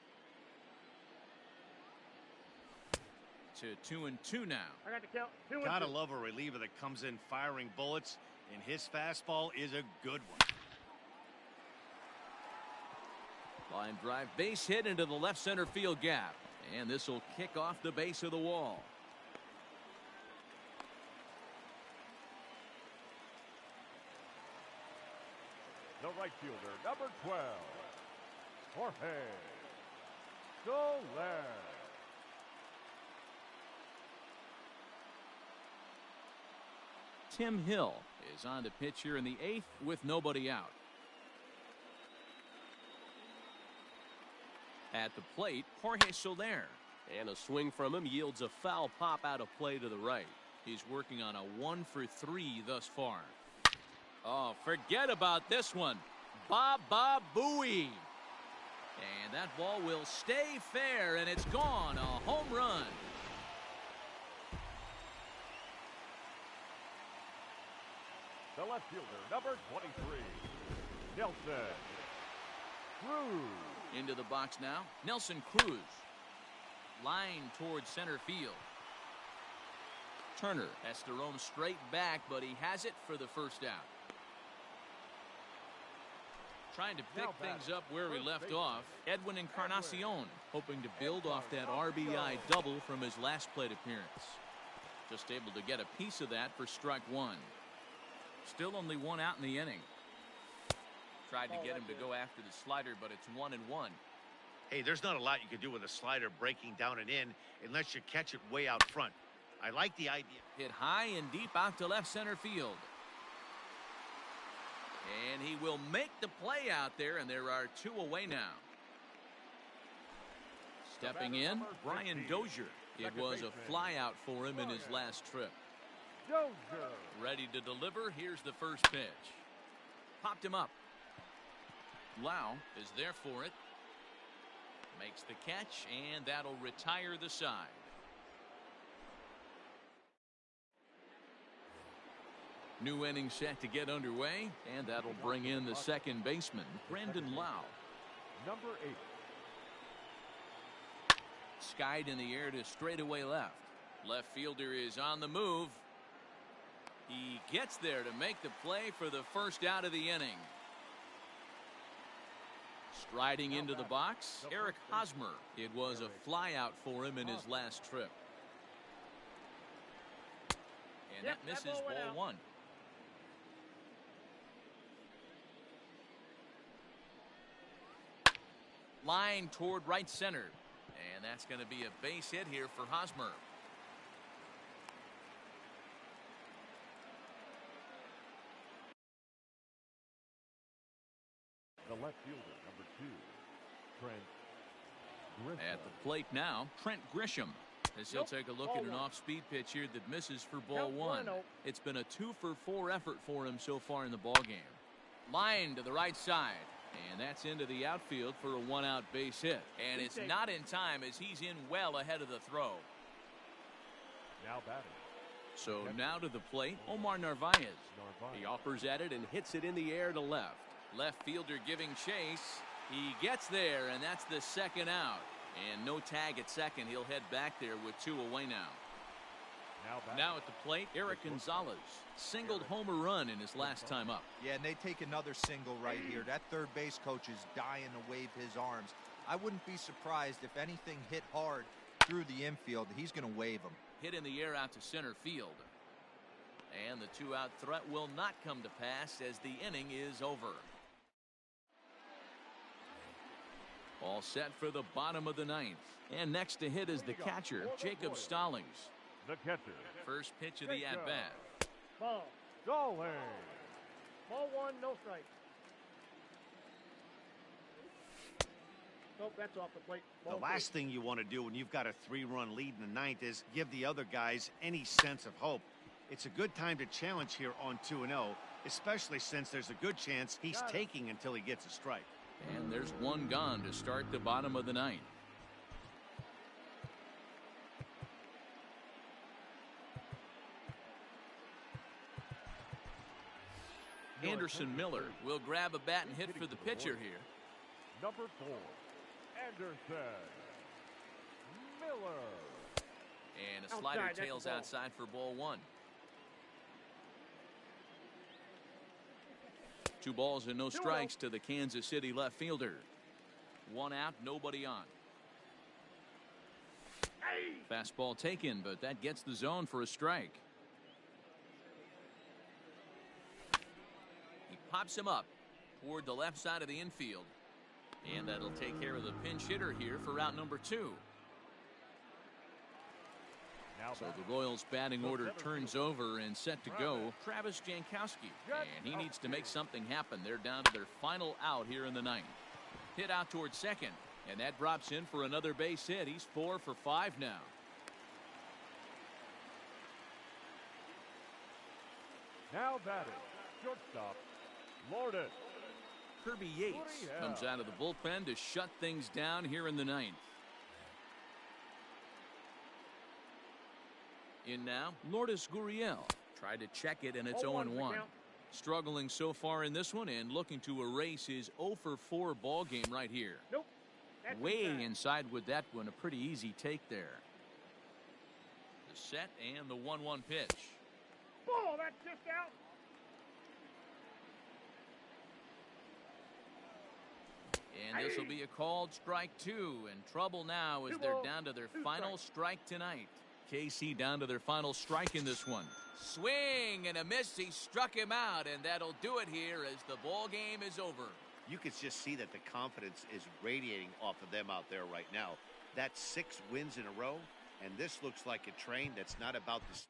To 2-2 now. I got to count. 2 and Gotta 2. love a reliever that comes in firing bullets, and his fastball is a good one. Line drive base hit into the left center field gap. And this will kick off the base of the wall. The right fielder, number 12, Jorge Soler. Tim Hill is on the pitch here in the 8th with nobody out. At the plate, Jorge Soler. And a swing from him yields a foul pop out of play to the right. He's working on a 1 for 3 thus far. Oh, forget about this one. Baba Booey. And that ball will stay fair, and it's gone. A home run. The left fielder, number 23, Nelson Cruz. Into the box now, Nelson Cruz. Line towards center field. Turner has to roam straight back, but he has it for the first out. Trying to pick things up where we left off, Edwin Encarnacion, hoping to build off that RBI double from his last plate appearance. Just able to get a piece of that for strike 1. Still only 1 out in the inning. Tried to get him to go after the slider, but it's 1-1. Hey, there's not a lot you can do with a slider breaking down and in unless you catch it way out front. I like the idea. Hit high and deep out to left center field. And he will make the play out there, and there are 2 away now. Stepping in, Brian Dozier. It was a flyout for him in his last trip. Dozier. Ready to deliver. Here's the first pitch. Popped him up. Lau is there for it. Makes the catch, and that'll retire the side. New inning set to get underway, and that'll bring in the second baseman, Brandon Lau. Number 8. Skied in the air to straightaway left. Left fielder is on the move. He gets there to make the play for the first out of the inning. Striding into the box, Eric Hosmer. It was a flyout for him in his last trip. And that misses ball 1. Line toward right center. And that's going to be a base hit here for Hosmer. The left fielder, number 2, Trent Grisham. At the plate now, Trent Grisham. As he'll take a look at an off-speed pitch here that misses for ball 1. It's been a 2-for-4 effort for him so far in the ballgame. Line to the right side. And that's into the outfield for a 1-out base hit. And it's not in time as he's in well ahead of the throw. Now batting. So now to the plate, Omar Narvaez. He offers at it and hits it in the air to left. Left fielder giving chase. He gets there, and that's the second out. And no tag at second. He'll head back there with 2 away now. Now at the plate, Eric Gonzalez. Singled homer run in his last time up. Yeah, and they take another single right here. That third base coach is dying to wave his arms. I wouldn't be surprised if anything hit hard through the infield. He's going to wave them. Hit in the air out to center field. And the 2-out threat will not come to pass as the inning is over. All set for the bottom of the 9th. And next to hit is the catcher, Jacob Stallings. The catcher. First pitch of the at-bat. Ball. Stallings. Ball 1, no strikes. Nope, that's off the plate. Ball The last thing you want to do when you've got a 3-run lead in the 9th is give the other guys any sense of hope. It's a good time to challenge here on 2-0, especially since there's a good chance he's taking until he gets a strike. And there's 1 gone to start the bottom of the 9th. Anderson Miller will grab a bat and hit for the pitcher here. Number 4, Anderson Miller. And a slider tails outside for ball 1. 2 balls and no strikes to the Kansas City left fielder. 1 out, nobody on. Fastball taken, but that gets the zone for a strike. He pops him up toward the left side of the infield. And that'll take care of the pinch hitter here for out number 2. So the Royals batting order turns over and set to go. Travis Jankowski. And he needs to make something happen. They're down to their final out here in the 9th. Hit out towards second. And that drops in for another base hit. He's 4 for 5 now. Now batting, shortstop, Lourdes. Kirby Yates comes out of the bullpen to shut things down here in the 9th. In now, Lourdes Gurriel. Tried to check it, and it's 0-1. Struggling so far in this one and looking to erase his 0 for 4 ball game right here. Nope. Way inside with that one. A pretty easy take there. The set and the 1-1 pitch. Ball, that's just out. And this will be a called strike 2. And trouble now as they're down to their final strike tonight. KC down to their final strike in this one. Swing and a miss. He struck him out, and that'll do it here as the ball game is over. You can just see that the confidence is radiating off of them out there right now. That's 6 wins in a row, and this looks like a train that's not about to slow.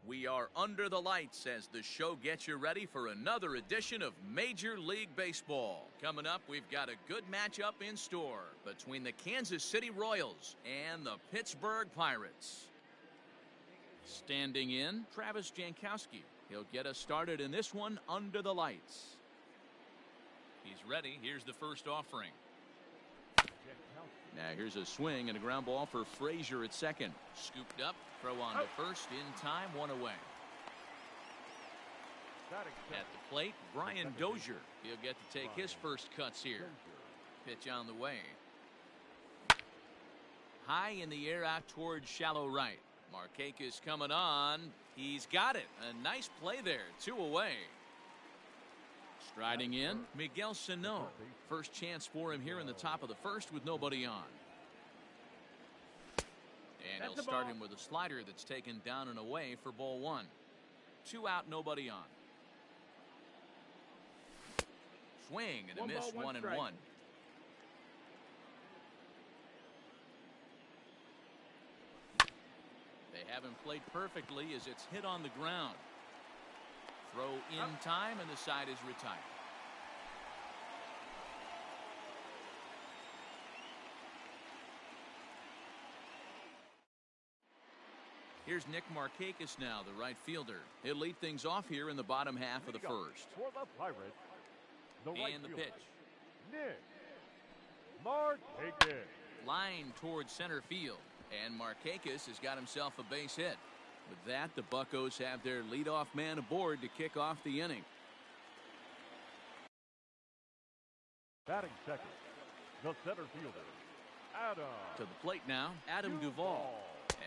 We are under the lights as the show gets you ready for another edition of Major League Baseball. Coming up, we've got a good matchup in store between the Kansas City Royals and the Pittsburgh Pirates. Standing in, Travis Jankowski. He'll get us started in this one under the lights. He's ready. Here's the first offering. Now here's a swing and a ground ball for Frazier at second. Scooped up, throw on to first, in time, one away. At the plate, Brian Dozier. He'll get to take his first cuts here. Pitch on the way. High in the air out towards shallow right. Markakis coming on. He's got it. A nice play there. 2 away. Striding in, Miguel Sano. First chance for him here in the top of the first with nobody on. And he'll start him with a slider that's taken down and away for ball 1. 2 out, nobody on. Swing and a miss, 1-1. They haven't played perfectly as it's hit on the ground. Throw in time and the side is retired. Here's Nick Markakis now, the right fielder. He'll lead things off here in the bottom half of the first. For the Pirates, the right And the fielder, pitch. Nick Markakis. Line towards center field. And Markakis has got himself a base hit. With that, the Buccos have their leadoff man aboard to kick off the inning. Batting second, the center fielder, Adam. To the plate now, Adam Duvall.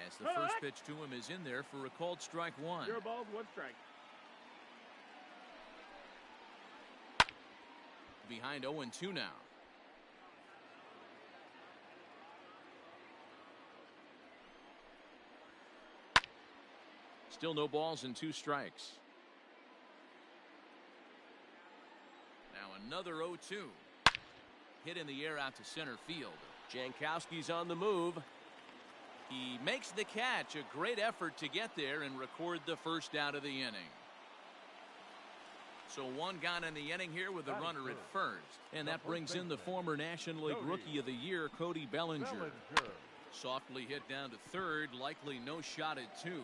As the first pitch to him is in there for a called strike 1. 0 balls, 1 strike. Behind 0-2 now. Still no balls and 2 strikes. Now another 0-2. Hit in the air out to center field. Jankowski's on the move. He makes the catch. A great effort to get there and record the first out of the inning. So 1 gone in the inning here with a runner at first. And that brings in the former National League Rookie of the Year, Cody Bellinger. Softly hit down to third. Likely no shot at 2.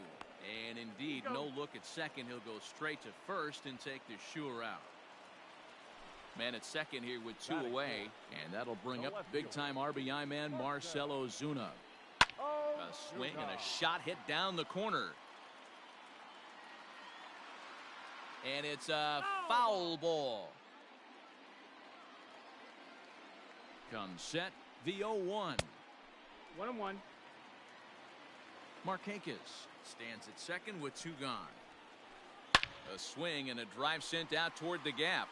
And indeed, no look at second. He'll go straight to first and take the sure out. Man at second here with 2 away. And that'll bring up big-time RBI man Marcell Ozuna. A swing and a shot hit down the corner. And it's a foul ball. Comes set, the 0-1. 1-1. Markakis stands at second with 2 gone. A swing and a drive sent out toward the gap.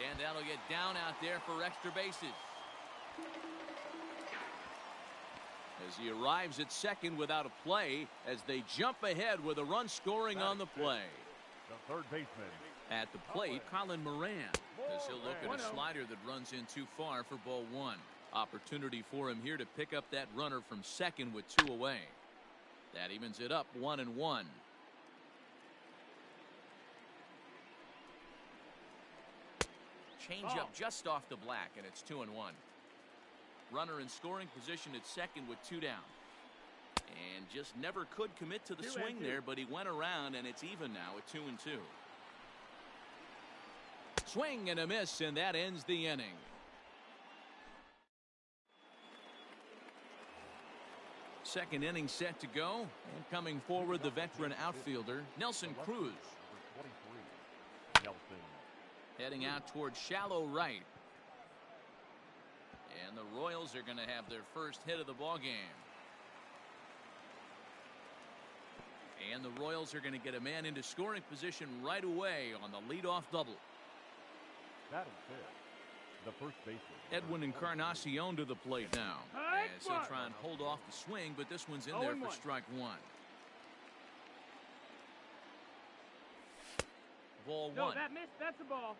And that'll get down out there for extra bases. As he arrives at second without a play as they jump ahead with a run scoring on the play. The third baseman. At the plate, Colin Moran, as he'll look at a slider that runs in too far for ball 1. Opportunity for him here to pick up that runner from second with 2 away. That evens it up 1-1. Change up just off the black, and it's 2-1. Runner in scoring position at second with 2 down. And just never could commit to the swing there, but he went around, and it's even now at 2-2. Swing and a miss, and that ends the inning. Second inning set to go. And coming forward, the veteran outfielder, Nelson Cruz. Nelson. Heading out towards shallow right. And the Royals are going to have their first hit of the ball game. And the Royals are going to get a man into scoring position right away on the leadoff double. Batting fifth, the first baseman, Edwin Encarnacion to the plate now. As he'll try and hold off the swing, but this one's in there for strike 1. Ball 1. No, that missed. That's a ball.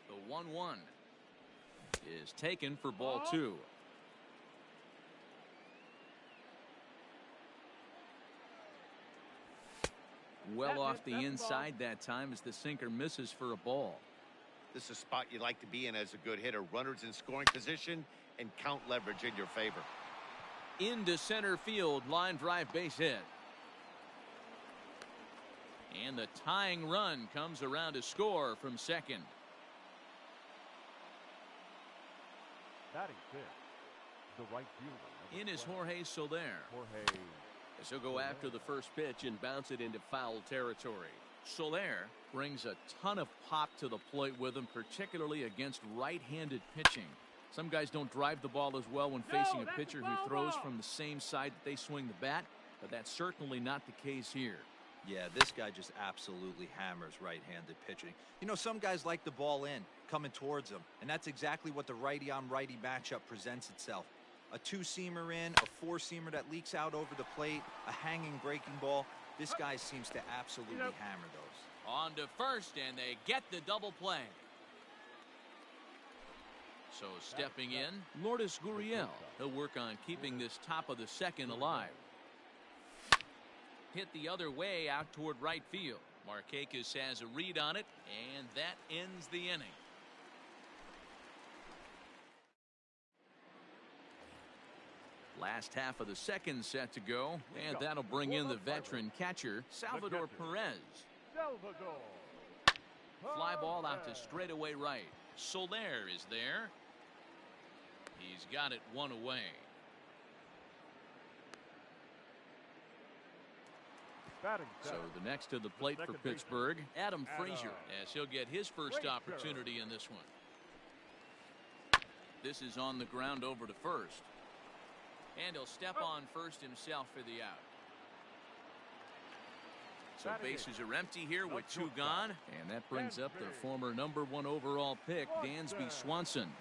The 1-1 is taken for ball 2. Well off the inside that time as the sinker misses for a ball. This is a spot you like to be in as a good hitter. Runners in scoring position and count leverage in your favor. Into center field, line drive, base hit. And the tying run comes around to score from second. Batting fifth, the right fielder. In is Jorge Soler. As he'll go after the first pitch and bounce it into foul territory. Soler brings a ton of pop to the plate with him, particularly against right-handed pitching. Some guys don't drive the ball as well when facing a pitcher who throws from the same side that they swing the bat, but that's certainly not the case here. Yeah, this guy just absolutely hammers right-handed pitching. You know, some guys like the ball in, coming towards them, and that's exactly what the righty-on-righty matchup presents itself. A two-seamer in, a four-seamer that leaks out over the plate, a hanging breaking ball. This guy seems to absolutely hammer those. On to first, and they get the double play. So stepping in, Lourdes Gurriel. He'll work on keeping this top of the second alive. Hit the other way out toward right field. Markakis has a read on it, and that ends the inning. Last half of the second set to go, and that'll bring in the veteran catcher, Salvador Perez. Fly ball out to straightaway right. Soler is there. He's got it one away. So the next to the plate for Pittsburgh, Adam Frazier, as he'll get his first opportunity in this one. This is on the ground over to first. And he'll step on first himself for the out. So bases are empty here with two gone. And that brings up the former #1 overall pick, Dansby Swanson.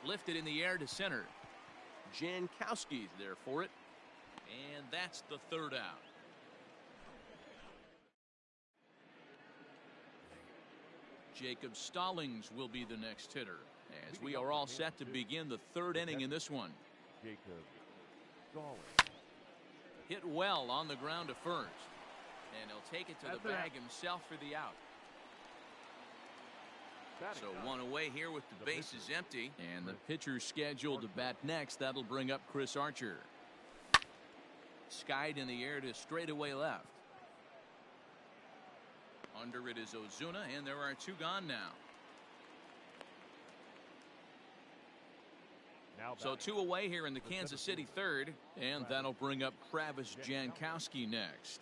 Lifted in the air to center. Jankowski's there for it. And that's the third out. Jacob Stallings will be the next hitter, as we are all set to begin the third inning in this one. Hit well on the ground to first, and he'll take it to the bag himself for the out. So one away here with the bases empty, and the pitcher scheduled to bat next. That'll bring up Chris Archer. Skied in the air to straightaway left. Under it is Ozuna, and there are two gone now. So two away here in the Kansas City third, and that'll bring up Travis Jankowski next.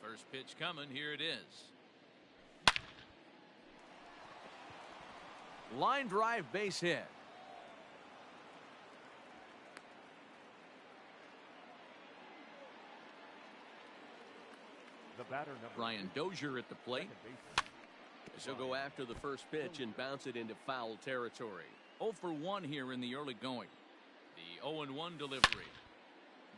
First pitch coming, here it is. Line drive, base hit. Brian Dozier at the plate. As he'll go after the first pitch and bounce it into foul territory. 0 for 1 here in the early going. The 0-1 delivery.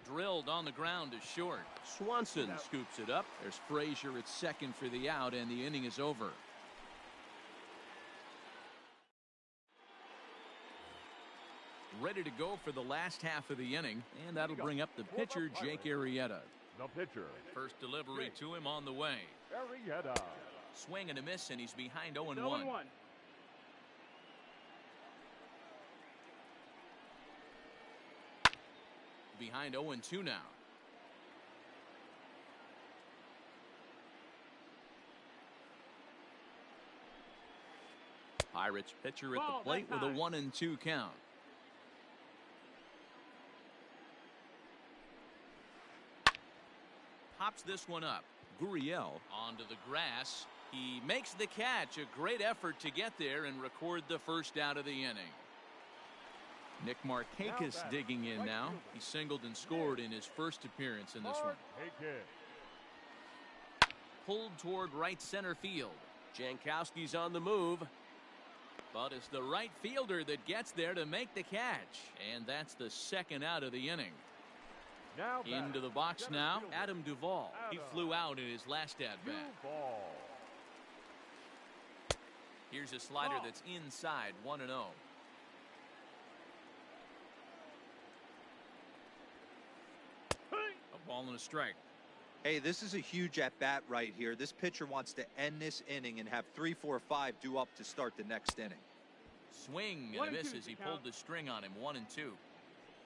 Drilled on the ground to short. Swanson scoops it up. There's Frazier at second for the out, and the inning is over. Ready to go for the last half of the inning, and that'll bring up the pitcher, Jake Arrieta. The pitcher. First delivery to him on the way. Arrieta. Swing and a miss, and he's behind 0-1. Behind 0-2 now. Pirates pitcher at the plate with a 1-2 count. Pops this one up. Gurriel onto the grass. He makes the catch. A great effort to get there and record the first out of the inning. Nick Markakis digging in now. He singled and scored in his first appearance in this one. Pulled toward right center field. Jankowski's on the move. But it's the right fielder that gets there to make the catch. And that's the second out of the inning. Into the box now, Adam Duvall. He flew out in his last at-bat. Here's a slider that's inside, 1-0. A ball and a strike. Hey, this is a huge at-bat right here. This pitcher wants to end this inning and have 3, 4, 5 due up to start the next inning. Swing and a miss as he pulled the string on him. 1-2.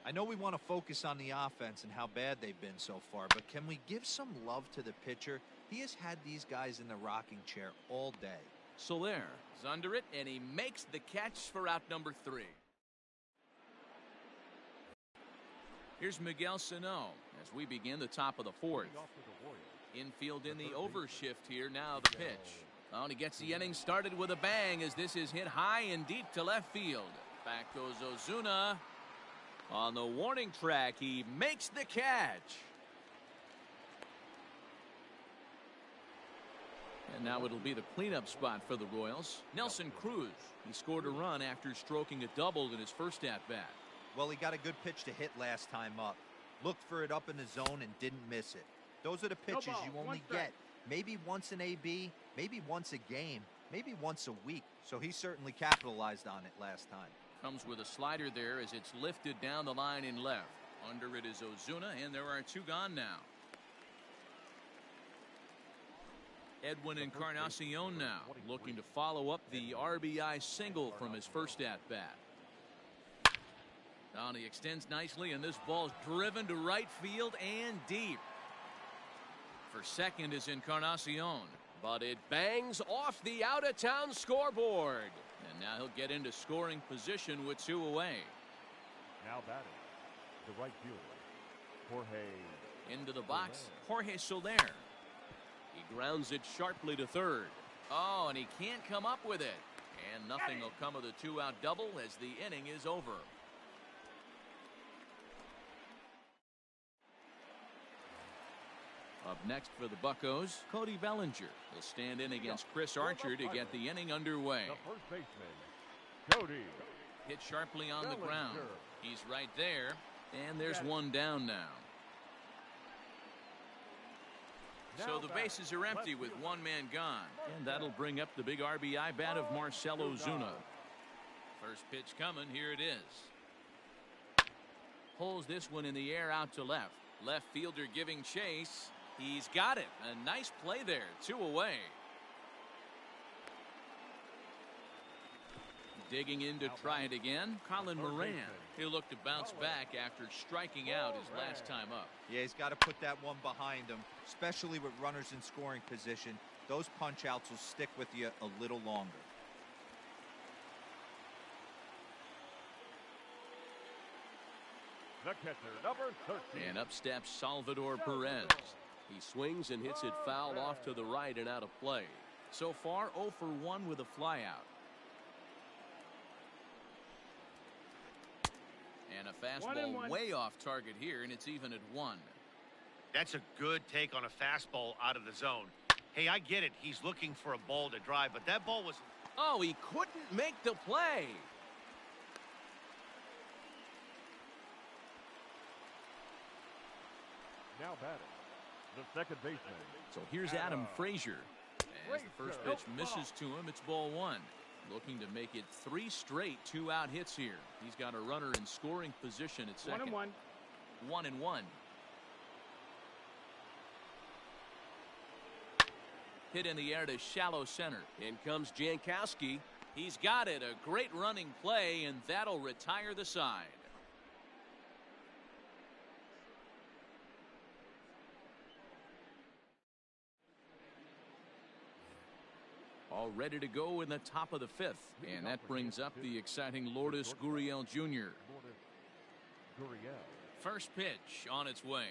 I know we want to focus on the offense and how bad they've been so far, but can we give some love to the pitcher? He has had these guys in the rocking chair all day. Soler is under it, and he makes the catch for out number 3. Here's Miguel Sano as we begin the top of the 4th. Infield in the overshift here. Now the pitch. Oh, and he gets the inning started with a bang as this is hit high and deep to left field. Back goes Ozuna. On the warning track, he makes the catch. And now it'll be the cleanup spot for the Royals. Nelson Cruz. He scored a run after stroking a double in his first at-bat. Well, he got a good pitch to hit last time up. Looked for it up in the zone and didn't miss it. Those are the pitches you only get maybe once an AB, maybe once a game, maybe once a week. So he certainly capitalized on it last time. Comes with a slider there as it's lifted down the line in left. Under it is Ozuna, and there are 2 gone now. Edwin Encarnacion now looking to follow up the RBI single from his first at-bat. Now he extends nicely, and this ball's driven to right field and deep. For second is Encarnacion. But it bangs off the out-of-town scoreboard. And now he'll get into scoring position with 2 away. Now batting, the right fielder, Jorge. Into the box, Jorge Soler. He grounds it sharply to third. Oh, and he can't come up with it. And nothing will come of the 2-out double as the inning is over. Up next for the Buccos, Cody Bellinger will stand in against Chris Archer to get the inning underway. The first baseman, Cody. Hit sharply on the Bellinger. ground. He's right there, and there's 1 down now. So the bases are empty with 1 man gone, and that'll bring up the big RBI bat of Marcell Ozuna. First pitch coming, here it is. Pulls this one in the air out to left. Left fielder giving chase. He's got it. A nice play there. 2 away. Digging in to try it again, Colin Moran. He'll look to bounce back after striking out his last time up. Yeah, he's got to put that one behind him, especially with runners in scoring position. Those punch-outs will stick with you a little longer. The catcher, number 13. And up steps Salvador Perez. He swings and hits it foul off to the right and out of play. So far, 0 for 1 with a flyout. And a fastball way off target here, and it's even at 1. That's a good take on a fastball out of the zone. Hey, I get it. He's looking for a ball to drive, but that ball was... Oh, he couldn't make the play. Now batting, the second baseman. So here's Adam Frazier. As the first pitch misses to him, it's ball 1. Looking to make it 3 straight 2-out hits here. He's got a runner in scoring position at second. 1-1. 1-1. Hit in the air to shallow center. In comes Jankowski. He's got it. A great running play, and that'll retire the side. All ready to go in the top of the 5th. And that brings up the exciting Lourdes Gurriel Jr. First pitch on its way.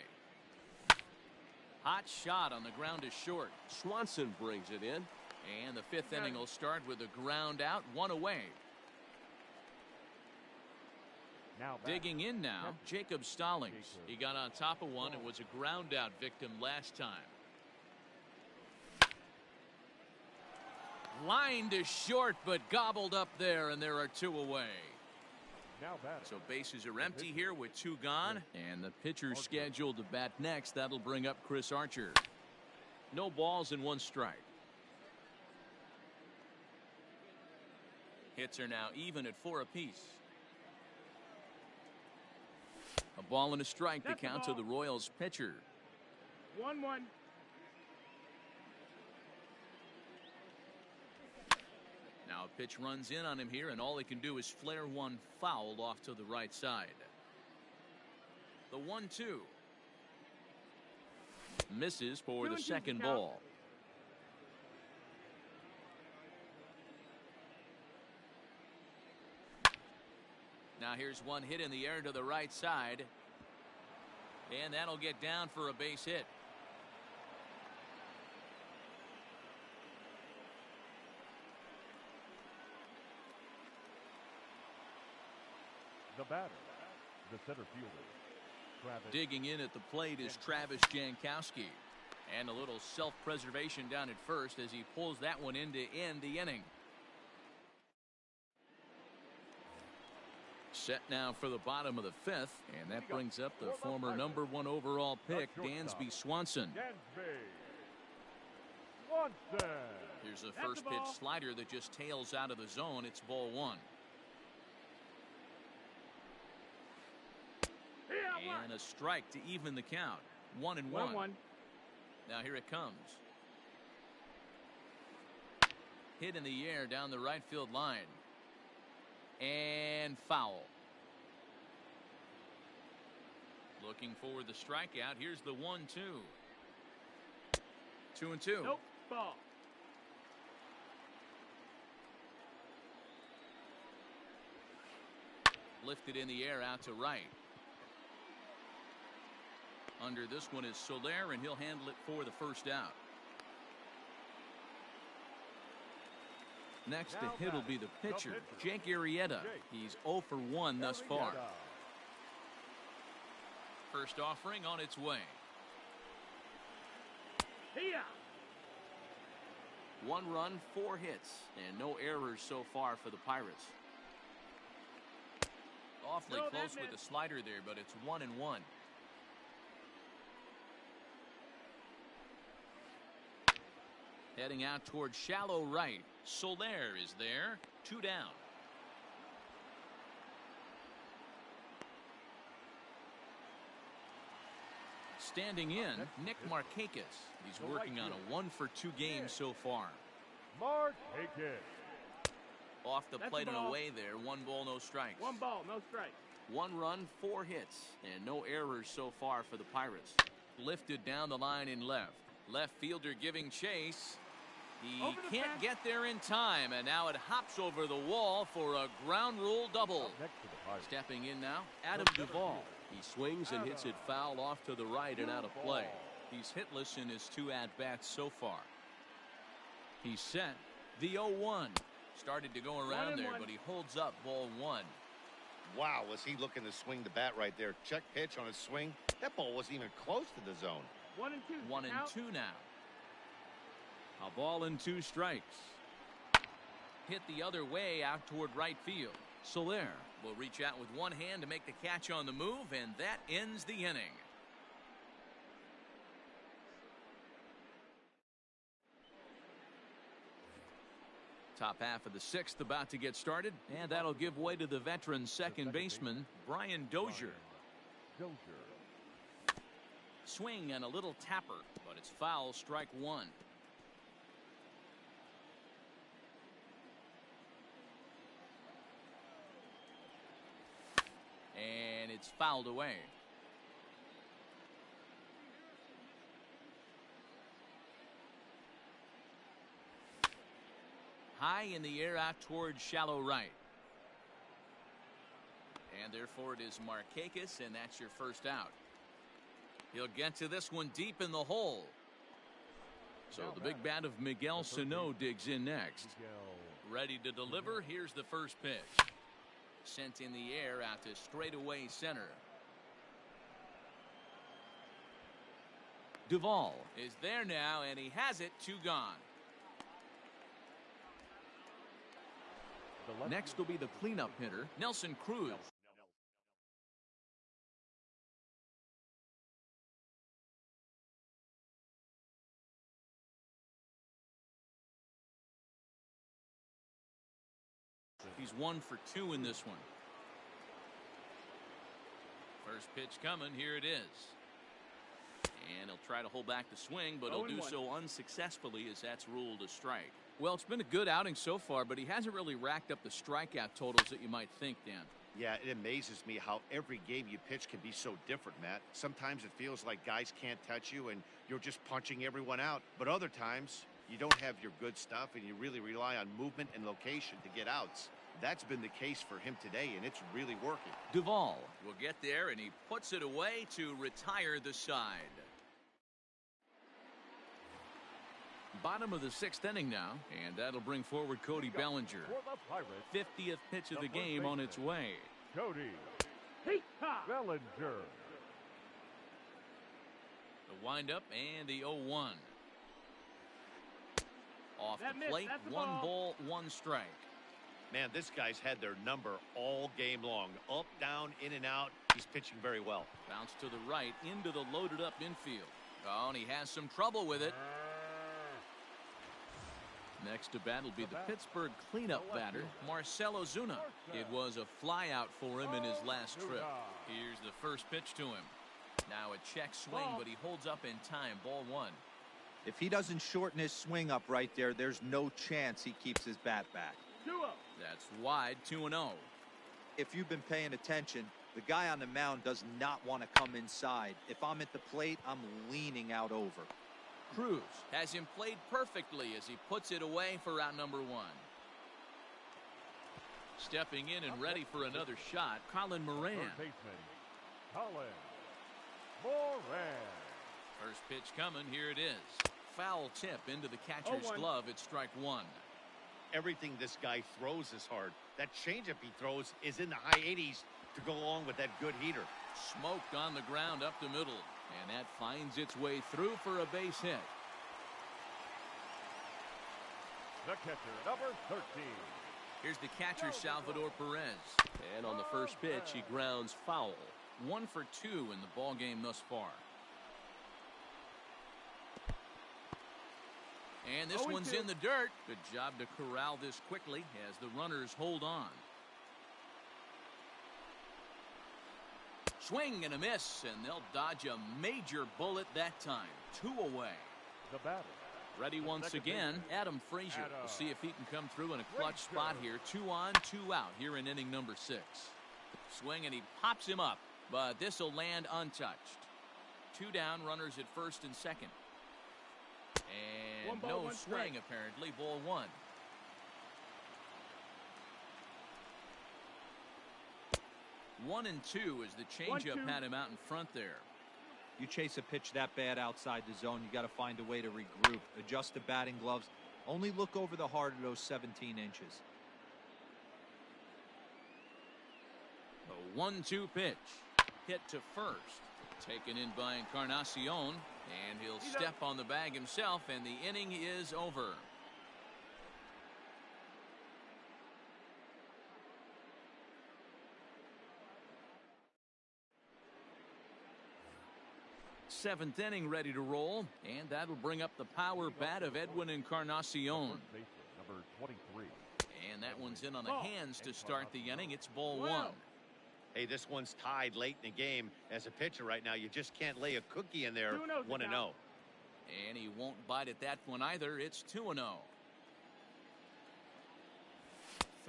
Hot shot on the ground is short. Swanson brings it in. And the 5th inning will start with a ground out, 1 away. Now digging in now, Jacob Stallings. He got on top of one and was a ground out victim last time. Lined to short, but gobbled up there, and there are 2 away. So bases are empty here with 2 gone, and the pitcher scheduled to bat next. That'll bring up Chris Archer. No balls and 1 strike. Hits are now even at 4 apiece. A ball and a strike to count to the Royals pitcher. 1-1. Now a pitch runs in on him here, and all he can do is flare one foul off to the right side. The 1-2. Misses for the second ball. Now here's one hit in the air to the right side. And that'll get down for a base hit. The batter, the center fielder, Travis. Digging in at the plate is Travis Jankowski. And a little self-preservation down at first as he pulls that one in to end the inning. Set now for the bottom of the fifth, and that brings up the former #1 overall pick, Dansby Swanson. Here's a first pitch slider that just tails out of the zone. It's ball one. And a strike to even the count. 1-1. Now here it comes. Hit in the air down the right field line. And foul. Looking for the strikeout. Here's the 1-2. 2-2. Nope. Ball. Lifted in the air out to right. Under this one is Soler, and he'll handle it for the first out. Next to hit will be the pitcher, Jake Arrieta. He's 0 for 1 thus far. First offering on its way. Here. 1 run, 4 hits, and no errors so far for the Pirates. Awfully close with the slider there, but it's 1-1. Heading out towards shallow right. Soler is there. 2 down. Standing in, Nick Markakis. He's working on a 1 for 2 game so far. Markakis. Off the plate and away there. 1 ball, no strikes. 1 ball, no strikes. 1 run, 4 hits, and no errors so far for the Pirates. Lifted down the line in left. Left fielder giving chase. He can't get there in time, and now it hops over the wall for a ground rule double. Stepping in now, Adam Duvall. He swings and hits it foul off to the right and out of play. He's hitless in his 2 at-bats so far. He's set. The 0-1. Started to go around there, but he holds up ball 1. Wow, was he looking to swing the bat right there. Check pitch on his swing. That ball wasn't even close to the zone. 1-2. 1-2 now. A ball and 2 strikes. Hit the other way out toward right field. Soler will reach out with 1 hand to make the catch on the move, and that ends the inning. Top half of the 6th about to get started, and that'll give way to the veteran second baseman, Brian Dozier. Swing and a little tapper, but it's foul, strike 1. And it's fouled away. High in the air out towards shallow right. And therefore it is Markakis, and that's your first out. He'll get to this one deep in the hole. So the big bat of Miguel Sano digs in next. Ready to deliver. Here's the first pitch. Sent in the air out to straightaway center. Duvall is there now, and he has it. 2 gone. Next will be the cleanup hitter, Nelson Cruz. He's 1 for 2 in this one. First pitch coming. Here it is. And he'll try to hold back the swing, but he'll do so unsuccessfully as that's ruled a strike. Well, it's been a good outing so far, but he hasn't really racked up the strikeout totals that you might think, Dan. Yeah, it amazes me how every game you pitch can be so different, Matt. Sometimes it feels like guys can't touch you and you're just punching everyone out. But other times, you don't have your good stuff and you really rely on movement and location to get outs. That's been the case for him today, and it's really working. Duvall will get there, and he puts it away to retire the side. Bottom of the 6th inning now, and that'll bring forward Cody Bellinger. 50th pitch of the game on its way. Cody Bellinger. The windup and the 0-1. Off the plate, 1 ball, 1 strike. Man, this guy's had their number all game long. Up, down, in and out. He's pitching very well. Bounce to the right into the loaded up infield. Oh, and he has some trouble with it. Next to bat will be the Pittsburgh cleanup batter, Marcell Ozuna. It was a flyout for him in his last trip. Here's the first pitch to him. Now a check swing, but he holds up in time. Ball 1. If he doesn't shorten his swing up right there, there's no chance he keeps his bat back. 2-0. That's wide, 2-0. If you've been paying attention, the guy on the mound does not want to come inside. If I'm at the plate, I'm leaning out over. Cruz has him played perfectly as he puts it away for out number 1. Stepping in and ready for another shot, Colin Moran. Third baseman, Colin Moran. First pitch coming, here it is. Foul tip into the catcher's 0-1. glove. It's strike 1. Everything this guy throws is hard. That changeup he throws is in the high 80s to go along with that good heater. Smoked on the ground up the middle, and that finds its way through for a base hit. The catcher, number 13. Here's the catcher, Salvador Perez. And on the first pitch, he grounds foul. 1 for 2 in the ball game thus far. And this one's in the dirt. Good job to corral this quickly as the runners hold on. Swing and a miss, and they'll dodge a major bullet that time. 2 away. The batter. Ready once again, Adam Frazier. We'll see if he can come through in a clutch spot here. 2 on, 2 out here in inning number 6. Swing, and he pops him up, but this will land untouched. 2 down, runners at first and second. And One ball, no one swing, strike. apparently. Ball 1. One and 2 as the changeup 1-2. had him out in front there. You chase a pitch that bad outside the zone, you got to find a way to regroup, adjust the batting gloves. Only look over the heart of those 17 inches. A 1-2 pitch. Hit to first. Taken in by Encarnacion. And he'll step on the bag himself, and the inning is over. Seventh inning ready to roll, and that'll bring up the power bat of Edwin Encarnacion. First baseman, number 23. And that one's in on the hands to start the inning. It's ball 1. Hey, this one's tied late in the game. As a pitcher right now, you just can't lay a cookie in there. 1-0. And he won't bite at that one either. It's 2-0.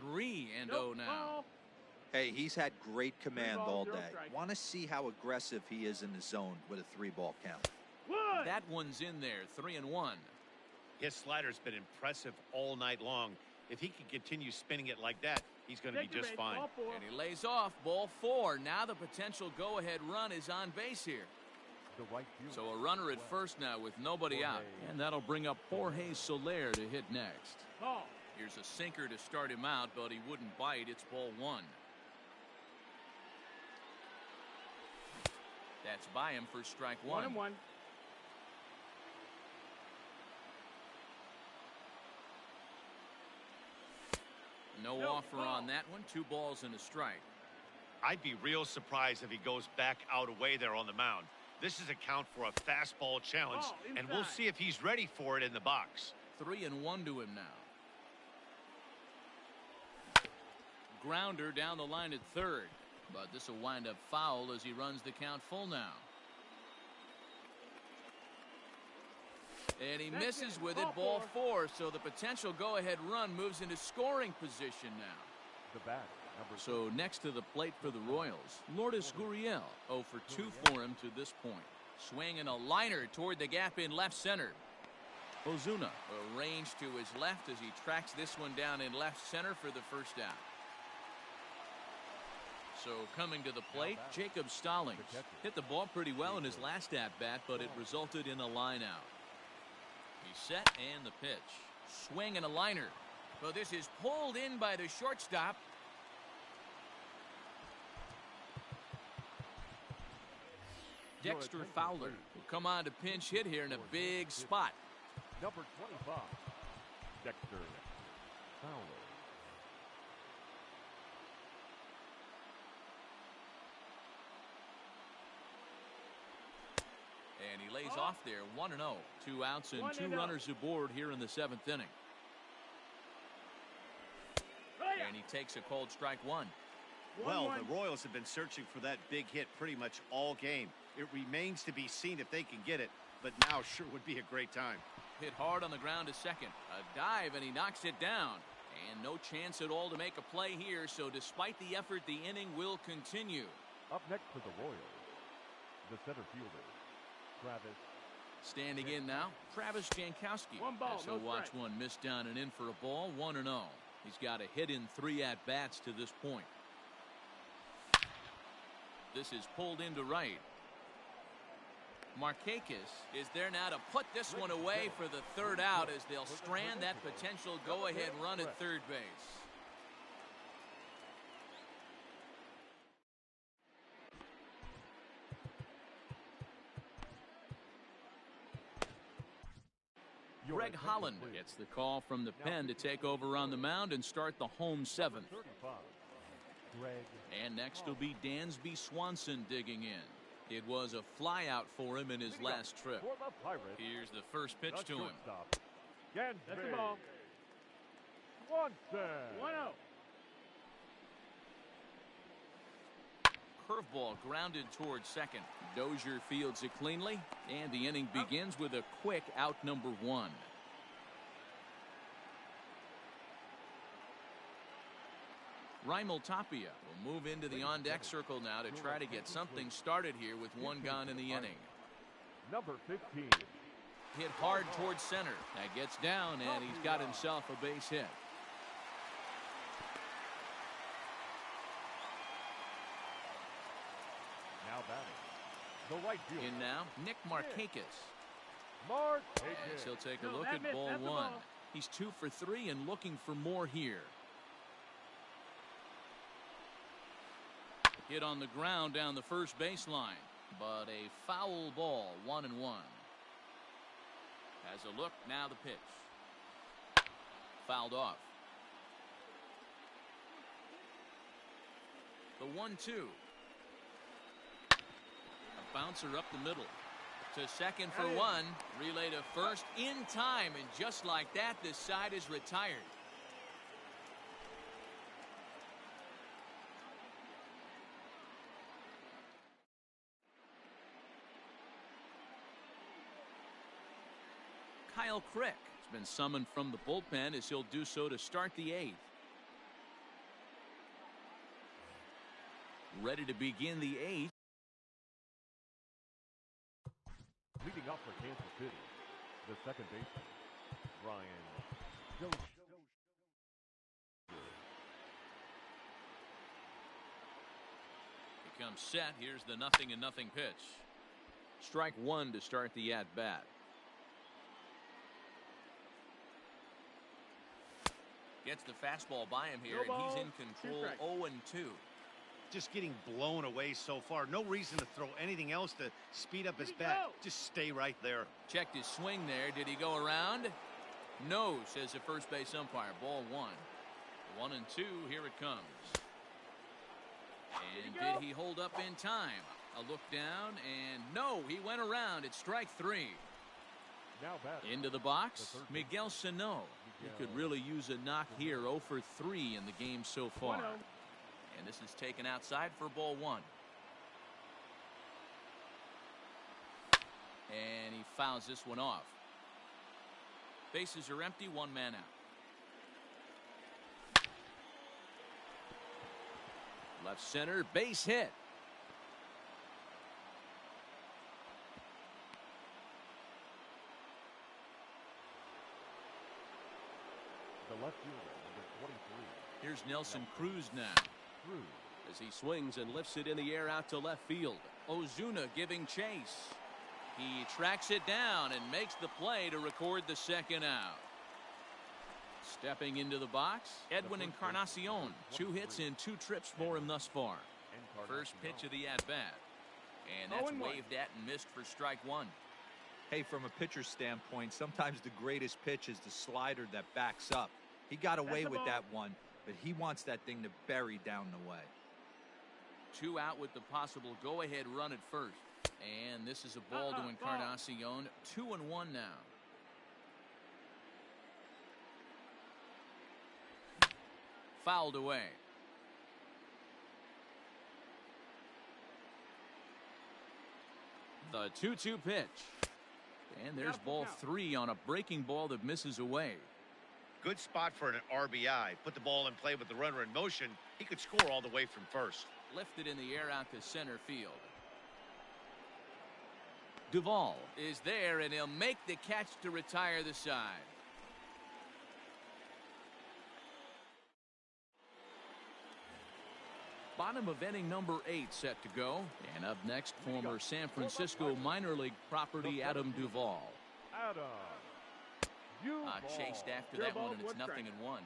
3-0 now. Hey, he's had great command balls, all 0 day. strikes. Want to see how aggressive he is in the zone with a 3-ball count. That one's in there. 3-1. His slider's been impressive all night long. If he can continue spinning it like that, he's going to be just fine. And he lays off. Ball 4. Now the potential go-ahead run is on base here. The right fielder. So a runner at first now with nobody out. And that'll bring up Jorge Soler to hit next. Here's a sinker to start him out, but he wouldn't bite. It's ball 1. That's by him for strike 1. 1-1. No offer on that one. 2 balls and a strike. I'd be real surprised if he goes back out away there on the mound. This is a count for a fastball challenge, and we'll see if he's ready for it in the box. 3-1 to him now. Grounder down the line at third, but this will wind up foul as he runs the count full now. And he misses with it, ball 4. So the potential go-ahead run moves into scoring position now. The bat, So next to the plate for the Royals, Lourdes Gurriel, 0 for 2 for him to this point. Swinging a liner toward the gap in left center. Ozuna arranged to his left as he tracks this one down in left center for the first out. So coming to the plate, Jacob Stallings hit the ball pretty well in his last at-bat, but it resulted in a line out. He's set and the pitch. Swing and a liner. Well, this is pulled in by the shortstop. Dexter Fowler will come on to pinch hit here in a big spot. number 25, Dexter Fowler. And he lays off there, 1-0. 2 outs and 2 runners aboard here in the 7th inning. And he takes a called strike 1. Well, the Royals have been searching for that big hit pretty much all game. It remains to be seen if they can get it, but now sure would be a great time. Hit hard on the ground to second. A dive, and he knocks it down. And no chance at all to make a play here, so despite the effort, the inning will continue. Up next for the Royals, the center fielder, Travis. Standing in now, Travis Jankowski. 1 ball, As he'll no watch strike. one miss down and in for a ball, 1-0. He's got a hit in 3 at-bats to this point. This is pulled into right. Markakis is there now to put this one away for the 3rd out as they'll strand that potential go-ahead run at third base. Greg Holland gets the call from the pen to take over on the mound and start the home 7th. 35, Greg. And next will be Dansby Swanson digging in. It was a flyout for him in his last trip. For the Pirates, Here's the first pitch the to him. shortstop, That's the ball. Swanson. 1-0. Curveball grounded towards second. Dozier fields it cleanly, and the inning begins with a quick out number 1. Raimel Tapia will move into the on-deck circle now to try to get something started here with 1 gone in the inning. Number 15. Hit hard towards center. That gets down, and he's got himself a base hit. Now batting, the right fielder. In now, Nick Markakis. Markakis. As he'll take a No, look that at missed. ball That's the 1. ball. He's 2 for 3 and looking for more here. Hit on the ground down the first baseline, but a foul ball, 1-1. Has a look, now the pitch. Fouled off. The 1-2. A bouncer up the middle. To second for 1. Relay to first in time, and just like that, this side is retired. Kyle Crick has been summoned from the bullpen as he'll do so to start the 8th. Ready to begin the 8th. Leading up for Kansas City, the second baseman, Brian Dozier. He comes set. Here's the 0-0 pitch. Strike 1 to start the at-bat. Gets the fastball by him here, and he's in control. 0-2. Just getting blown away so far. No reason to throw anything else to speed up his bat. Just stay right there. Checked his swing there. Did he go around? No, says the first base umpire. Ball 1. 1-2. Here it comes. And did he hold up in time? A look down, and no, he went around. It's strike 3. Now batting, Into the box, Miguel Sano. He could really use a knock here. 0 for 3 in the game so far. 1-0. And this is taken outside for ball 1. And he fouls this one off. Bases are empty, one man out. Left center, base hit. The left fielder, number 23. Here's Nelson Cruz now. Cruz. As he swings and lifts it in the air out to left field. Ozuna giving chase. He tracks it down and makes the play to record the second out. Stepping into the box, Edwin Encarnacion. 2 hits in 2 trips for him thus far. First pitch of the at-bat. And that's waved at and missed for strike 1. Hey, from a pitcher's standpoint, sometimes the greatest pitch is the slider that backs up. He got away with that one, but he wants that thing to bury down the way. 2 out with the possible go-ahead run at first. And this is a ball to Encarnacion. 2-1 now. Fouled away. The 2-2 pitch. And there's ball 3 on a breaking ball that misses away. Good spot for an RBI. Put the ball in play with the runner in motion. He could score all the way from first. Lifted in the air out to center field. Duvall is there, and he'll make the catch to retire the side. Bottom of inning number 8 set to go. And up next, former San Francisco minor league property Adam Duvall. Chased after that one, and it's 0-1.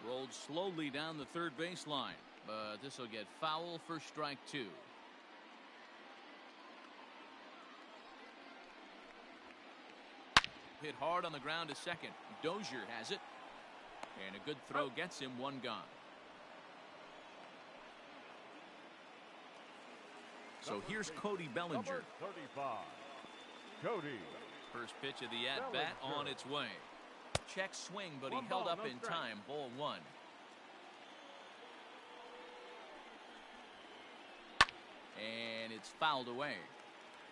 Rolled slowly down the third baseline, but this will get foul for strike 2. Hit hard on the ground to second. Dozier has it. And a good throw gets him, 1 gone. So here's Cody Bellinger. Number 35. Cody. First pitch of the at-bat on its way. Check swing, but he held up in time. Ball 1. And it's fouled away.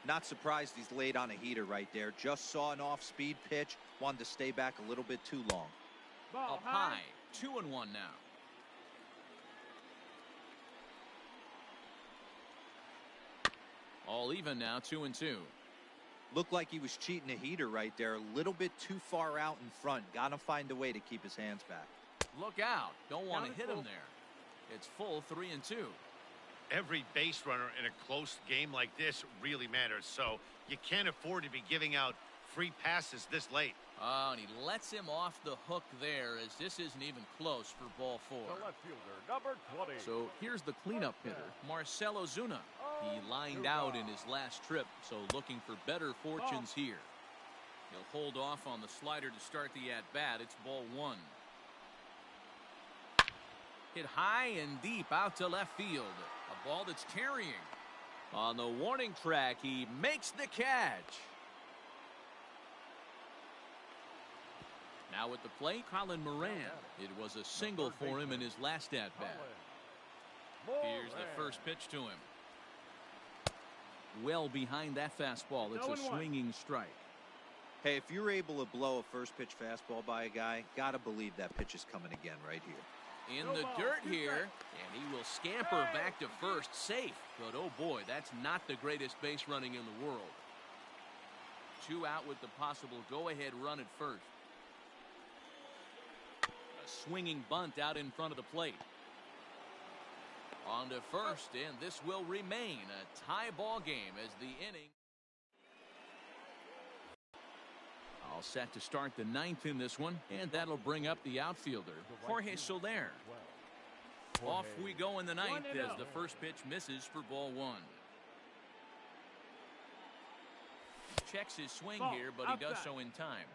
Not surprised he's laid on a heater right there. Just saw an off-speed pitch. Wanted to stay back a little bit too long. Up high. 2-1 now. All even now, 2-2. Looked like he was cheating a heater right there. A little bit too far out in front. Got to find a way to keep his hands back. Look out. Don't want to hit him there. It's full, 3-2. Every base runner in a close game like this really matters, so you can't afford to be giving out free passes this late. Oh, and he lets him off the hook there, as this isn't even close for ball 4. The left fielder, number 20. So here's the cleanup hitter, Marcell Ozuna. He lined out in his last trip, so looking for better fortunes here. He'll hold off on the slider to start the at-bat. It's ball 1. Hit high and deep out to left field. A ball that's carrying. On the warning track, he makes the catch. Now at the plate, Colin Moran. It was a single for him in his last at-bat. Here's the first pitch to him. Well behind that fastball. It's a swinging strike. Hey, if you're able to blow a first pitch fastball by a guy, gotta believe that pitch is coming again right here. In the dirt here, and he will scamper back to first, safe. But oh boy, that's not the greatest base running in the world. 2 out with the possible go-ahead run at first. A swinging bunt out in front of the plate. On to first, and this will remain a tie ball game as the inning. All set to start the 9th in this one, and that'll bring up the outfielder, Jorge Soler. Off we go in the 9th as the first pitch misses for ball 1. Checks his swing here, but he does so in time.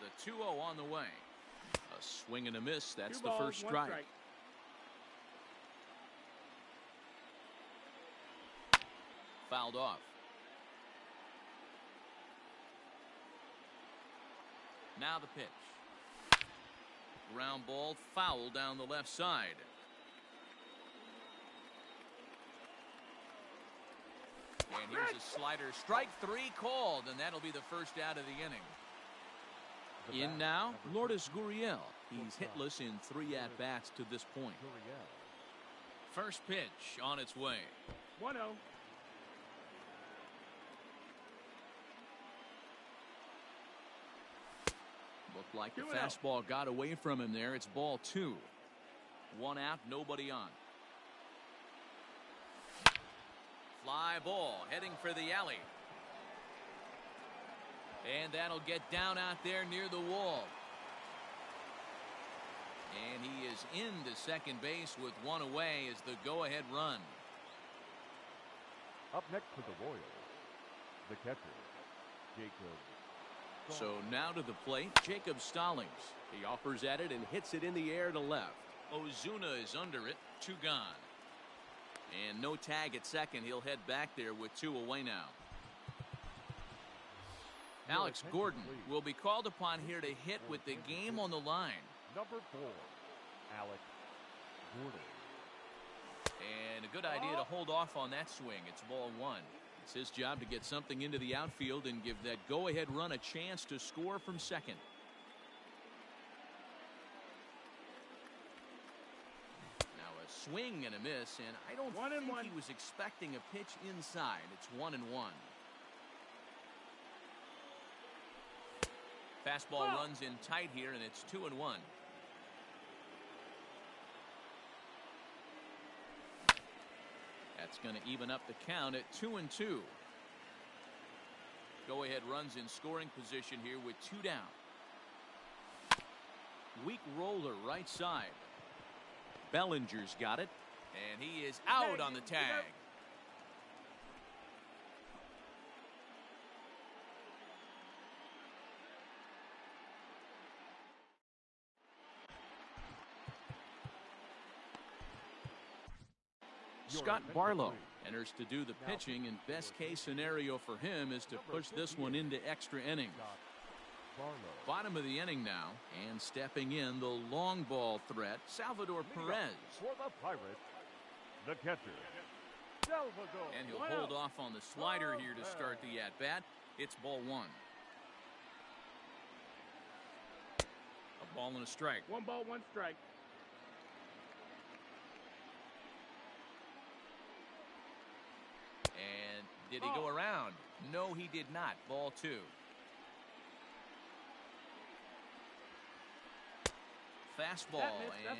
The 2-0 on the way. A swing and a miss. That's the first strike. Fouled off. Now the pitch. Ground ball, foul down the left side. And here's a slider. Strike 3 called, and that'll be the first out of the inning. In now, Lourdes Gurriel. He's hitless in 3 at-bats to this point. First pitch on its way. 1-0. Looked like the fastball got away from him there. It's ball 2. 1 out, nobody on. Fly ball heading for the alley. And that'll get down out there near the wall. And he is into second base with 1 away as the go-ahead run. Up next for the Royals, the catcher, Jacob. So now to the plate, Jacob Stallings. He offers at it and hits it in the air to left. Ozuna is under it, 2 gone. And no tag at second. He'll head back there with 2 away now. Alex Gordon will be called upon here to hit with the game on the line. Number 4, Alex Gordon. And a good idea to hold off on that swing. It's ball 1. It's his job to get something into the outfield and give that go-ahead run a chance to score from second. Now a swing and a miss, and I don't think he was expecting a pitch inside. It's 1-1. Fastball runs in tight here, and it's 2-1. That's going to even up the count at 2-2. Go-ahead runs in scoring position here with 2 down. Weak roller right side. Bellinger's got it, and he is out on the tag. Scott Barlow enters to do the pitching, and best case scenario for him is to push this one into extra innings. Bottom of the inning now, and stepping in the long ball threat, Salvador Perez. For the Pirates, the catcher, Salvador. And he'll hold off on the slider here to start the at-bat. It's ball 1. A ball and a strike. 1 ball, 1 strike. And did he go around? No, he did not. Ball 2. Fastball, and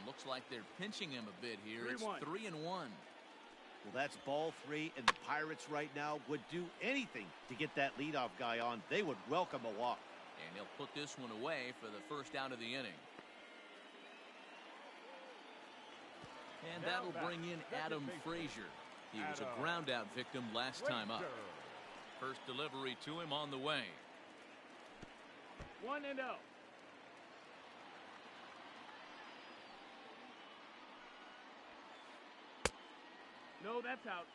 looks like they're pinching him a bit here. It's 3-1. Well, that's ball 3, and the Pirates right now would do anything to get that leadoff guy on. They would welcome a walk. And he'll put this one away for the first out of the inning. And that'll bring in Adam Frazier. He was a ground out victim last time up. First delivery to him on the way. 1-0. No, that's out.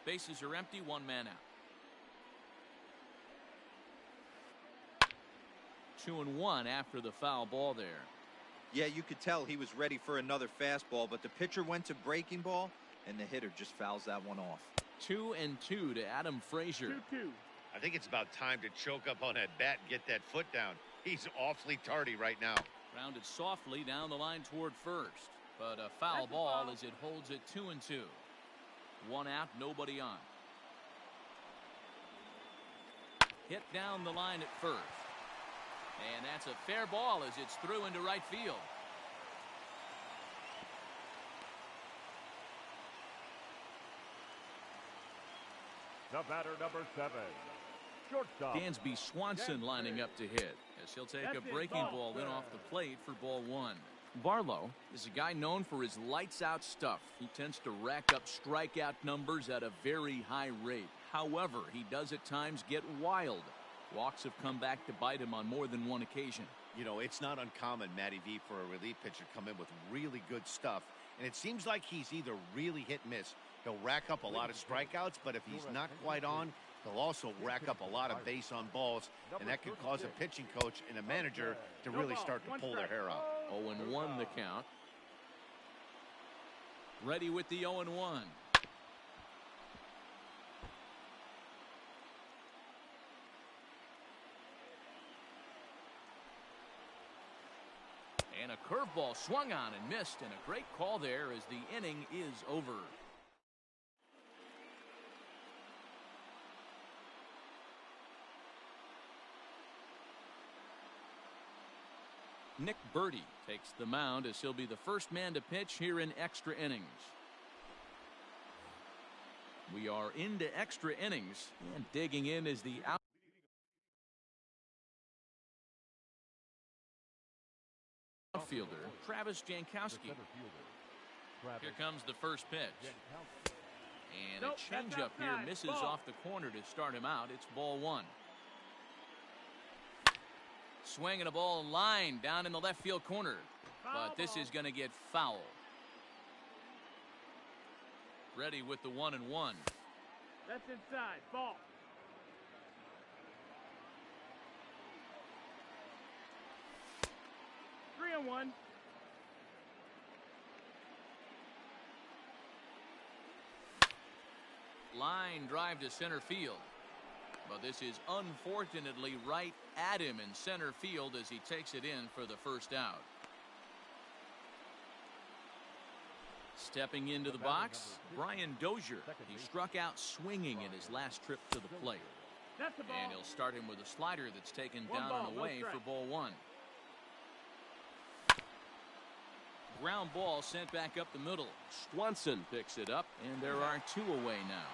Bases are empty, 1 man out. 2-1 after the foul ball there. Yeah, you could tell he was ready for another fastball, but the pitcher went to breaking ball, and the hitter just fouls that one off. 2-2 to Adam Frazier. 2-2. I think it's about time to choke up on that bat and get that foot down. He's awfully tardy right now. Rounded softly down the line toward first. But a foul ball as it holds it 2-2. 1 out, nobody on. Hit down the line at first. And that's a fair ball as it's through into right field. The batter, number 7, shortstop Dansby Swanson lining up to hit as he'll take a breaking ball in off the plate for ball 1. Barlow is a guy known for his lights-out stuff. He tends to rack up strikeout numbers at a very high rate. However, he does at times get wild. Walks have come back to bite him on more than one occasion. You know, it's not uncommon, Matty V, for a relief pitcher to come in with really good stuff. And it seems like he's either really hit-miss. He'll rack up a lot of strikeouts, but if he's not quite on, he'll also rack up a lot of base on balls, and that could cause a pitching coach and a manager to really start to pull their hair out. 0-1 the count. Ready with the 0-1. And a curveball swung on and missed, and a great call there as the inning is over. Nick Birdie takes the mound as he'll be the first man to pitch here in extra innings. We are into extra innings, and digging in is the outfielder, Travis Jankowski. Here comes the first pitch. And a changeup here misses off the corner to start him out. It's ball one. Swinging a ball line down in the left field corner. But this is going to get foul. Ready with the 1-1. That's inside. Ball. Three and one. Line drive to center field. But this is unfortunately right at him in center field as he takes it in for the first out. Stepping into the box, Brian Dozier. He struck out swinging in his last trip to the plate. And he'll start him with a slider that's taken down and away for ball one. Ground ball sent back up the middle. Swanson picks it up, and there are two away now.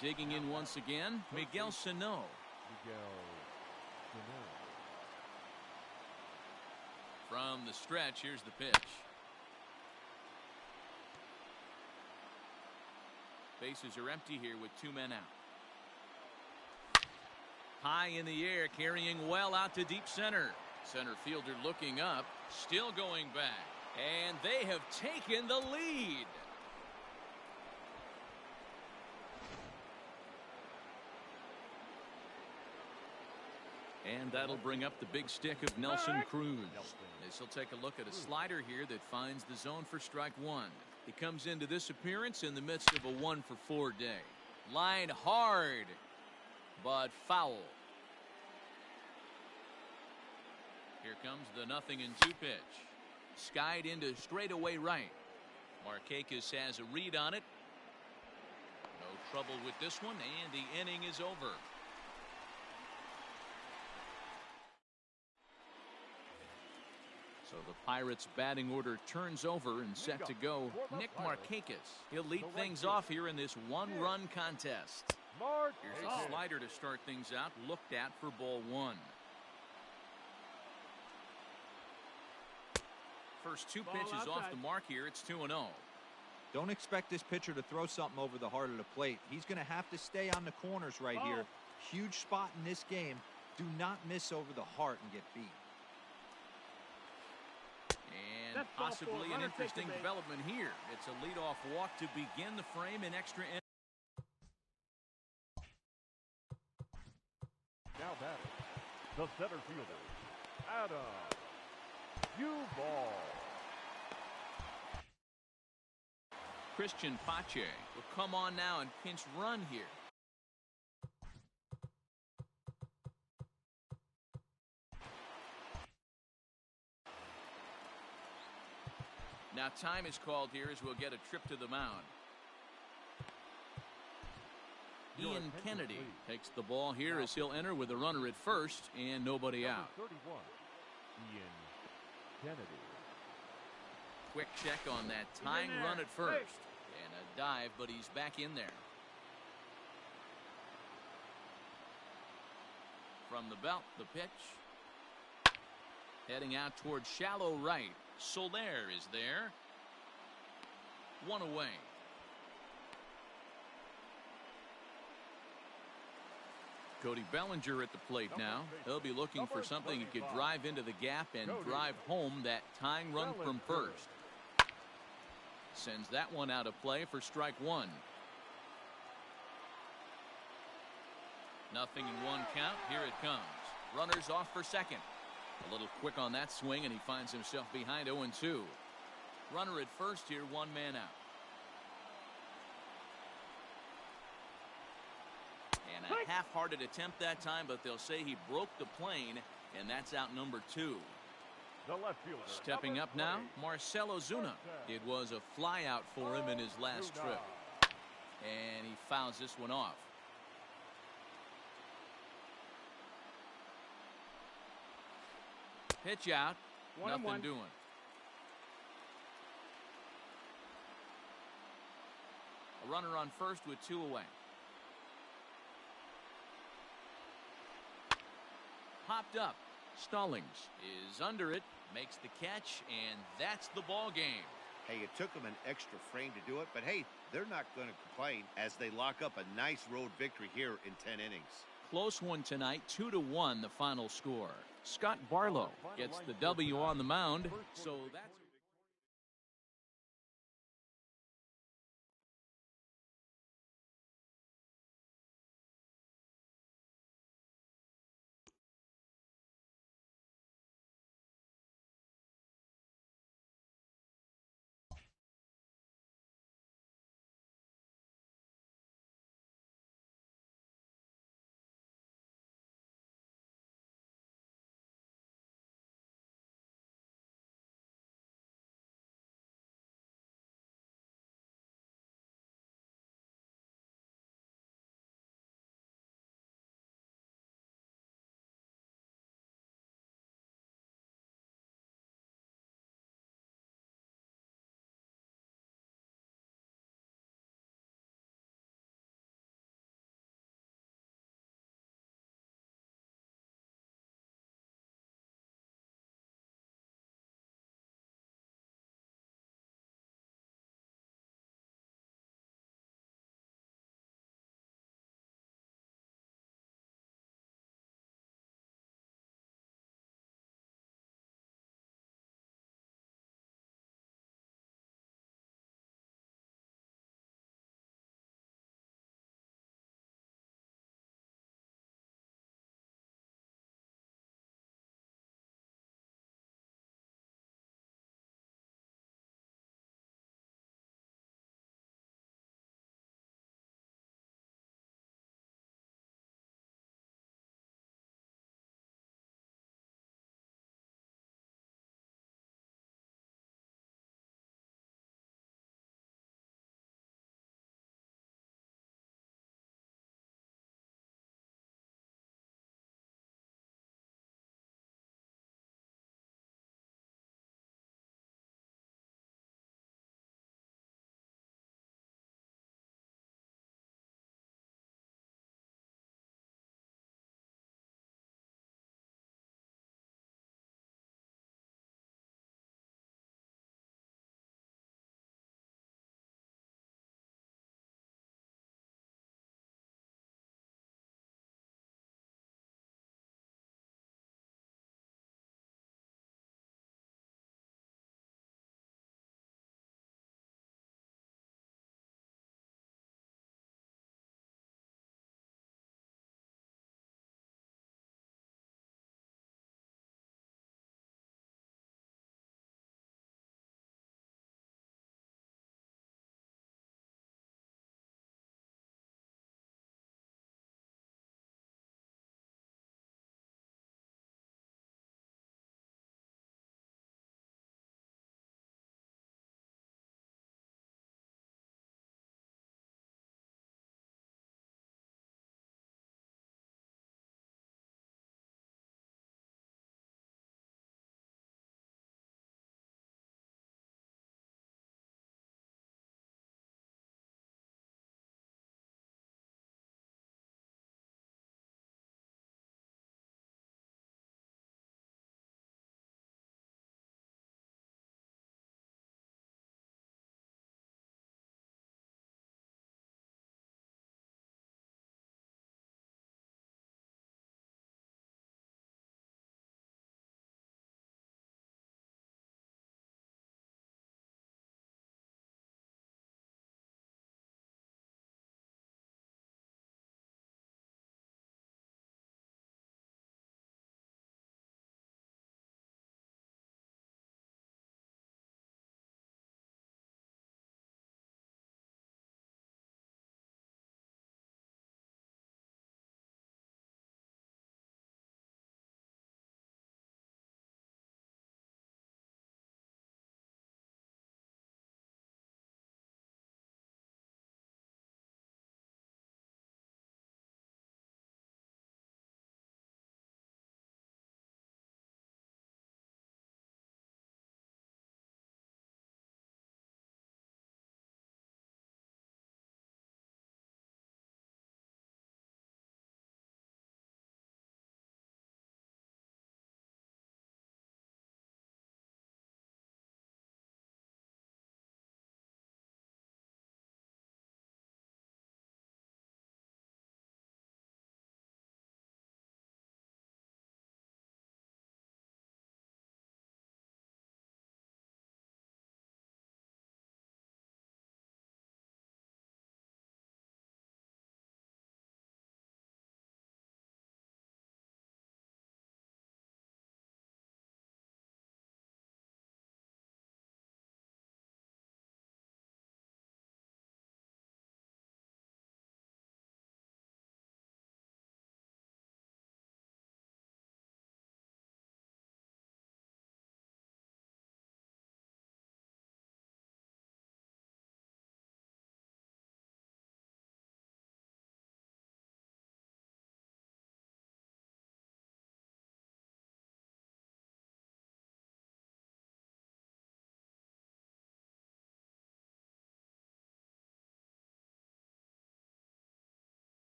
Digging in once again, Miguel Sano. From the stretch, here's the pitch. Bases are empty here with two men out. High in the air, carrying well out to deep center. Center fielder looking up, still going back. And they have taken the lead. And that'll bring up the big stick of Nelson Cruz. As he'll take a look at a slider here that finds the zone for strike one. He comes into this appearance in the midst of a 1-for-4 day. Line hard, but foul. Here comes the 0-2 pitch. Skied into straightaway right. Markakis has a read on it. No trouble with this one, and the inning is over. So the Pirates batting order turns over and set to go. Nick Markakis. He'll lead things off here in this one-run contest. Here's a slider to start things out, looked at for ball one. First two pitches off the mark here. It's 2-0. Don't expect this pitcher to throw something over the heart of the plate. He's going to have to stay on the corners right here. Huge spot in this game. Do not miss over the heart and get beat. And possibly an interesting development here. It's a leadoff walk to begin the frame in extra innings. Now batting, the center fielder, Adam Ball. Christian Pache will come on now and pinch run here. Now time is called here as we'll get a trip to the mound. Ian Kennedy takes the ball here as he'll enter with a runner at first and nobody out. 31, Ian Kennedy. Quick check on that tying run at first. And a dive, but he's back in there. From the belt, the pitch. Heading out towards shallow right. Soler is there. One away. Cody Bellinger at the plate now. He'll be looking for something he could drive into the gap and drive home that tying run from first. Sends that one out of play for strike one. Nothing in one count. Here it comes. Runners off for second. A little quick on that swing, and he finds himself behind 0-2. Runner at first here, one man out. And a half-hearted attempt that time, but they'll say he broke the plane, and that's out number 2. The left fielder. Stepping up now, Marcell Ozuna. It was a flyout for him in his last trip. And he fouls this one off. Pitch out. Nothing doing. A runner on first with 2 away. Popped up. Stallings is under it, makes the catch, and that's the ball game. Hey, it took them an extra frame to do it, but hey, they're not going to complain as they lock up a nice road victory here in 10 innings. Close one tonight, 2-1 the final score. Scott Barlow gets the W on the mound, so that's